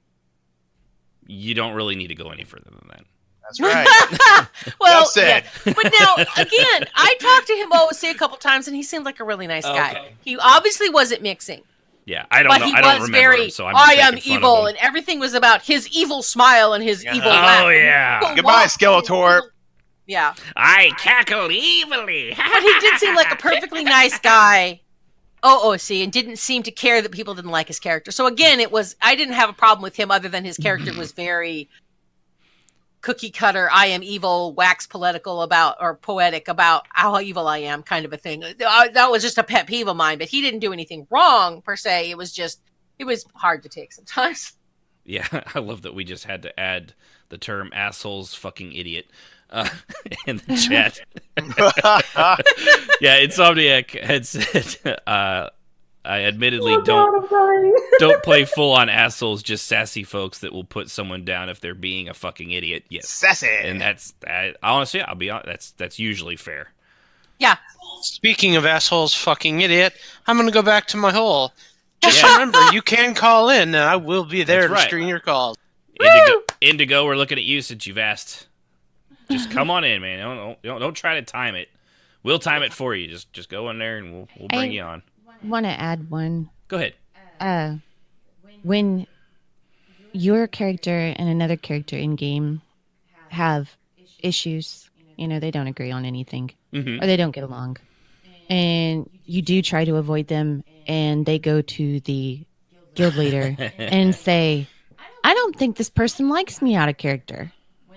S2: You don't really need to go any further than that.
S6: That's right.
S1: Well,
S6: Well said.
S1: yeah. But now again, I talked to him OOC a couple times, and he seemed like a really nice guy.
S2: Okay.
S1: He obviously wasn't mixing,
S2: Yeah, I don't
S1: but
S2: know.
S1: he
S2: I don't
S1: was
S2: remember
S1: very.
S2: him, so I'm
S1: I
S2: just
S1: am
S2: making fun of
S1: evil,
S2: him.
S1: and everything was about his evil smile and his evil laugh.
S2: Oh yeah.
S1: Go
S6: Goodbye,
S1: walk-
S6: Skeletor.
S1: Yeah,
S2: I cackle evilly.
S1: but he did seem like a perfectly nice guy. OOC, and didn't seem to care that people didn't like his character. So again, I didn't have a problem with him other than his character was very cookie cutter, I am evil, wax poetical about, or poetic about how evil I am kind of a thing. That was just a pet peeve of mine, but he didn't do anything wrong per se. It was hard to take sometimes.
S2: Yeah, I love that we just had to add the term "assholes fucking idiot" in the chat. Yeah, Insomniac had said, "I admittedly don't play full on assholes, just sassy folks that will put someone down if they're being a fucking idiot." Yes,
S6: Sassy.
S2: and honestly, I'll be honest, that's usually fair.
S1: Yeah.
S9: Speaking of assholes, fucking idiot, I'm going to go back to my hole. Just
S2: Yeah.
S9: remember, you can call in, and I will be there
S2: That's
S9: to
S2: right.
S9: screen your calls.
S2: Indigo, we're looking at you since you've asked. Just come on in, man. Don't try to time it. We'll time it for you. Just go in there and we'll bring you on.
S8: Want to add one?
S2: Go ahead.
S8: When your character and another character in game have issues, they don't agree on anything,
S2: Mm-hmm.
S8: or they don't get along, and you do try to avoid them, and they go to the guild leader and say, "I don't think this person likes me out of character."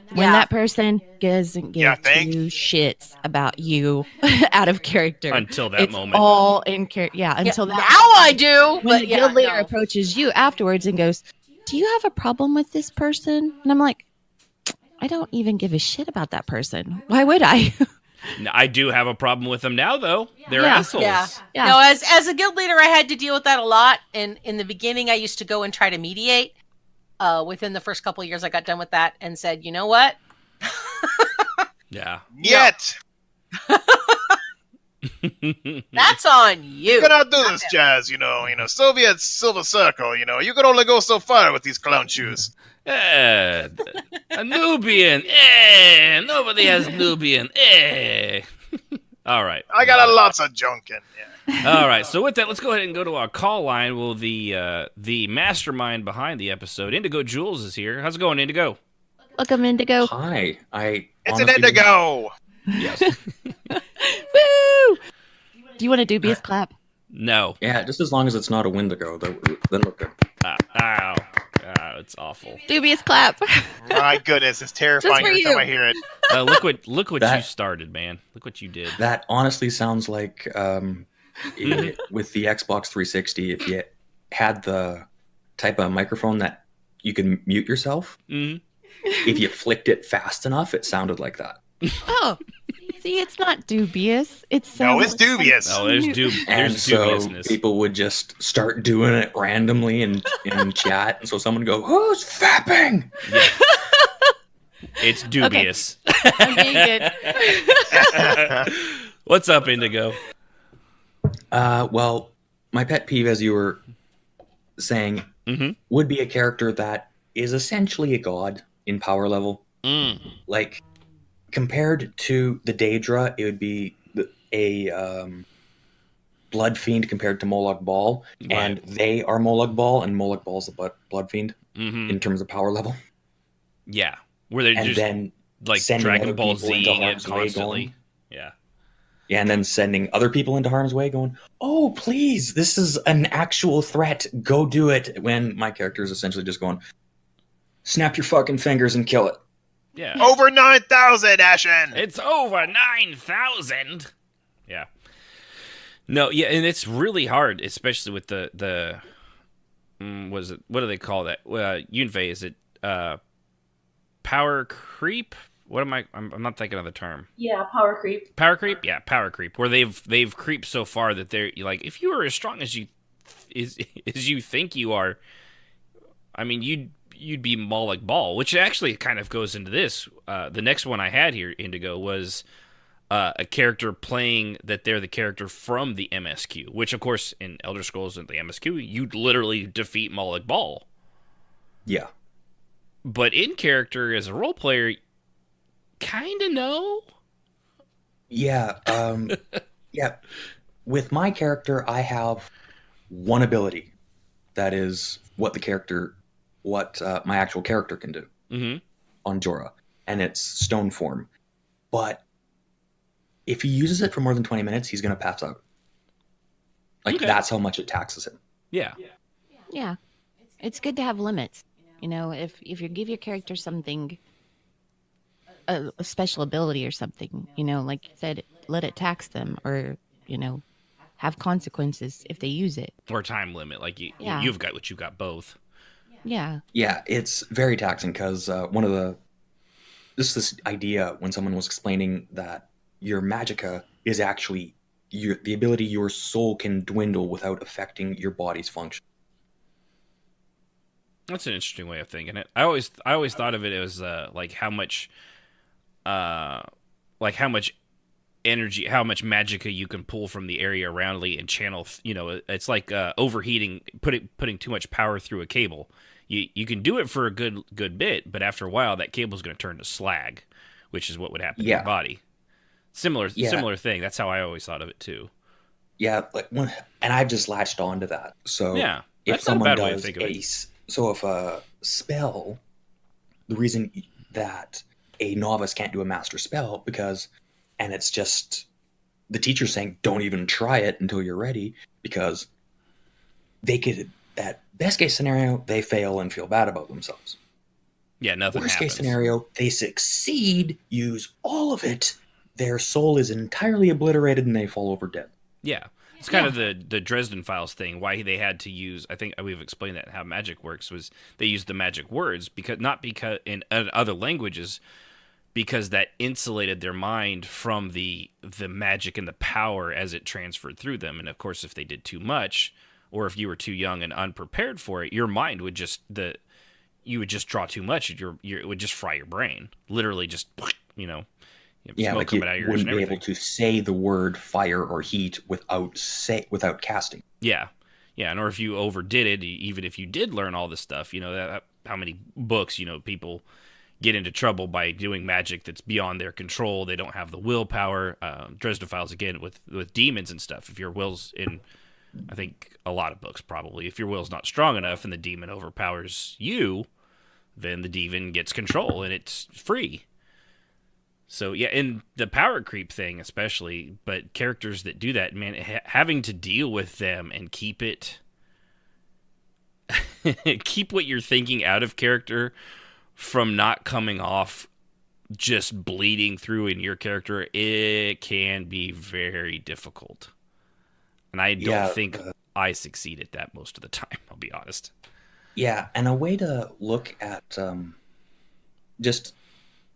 S8: When
S1: Yeah.
S8: that person doesn't give
S6: Yeah, thank-
S8: two shits about you out of character
S2: Until that
S8: it's
S2: moment.
S8: all in character. Yeah, until
S1: Now
S8: that.
S1: I do,
S8: When
S1: but
S8: the
S1: yeah,
S8: guild leader
S1: no.
S8: approaches you afterwards and goes, "Do you have a problem with this person?" And I'm like, "I don't even give a shit about that person. Why would I?"
S2: No, I do have a problem with them now, though. They're
S8: Yeah.
S2: assholes.
S1: Yeah.
S8: Yeah.
S1: No, as a guild leader, I had to deal with that a lot. And in the beginning, I used to go and try to mediate. Within the first couple of years, I got done with that and said, you know what?
S2: Yeah.
S6: Yet.
S1: That's on you.
S6: You cannot do this, Jazz. Soviet Silver Circle. You can only go so far with these clown shoes.
S2: A Nubian. Nobody has Nubian. All right.
S6: I got lots of junk in. Yeah.
S2: All right. So with that, let's go ahead and go to our call line. Well, the mastermind behind the episode, IndigoJulze, is here. How's it going, Indigo?
S8: Look, I'm Indigo.
S10: Hi,
S6: It's an Indigo.
S2: Yes.
S8: Woo! Do you want a dubious clap?
S2: No.
S10: Yeah, just as long as it's not a Wendigo, then we're good.
S2: Ow. It's awful.
S8: Dubious clap.
S6: My goodness, it's terrifying
S8: for
S6: every time
S8: you.
S6: I hear it.
S2: Look what
S10: That-
S2: you started, man. Look what you did.
S10: That honestly sounds like with the Xbox 360, if you had the type of microphone that you can mute yourself,
S2: Mhm.
S10: if you flicked it fast enough, it sounded like that.
S8: Oh, see, it's not dubious. It's
S6: No, it's dubious.
S2: Oh, there's
S10: And
S2: there's
S10: so
S2: dubiousness.
S10: people would just start doing it randomly in chat, and so someone would go, "Who's fapping?"
S2: It's dubious.
S8: I'm being good.
S2: What's up, Indigo?
S10: Well, my pet peeve, as you were saying
S2: Mm-hmm.
S10: would be a character that is essentially a god in power level. Like, compared to the Daedra, it would be a Blood Fiend compared to Molag Bal, and they are Molag Bal, and Molag Bal's the Blood Fiend in terms of power level.
S2: Yeah, where they're
S10: and
S2: just
S10: then
S2: like
S10: sending
S2: Dragon
S10: other
S2: Ball
S10: people into
S2: Z
S10: harm's way
S2: constantly.
S10: going,
S2: Yeah.
S10: Yeah, and then sending other people into harm's way going, oh, please, this is an actual threat. Go do it. When my character is essentially just going, snap your fucking fingers and kill it.
S2: Yeah.
S6: Over 9,000, Ashen!
S2: It's over 9,000! Yeah. No, yeah, and it's really hard, especially with the what do they call that? Yunfei, is it power creep? What am I'm not thinking of the term.
S7: Yeah, power creep.
S2: Power creep? Yeah, power creep. Where they've creeped so far that they're like, if you were as strong as you think you are, I mean, you'd be Molag Bal, which actually kind of goes into this. The next one I had here, Indigo, was a character playing that they're the character from the MSQ, which of course in Elder Scrolls and the MSQ, you'd literally defeat Molag Bal.
S10: Yeah.
S2: But in character as a role player, kind of no.
S10: Yeah. Yeah. With my character, I have one ability. That is what my actual character can do on Jorah, and it's Stone Form. But if he uses it for more than 20 minutes, he's going to pass out. Like, that's how much it taxes him.
S2: Yeah.
S8: Yeah. It's good to have limits. You know, if you give your character something, a special ability or something, you know, like you said, let it tax them, or, you know, have consequences if they use it.
S2: Or time limit, like you've got both.
S8: Yeah.
S10: Yeah, it's very taxing because this idea when someone was explaining that your magicka is actually the ability your soul can dwindle without affecting your body's function.
S2: That's an interesting way of thinking it. I always thought of it as like how much energy, how much magicka you can pull from the area around and channel. You know, it's like overheating, putting too much power through a cable. You can do it for a good bit, but after a while, that cable's going to turn to slag, which is what would happen to your body. Similar thing. That's how I always thought of it too.
S10: Yeah, and I've just latched on to that. So
S2: yeah,
S10: if someone does if a spell, the reason that a novice can't do a master spell and it's just the teacher saying don't even try it until you're ready, because they could, at best case scenario, they fail and feel bad about themselves.
S2: Yeah, nothing
S10: Worst
S2: happens.
S10: Case scenario, they succeed, use all of it, their soul is entirely obliterated, and they fall over dead.
S2: Yeah. It's kind of the Dresden Files thing. Why they had to use, I think we've explained that, how magic works, was they used the magic words not because in other languages, because that insulated their mind from the magic and the power as it transferred through them. And of course, if they did too much, or if you were too young and unprepared for it, your mind would you would just draw too much. It would just fry your brain. Literally just, you know.
S10: Yeah, like you wouldn't be able to say the word fire or heat without casting.
S2: Yeah, and or if you overdid it, even if you did learn all this stuff, you know, how many books, you know, people get into trouble by doing magic that's beyond their control. They don't have the willpower. Dresden Files, again, with demons and stuff. If your will's in, I think a lot of books probably, if your will's not strong enough and the demon overpowers you, then the demon gets control and it's free. So, yeah, in the power creep thing especially, but characters that do that, man, having to deal with them and keep what you're thinking out of character from not coming off just bleeding through in your character, it can be very difficult. And I don't think I succeed at that most of the time, I'll be honest.
S10: Yeah, and a way to look at just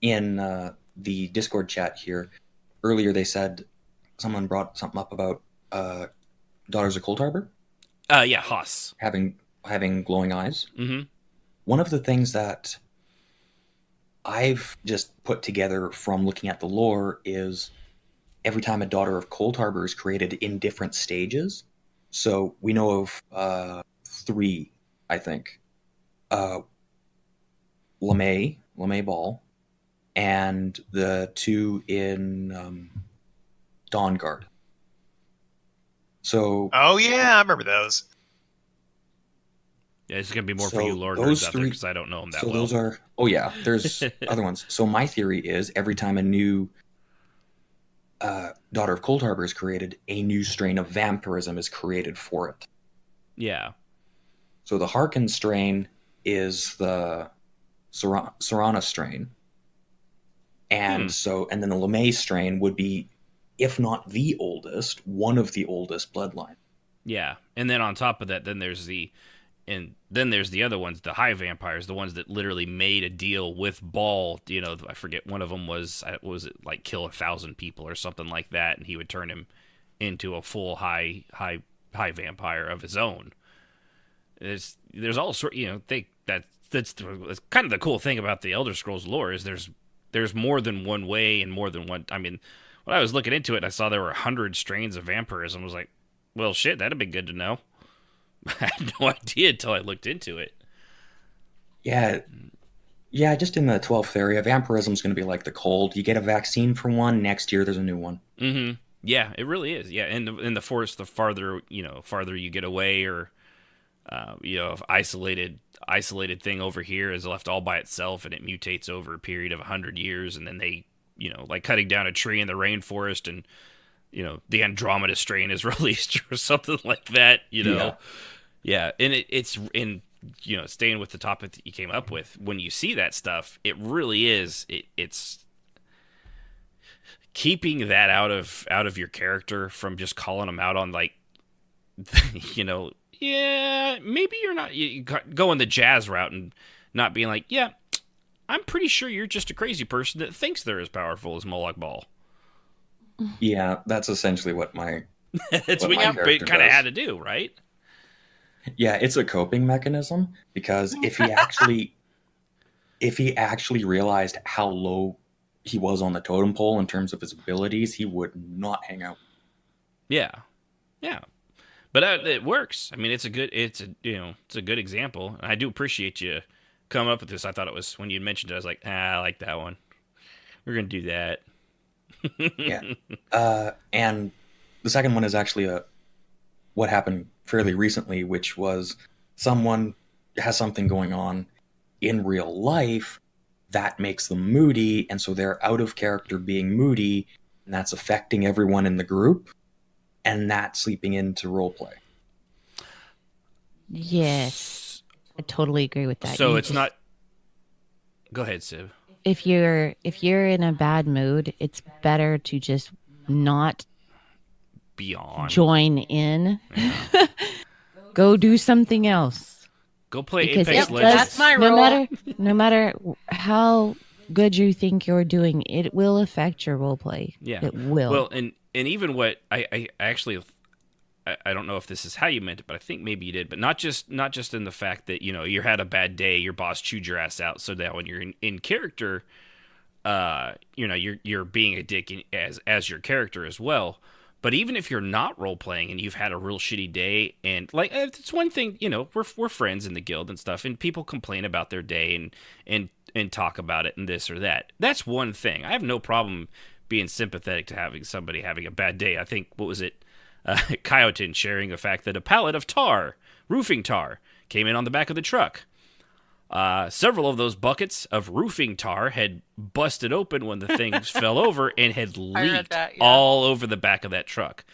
S10: in the Discord chat here earlier, they said someone brought something up about Daughters of Cold Harbor.
S2: Yeah, Haas
S10: having glowing eyes.
S2: Mm-hmm.
S10: One of the things that I've just put together from looking at the lore is every time a Daughter of Cold Harbor is created in different stages. So we know of three, I think. LeMay Ball, and the two in Dawn Guard. So,
S6: Oh yeah, I remember those.
S2: Yeah, it's gonna be more for
S10: so
S2: you lore
S10: those
S2: nerds out there
S10: three,
S2: because I don't know them that
S10: so
S2: well.
S10: those are. Oh yeah, there's other ones. So my theory is every time a new Daughter of Cold Harbor is created, a new strain of vampirism is created for it.
S2: Yeah.
S10: So the Harkin strain is the Serana strain, and and then the LeMay strain would be, if not the oldest, one of the oldest bloodline.
S2: Yeah, and then on top of that, then there's the other ones, the high vampires, the ones that literally made a deal with Ball. You know, I forget, one of them was it like kill 1,000 people or something like that, and he would turn him into a full high vampire of his own. There's all sort, that's kind of the cool thing about the Elder Scrolls lore is there's more than one way and more than one. I mean, when I was looking into it, I saw there were 100 strains of vampirism. I was like, well, shit, that'd be good to know. I had no idea until I looked into it.
S10: Yeah, just in the 12th area, vampirism is going to be like the cold. You get a vaccine for one, next year there's a new one.
S2: Mm-hmm. Yeah, it really is. Yeah, and in the forest, the farther you get away, or if isolated thing over here is left all by itself and it mutates over a period of 100 years, and then they, like cutting down a tree in the rainforest and the Andromeda strain is released or something like that, Yeah, and it's in, staying with the topic that you came up with, when you see that stuff, it really is, it's keeping that out of your character from just calling them out on, like, yeah, maybe you're not going the jazz route and not being like, yeah, I'm pretty sure you're just a crazy person that thinks they're as powerful as Moloch Ball.
S10: Yeah, that's essentially what my
S2: that's what you kind of had to do, right?
S10: Yeah, it's a coping mechanism, because if he actually realized how low he was on the totem pole in terms of his abilities, he would not hang out.
S2: Yeah, but it works. I mean, it's a good example. And I do appreciate you coming up with this. I thought it was, when you mentioned it, I was like, I like that one. We're gonna do that.
S10: Yeah, and the second one is actually what happened fairly recently, which was someone has something going on in real life that makes them moody, and so they're out of character being moody, and that's affecting everyone in the group, and that's sleeping into roleplay.
S8: Yes, I totally agree with that.
S2: So it's not. Go ahead, Siv.
S8: If you're in a bad mood, it's better to just not join in. Yeah. Go do something else.
S2: Go play
S8: because
S2: Apex Legends.
S1: That's my role.
S8: No matter how good you think you're doing, it will affect your role play.
S2: Yeah,
S8: it will.
S2: Well, and even what I actually, I don't know if this is how you meant it, but I think maybe you did. But not just in the fact that you had a bad day, your boss chewed your ass out, so that when you're in character, you're being a dick as your character as well. But even if you're not role playing and you've had a real shitty day, and like it's one thing, we're friends in the guild and stuff, and people complain about their day and talk about it and this or that. That's one thing. I have no problem being sympathetic to having somebody having a bad day. I think, what was it? Coyote sharing the fact that a pallet of roofing tar, came in on the back of the truck. Several of those buckets of roofing tar had busted open when the things fell over and had leaked all over the back of that truck.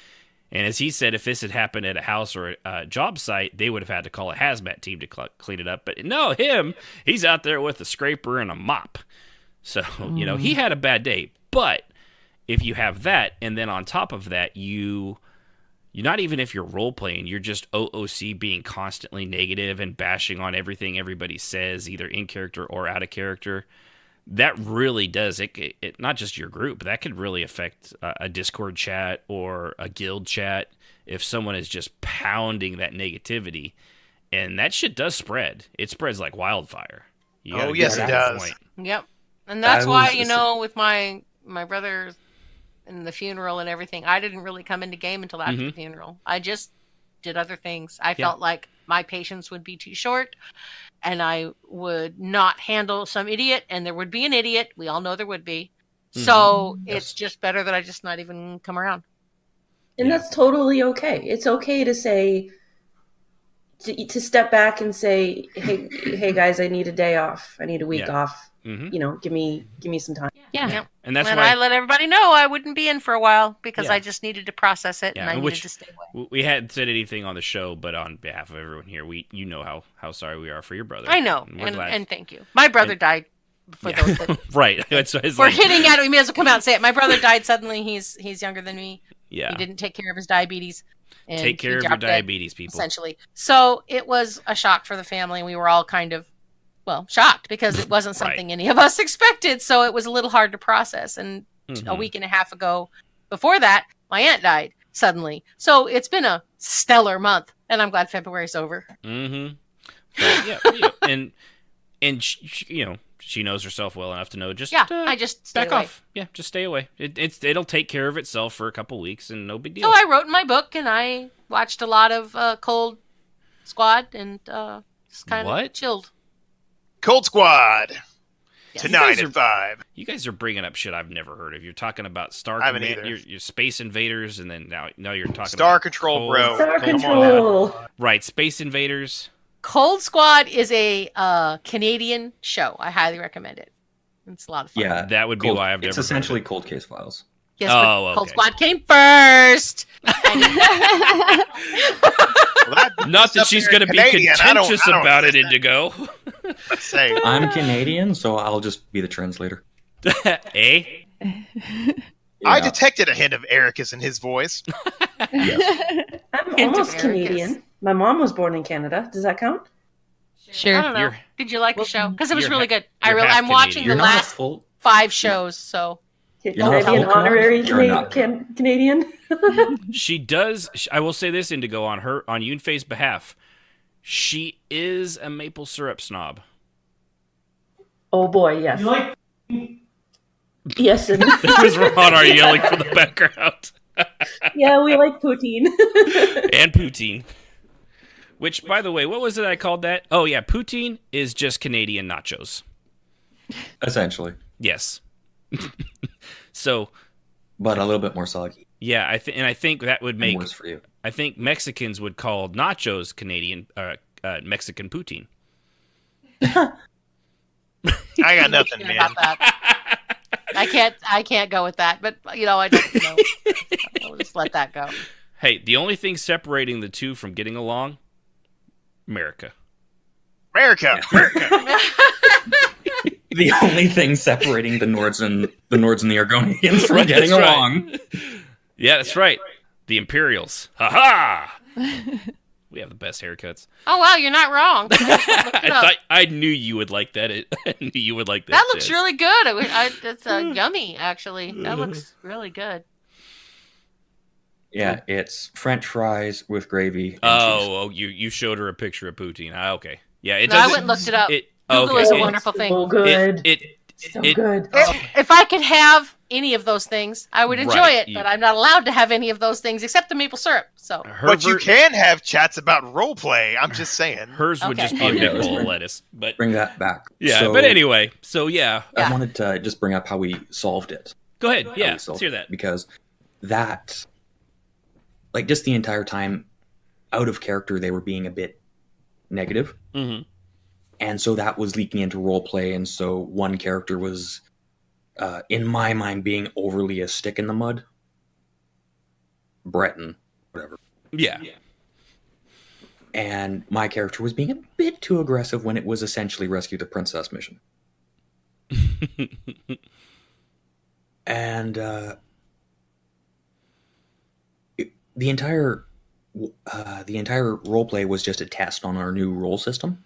S2: And as he said, if this had happened at a house or a job site, they would have had to call a hazmat team to clean it up. But no, he's out there with a scraper and a mop. So, he had a bad day. But if you have that, and then on top of that, you're not even, if you're role-playing, you're just OOC being constantly negative and bashing on everything everybody says, either in character or out of character. That really does, it not just your group, that could really affect a Discord chat or a guild chat if someone is just pounding that negativity. And that shit does spread. It spreads like wildfire.
S6: Oh, yes, it does.
S1: Point. Yep. And that's why, with my brother and the funeral and everything, I didn't really come into game until after the funeral. I just did other things. I felt like my patience would be too short, and I would not handle some idiot, and there would be an idiot. We all know there would be. So it's just better that I just not even come around.
S7: And that's totally okay. It's okay to say, to step back and say, hey guys, I need a day off. I need a week off. You know, give me some time.
S1: Yeah.
S2: And that's
S1: why
S2: I
S1: let everybody know I wouldn't be in for a while because I just needed to process it and I needed to stay away.
S2: We hadn't said anything on the show, but on behalf of everyone here, you know how sorry we are for your brother.
S1: I know, and thank you. My brother died. For those that
S2: right. That's
S1: we're hitting at it. We may as well come out and say it. My brother died suddenly. He's younger than me.
S2: Yeah.
S1: He didn't take care of his diabetes. And
S2: take care of your diabetes, people.
S1: Essentially. So it was a shock for the family. We were all kind of, shocked because it wasn't something any of us expected. So it was a little hard to process. And a week and a half ago, before that, my aunt died suddenly. So it's been a stellar month, and I'm glad February's over.
S2: And she knows herself well enough to know
S1: I just
S2: back
S1: stay away.
S2: off. Yeah, just stay away. It'll take care of itself for a couple weeks and no big deal.
S1: So I wrote in my book and I watched a lot of Cold Squad and just kind of chilled.
S6: Cold Squad. Tonight at 5.
S2: You guys are bringing up shit I've never heard of. You're talking about Star
S6: I haven't
S2: Command,
S6: either.
S2: your Space Invaders, and then now you're talking
S6: Star
S2: about
S6: Control, bro.
S7: Star
S6: Come
S7: Control.
S6: on.
S2: Right, Space Invaders.
S1: Cold Squad is a Canadian show. I highly recommend it. It's a lot of fun.
S10: Yeah,
S2: that would be why I've never.
S10: It's essentially Cold Case Files.
S1: Yes, but Cold Squad came first.
S2: Not that she's going to be contentious about it, Indigo.
S6: Let's say
S10: I'm Canadian, so I'll just be the translator.
S2: Eh?
S6: I detected a hint of Ericus in his voice.
S10: Yes.
S7: I'm almost Canadian. My mom was born in Canada. Does that count?
S8: Sure.
S1: I don't know. Did you like the show? Because it was really good. I'm watching
S2: Canadian.
S1: the last 5 shows, so.
S7: Can I be an honorary
S10: not.
S7: Canadian?
S2: She does. I will say this, Indigo, on Yunfei's behalf. She is a maple syrup snob.
S7: Oh boy, yes. Yes, and
S2: That was Ron yelling from the background.
S7: yeah, we like poutine.
S2: And poutine. Which, by the way, what was it I called that? Oh, yeah, poutine is just Canadian nachos.
S10: Essentially.
S2: Yes. So,
S10: but a little bit more soggy.
S2: Yeah, I think that would make
S10: worse for you.
S2: I think Mexicans would call nachos Canadian Mexican poutine.
S6: I got nothing, man.
S1: About that. I can't go with that, but I don't know. I'll just let that go.
S2: Hey, the only thing separating the two from getting along, America.
S6: America.
S10: The only thing separating the Nords and the Argonians from getting along.
S2: Yeah, that's right. The Imperials. Ha-ha! We have the best haircuts.
S1: Oh, wow, you're not wrong.
S2: I knew you would like that. I knew you would like that.
S1: That looks really good. It's yummy, actually. That looks really good.
S10: Yeah, it's French fries with gravy and cheese.
S2: You showed her a picture of poutine. Okay. Yeah, it
S1: I
S2: doesn't...
S1: went and looked it up. Google
S10: okay.
S1: is a wonderful thing.
S7: So good. So good.
S1: If I could have any of those things, I would enjoy it, but I'm not allowed to have any of those things except the maple syrup. So,
S6: but you can have chats about roleplay. I'm just saying.
S2: Hers would just be a big bowl of lettuce. But
S10: bring that back.
S2: Yeah, but anyway, so yeah.
S10: I wanted to just bring up how we solved it.
S2: Go ahead. Yeah, let's hear that.
S10: Because that, like, just the entire time out of character, they were being a bit negative.
S2: Mm-hmm.
S10: And so that was leaking into roleplay, and so one character was, in my mind, being overly a stick in the mud. Breton, whatever.
S2: Yeah.
S10: And my character was being a bit too aggressive when it was essentially rescue the princess mission. And the entire roleplay was just a test on our new role system.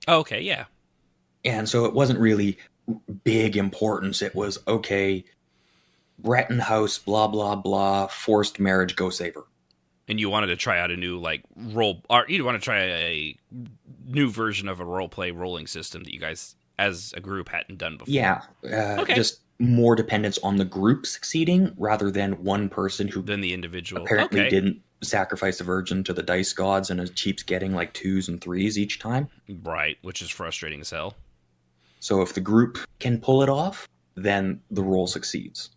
S2: Okay, yeah.
S10: And so it wasn't really big importance. It was, okay, Breton house, blah, blah, blah, forced marriage, go save her.
S2: And you wanted to try out a new, like, role... Or you want to try a new version of a roleplay rolling system that you guys, as a group, hadn't done before.
S10: Yeah. Just more dependence on the group succeeding rather than one person who...
S2: Than the individual.
S10: Apparently didn't sacrifice a virgin to the dice gods, and it keeps getting like 2s and 3s each time.
S2: Right, which is frustrating as hell.
S10: So if the group can pull it off, then the roll succeeds.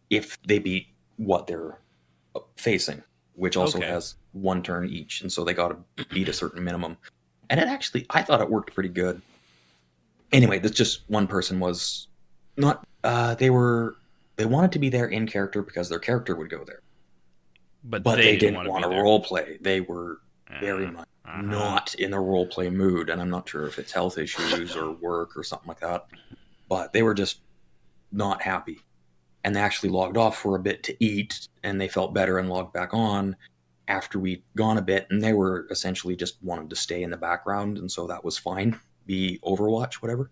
S10: If they beat what they're facing, which also has 1 turn each, and so they got to beat a certain minimum. And I thought it worked pretty good. Anyway, that's just one person was not. They wanted to be there in character because their character would go there, but they didn't want to role play. They were very much not in a role play mood, and I'm not sure if it's health issues or work or something like that. But they were just not happy, and they actually logged off for a bit to eat, and they felt better and logged back on after we'd gone a bit, and they were essentially just wanted to stay in the background, and so that was fine. Be Overwatch, whatever.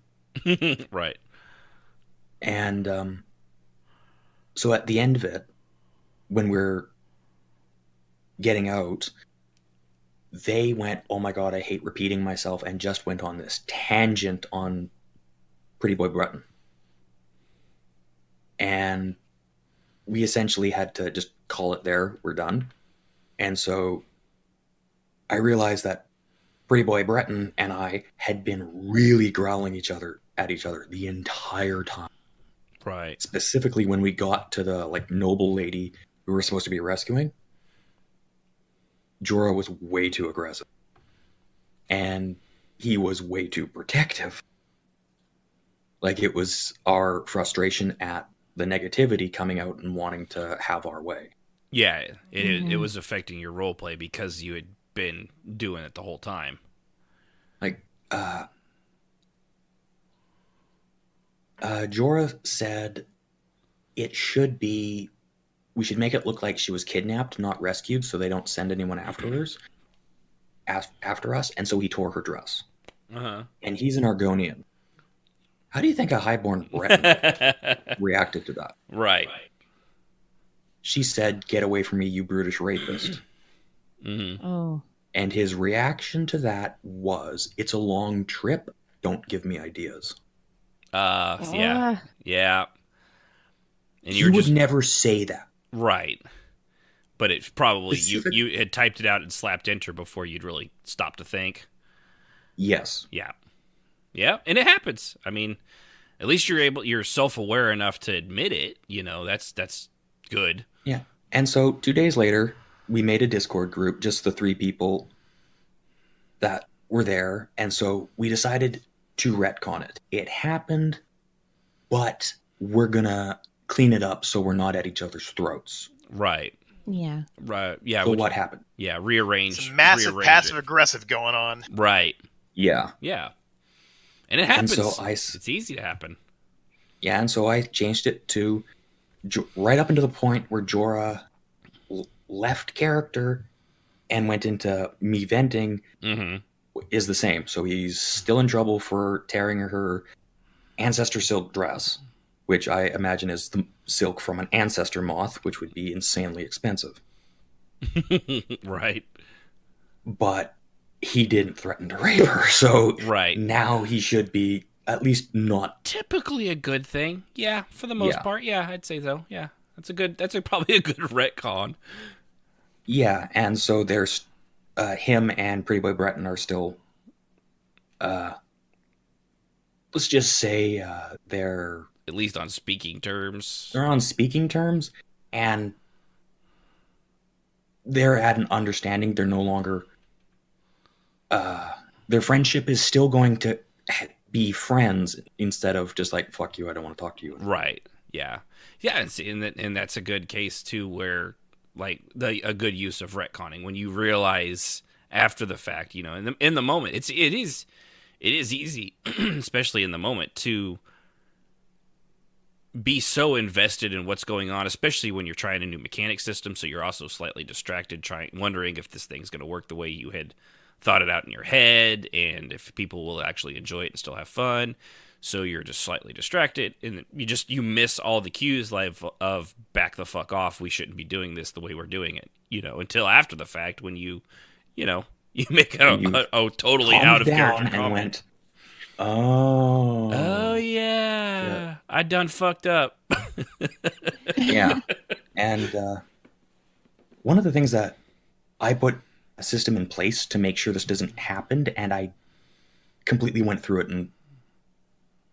S2: Right.
S10: And so at the end of it, when we're getting out, they went, oh my god, I hate repeating myself, and just went on this tangent on Pretty Boy Breton. And we essentially had to just call it there, we're done. And so I realized that Pretty Boy Breton and I had been really growling at each other the entire time.
S2: Right.
S10: Specifically when we got to the like noble lady we were supposed to be rescuing, Jorah was way too aggressive. And he was way too protective. Like, it was our frustration at the negativity coming out and wanting to have our way.
S2: Yeah, it was affecting your roleplay because you had been doing it the whole time.
S10: Like, Jorah said we should make it look like she was kidnapped, not rescued, so they don't send anyone after us, and so he tore her dress.
S2: Uh-huh.
S10: And he's an Argonian. How do you think a highborn Breton reacted to that?
S2: Right.
S10: She said, "Get away from me, you brutish rapist."
S2: Mm-hmm.
S8: Oh.
S10: And his reaction to that was, "It's a long trip. Don't give me ideas."
S2: Yeah. Yeah. And
S10: he would never say that.
S2: Right. But it probably, you had typed it out and slapped enter before you'd really stop to think.
S10: Yes.
S2: Yeah. Yeah. And it happens. I mean, at least you're self-aware enough to admit it. You know, that's good.
S10: Yeah. And so 2 days later, we made a Discord group, just the 3 people that were there. And so we decided to retcon it. It happened, but we're going to clean it up so we're not at each other's throats.
S2: Right.
S8: Yeah.
S2: Right. Yeah.
S10: So what happened?
S2: Yeah. Rearrange.
S6: Some massive passive-aggressive going on.
S2: Right.
S10: Yeah.
S2: Yeah. And it happens.
S10: And so
S2: it's easy to happen.
S10: Yeah, and so I changed it to right up into the point where Jorah left character and went into me venting is the same. So he's still in trouble for tearing her ancestor silk dress, which I imagine is the silk from an ancestor moth, which would be insanely expensive.
S2: Right.
S10: But he didn't threaten to rape her, so
S2: right.
S10: Now he should be at least not
S2: typically a good thing. Yeah, for the most part. Yeah, I'd say so. Yeah, that's probably a good retcon.
S10: Yeah, and so there's him and Pretty Boy Breton are still, let's just say they're
S2: at least on speaking terms.
S10: They're on speaking terms, and they're at an understanding. They're no longer. Their friendship is still going to be friends instead of just like, fuck you, I don't want to talk to you anymore.
S2: Right. Yeah. Yeah. And that's a good case too, where like a good use of retconning when you realize after the fact, you know, in the moment, it is easy, especially in the moment, to be so invested in what's going on, especially when you're trying a new mechanic system. So you're also slightly distracted, wondering if this thing's going to work the way you had thought it out in your head, and if people will actually enjoy it and still have fun. So you're just slightly distracted, and you miss all the cues of back the fuck off. We shouldn't be doing this the way we're doing it, you know, until after the fact when you make a totally out of character
S10: and
S2: comment.
S10: Went, oh
S2: yeah, I done fucked up.
S10: Yeah, and one of the things that I put a system in place to make sure this doesn't happen, and I completely went through it, and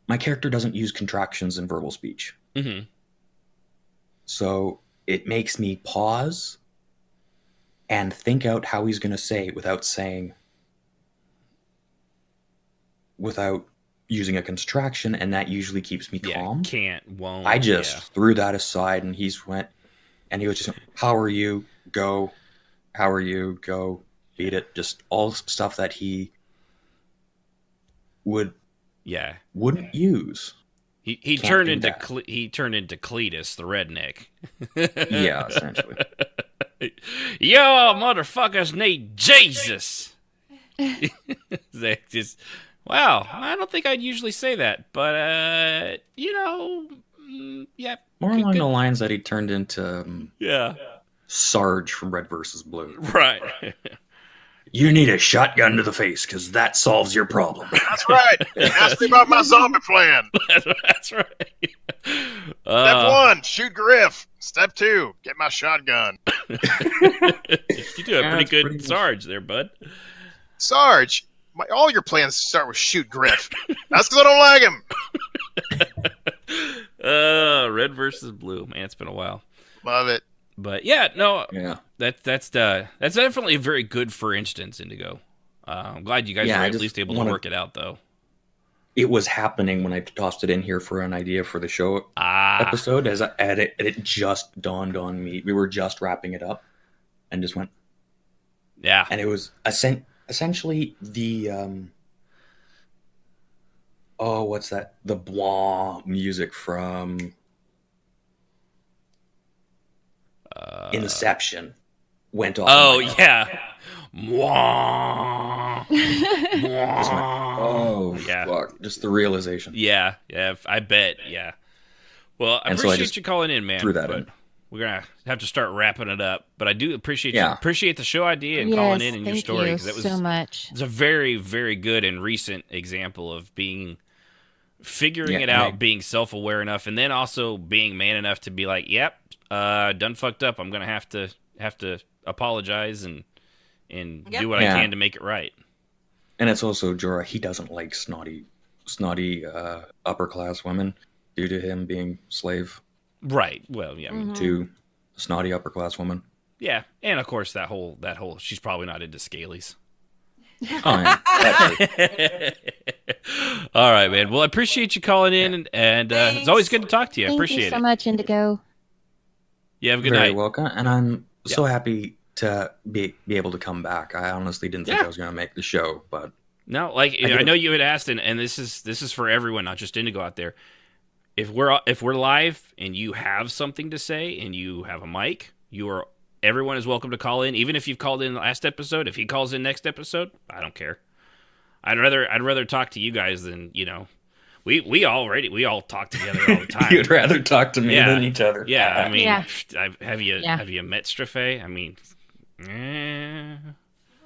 S10: my character doesn't use contractions in verbal speech.
S2: Mm-hmm.
S10: So it makes me pause and think out how he's going to say it without using a contraction, and that usually keeps me calm.
S2: Won't.
S10: I just threw that aside, and he was just, how are you? Go. How are you? Go. Beat it. Just all stuff that he wouldn't use.
S2: He turned into Cletus, the redneck.
S10: Yeah, essentially.
S2: Yo, motherfuckers need Jesus. They just, wow. I don't think I'd usually say that, but yeah.
S10: More along the lines that he turned into Sarge from Red vs. Blue.
S2: Right.
S10: You need a shotgun to the face, because that solves your problem.
S6: That's right. Ask me about my zombie plan.
S2: That's right.
S6: Step 1, shoot Griff. Step 2, get my shotgun.
S2: You do a pretty good Sarge there, bud.
S6: Sarge, all your plans start with shoot Griff. That's because I don't like him.
S2: Red versus Blue. Man, it's been a while.
S6: Love it.
S2: But yeah, no, that's definitely very good. For instance, Indigo. I'm glad you guys were at least able to work it out, though.
S10: It was happening when I tossed it in here for an idea for the show episode. It just dawned on me. We were just wrapping it up, and just went,
S2: yeah.
S10: And it was essentially the what's that? The blah music from Inception went off.
S2: Oh yeah. Mwah.
S10: Yeah. Fuck. Just the realization.
S2: Yeah, I bet. Yeah. Well, I appreciate you calling in, man.
S10: Threw that in.
S2: We're gonna have to start wrapping it up, but I do appreciate the show idea and calling in and your story, because that was
S8: so much.
S2: It's a very, very good and recent example of figuring it out, being self-aware enough, and then also being man enough to be like, "Yep, done fucked up. I'm gonna have to apologize and do what I can to make it right."
S10: And it's also Jorah. He doesn't like snotty upper class women due to him being slave.
S2: Right. Well, yeah.
S10: To a snotty upper class woman.
S2: Yeah, and of course that whole she's probably not into scalies.
S10: Oh, yeah.
S2: All right, man. Well, I appreciate you calling in, and it's always good to talk to you. I appreciate it.
S8: Thank you so much, Indigo.
S2: You have a good
S10: Very
S2: night.
S10: welcome. And I'm so happy to be able to come back. I honestly didn't think I was going to make the show, but
S2: no, I know you had asked, and this is for everyone, not just Indigo out there. If we're live and you have something to say and you have a mic, everyone is welcome to call in. Even if you've called in last episode, if he calls in next episode, I don't care. I'd rather talk to you guys than we all talk together all the time.
S10: You'd rather talk to me than each other.
S2: Yeah, I mean, have you met Straffe? I mean,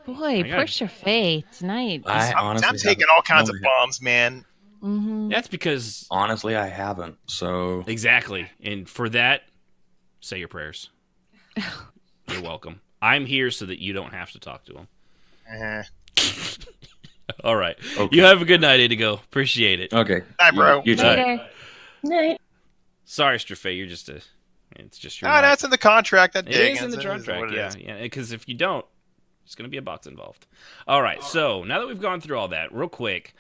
S8: boy, poor Straffe tonight.
S6: I'm taking all kinds of bombs, man.
S8: Mm-hmm.
S2: That's because
S10: honestly, I haven't. So
S2: exactly, and for that, say your prayers. You're welcome. I'm here so that you don't have to talk to him. All right. Okay. You have a good night, Indigo. Appreciate it.
S10: Okay.
S6: Night, bro.
S10: You too.
S7: Night.
S2: Sorry, Straffe. It's just your.
S6: That's in the contract. It
S2: is in the contract. Yeah. Because if you don't, there's going to be a box involved. All right. So now that we've gone through all that, real quick,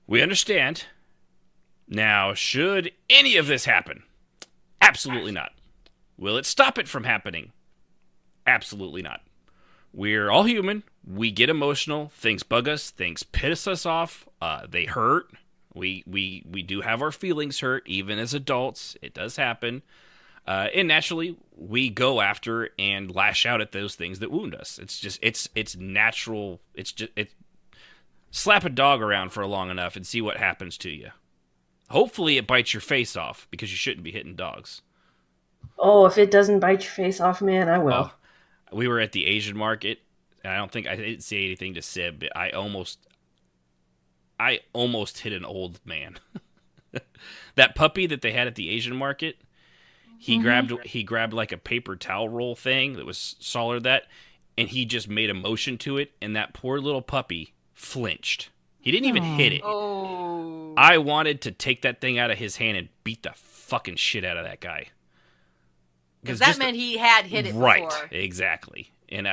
S2: we understand. Now, should any of this happen? Absolutely not. Will it stop it from happening? Absolutely not. We're all human. We get emotional. Things bug us. Things piss us off. They hurt. We do have our feelings hurt, even as adults. It does happen. And naturally, we go after and lash out at those things that wound us. It's natural. It's slap a dog around for long enough and see what happens to you. Hopefully, it bites your face off, because you shouldn't be hitting dogs.
S7: Oh, if it doesn't bite your face off, man, I will.
S2: We were at the Asian market, and I didn't say anything to Sib, but I almost hit an old man. That puppy that they had at the Asian market, He grabbed like a paper towel roll thing that was solid than that, and he just made a motion to it, and that poor little puppy flinched. He didn't even hit it.
S1: Oh.
S2: I wanted to take that thing out of his hand and beat the fucking shit out of that guy.
S1: Because that meant he had hit it
S2: right,
S1: before.
S2: Exactly. And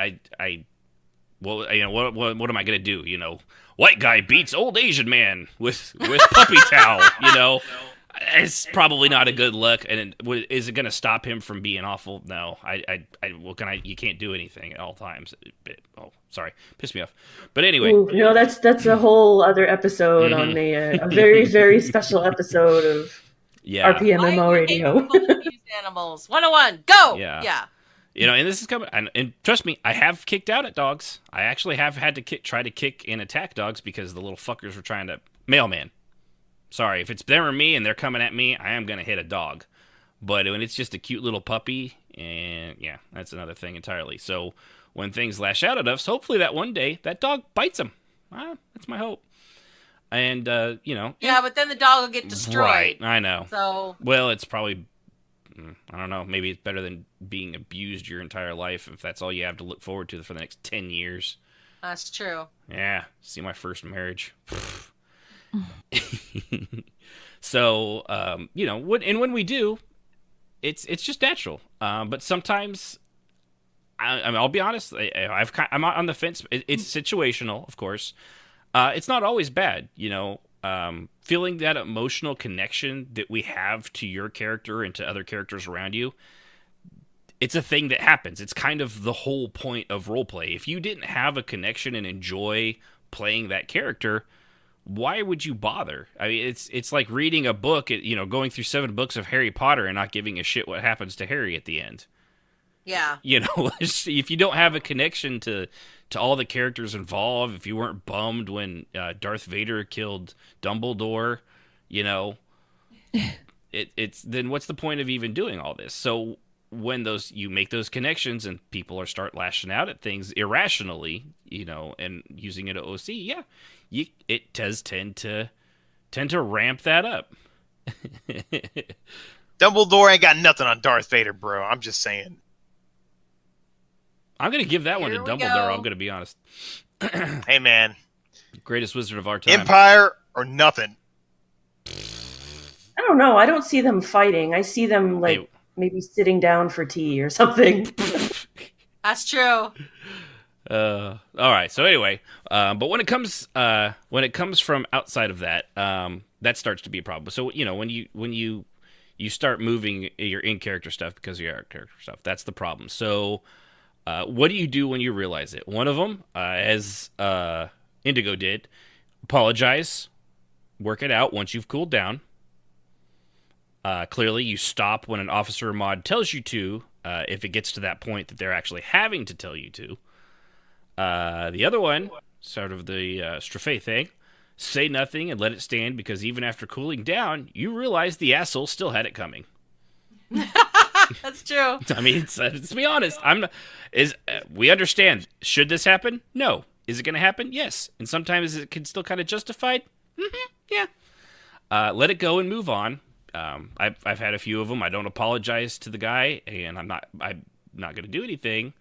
S2: well, you know, what am I gonna do? You know, white guy beats old Asian man with puppy towel. You know, it's probably not a good look. And is it gonna stop him from being awful? No. You can't do anything at all times. Oh, sorry, pissed me off. But anyway,
S7: Ooh, no, that's a whole other episode on a very, very special episode of RPMMO Radio.
S1: Animals 101, go.
S2: Yeah. You know, and this is coming, and trust me, I have kicked out at dogs. I actually have had to try to kick and attack dogs because the little fuckers were trying to mailman. Sorry, if it's them or me and they're coming at me, I am gonna hit a dog. But when it's just a cute little puppy, and yeah, that's another thing entirely. So when things lash out at us, hopefully that one day that dog bites them. That's my hope. And you know,
S1: yeah, but then the dog will get destroyed.
S2: Right, I know.
S1: So
S2: well, it's probably. I don't know. Maybe it's better than being abused your entire life if that's all you have to look forward to for the next 10 years.
S1: That's true.
S2: Yeah. See my first marriage. So, you know, when we do, it's just natural. But sometimes, I mean, I'll be honest. I'm on the fence. It's situational, of course. It's not always bad, you know. Feeling that emotional connection that we have to your character and to other characters around you, it's a thing that happens. It's kind of the whole point of roleplay. If you didn't have a connection and enjoy playing that character, why would you bother? I mean, it's like reading a book, you know, going through 7 books of Harry Potter and not giving a shit what happens to Harry at the end.
S1: Yeah.
S2: You know, if you don't have a connection to all the characters involved, if you weren't bummed when Darth Vader killed Dumbledore, you know, it's then what's the point of even doing all this? So when you make those connections and people start lashing out at things irrationally, you know, and using it at OC, yeah, it does tend to ramp that up.
S6: Dumbledore ain't got nothing on Darth Vader, bro. I'm just saying.
S2: I'm going to give that one to Dumbledore, I'm going to be honest.
S6: Hey, man.
S2: Greatest wizard of our time.
S6: Empire or nothing.
S7: I don't know. I don't see them fighting. I see them, like, maybe sitting down for tea or something.
S1: That's true.
S2: All right. So anyway, but when it comes from outside of that, that starts to be a problem. So, you know, when you start moving your in-character stuff because of your out-character stuff, that's the problem. So... what do you do when you realize it? One of them, as Indigo did, apologize, work it out once you've cooled down. Clearly, you stop when an officer or mod tells you to, if it gets to that point that they're actually having to tell you to. The other one, sort of the Straffe thing, say nothing and let it stand because even after cooling down, you realize the asshole still had it coming.
S1: That's true.
S2: I mean, let's be honest. We understand. Should this happen? No. Is it going to happen? Yes. And sometimes it can still kind of justified. Yeah. Let it go and move on. I've had a few of them. I don't apologize to the guy, and I'm not going to do anything.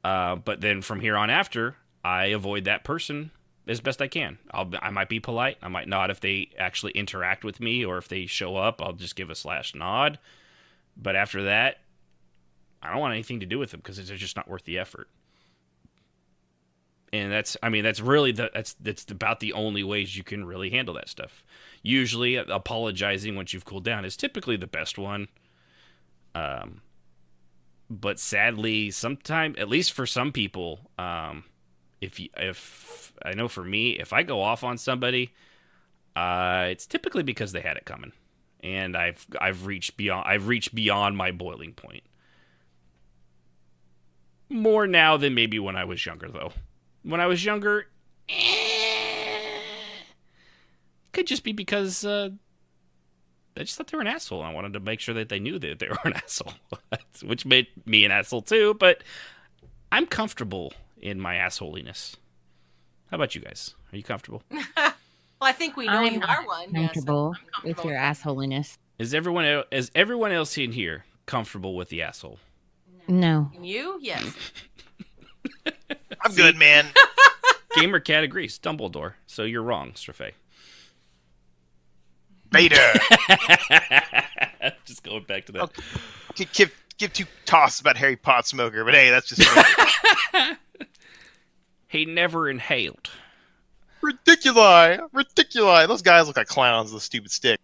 S2: But then from here on after, I avoid that person as best I can. I might be polite. I might not if they actually interact with me, or if they show up, I'll just give a /nod. But after that, I don't want anything to do with them because it's just not worth the effort. And that's really that's about the only ways you can really handle that stuff. Usually, apologizing once you've cooled down is typically the best one. But sadly, sometimes, at least for some people, if I know for me, if I go off on somebody, it's typically because they had it coming. And I've reached beyond my boiling point. More now than maybe when I was younger, though. When I was younger, could just be because I just thought they were an asshole. I wanted to make sure that they knew that they were an asshole, which made me an asshole too. But I'm comfortable in my assholiness. How about you guys? Are you comfortable?
S1: Well, I think we know you are one.
S8: Comfortable
S1: yes,
S8: with your assholiness.
S2: Is everyone else in here comfortable with the asshole.
S8: No.
S1: You? Yes.
S6: I'm good, man.
S2: Gamer Cat agrees. Dumbledore. So you're wrong, Straffe.
S6: Vader.
S2: Just going back to that.
S6: Okay, give two tosses about Harry Potter Smoker, but hey, that's just me.
S2: He never inhaled.
S6: Ridiculi. Those guys look like clowns with a stupid stick.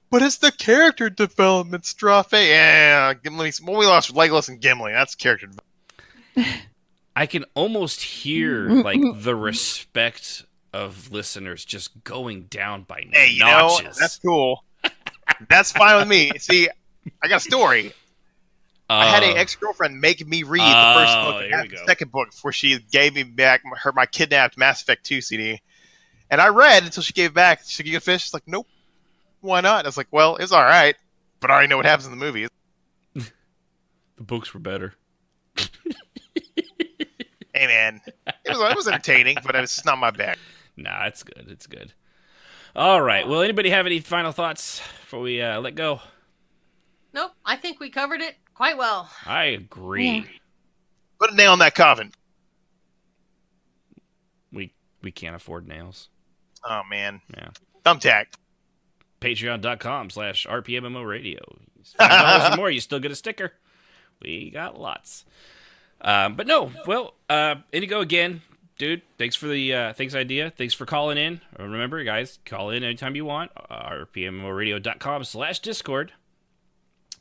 S6: But it's the character development, Straffe. Yeah, Gimli. When we lost Legolas and Gimli, that's character development.
S2: I can almost hear like the respect of listeners just going down by
S6: Hey, you
S2: notches.
S6: know, that's cool. That's fine with me. See, I got a story. I had an ex-girlfriend make me read the first book and the second book before she gave me back my kidnapped Mass Effect 2 CD. And I read until she gave it back. She's like, you gonna finish? She's like, nope. Why not? I was like, well, it's all right, but I already know what happens in the movies.
S2: The books were better.
S6: Hey, man. It was entertaining, but it's not my bag.
S2: Nah, it's good. It's good. All right. Well, anybody have any final thoughts before we let go?
S1: Nope. I think we covered it quite well.
S2: I agree.
S8: Yeah.
S6: Put a nail in that coffin.
S2: We can't afford nails.
S6: Oh, man.
S2: Yeah.
S6: Thumbtack.
S2: Patreon.com/RPMMO Radio. $5 or more, you still get a sticker. We got lots. But no, well, Indigo again, dude. Thanks for the idea. Thanks for calling in. Remember, guys, call in anytime you want. RPMMORadio.com/Discord.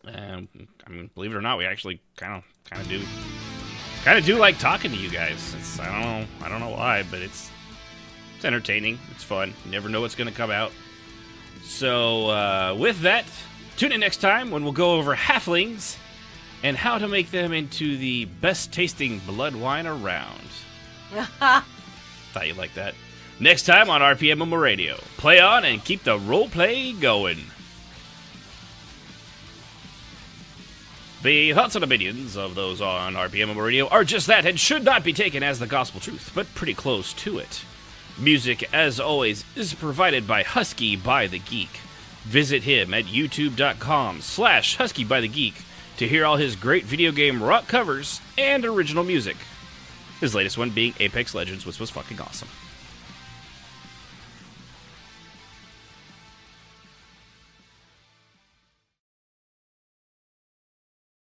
S2: I mean, believe it or not, we actually kind of do like talking to you guys. I don't know why, but it's entertaining. It's fun. You never know what's going to come out. So with that, tune in next time when we'll go over halflings and how to make them into the best tasting blood wine around. Thought you'd like that. Next time on RPMMO Radio. Play on and keep the roleplay going. The thoughts and opinions of those on RPMMO Radio are just that and should not be taken as the gospel truth, but pretty close to it. Music, as always, is provided by Husky by the Geek. Visit him at youtube.com/HuskyByTheGeek to hear all his great video game rock covers and original music. His latest one being Apex Legends, which was fucking awesome.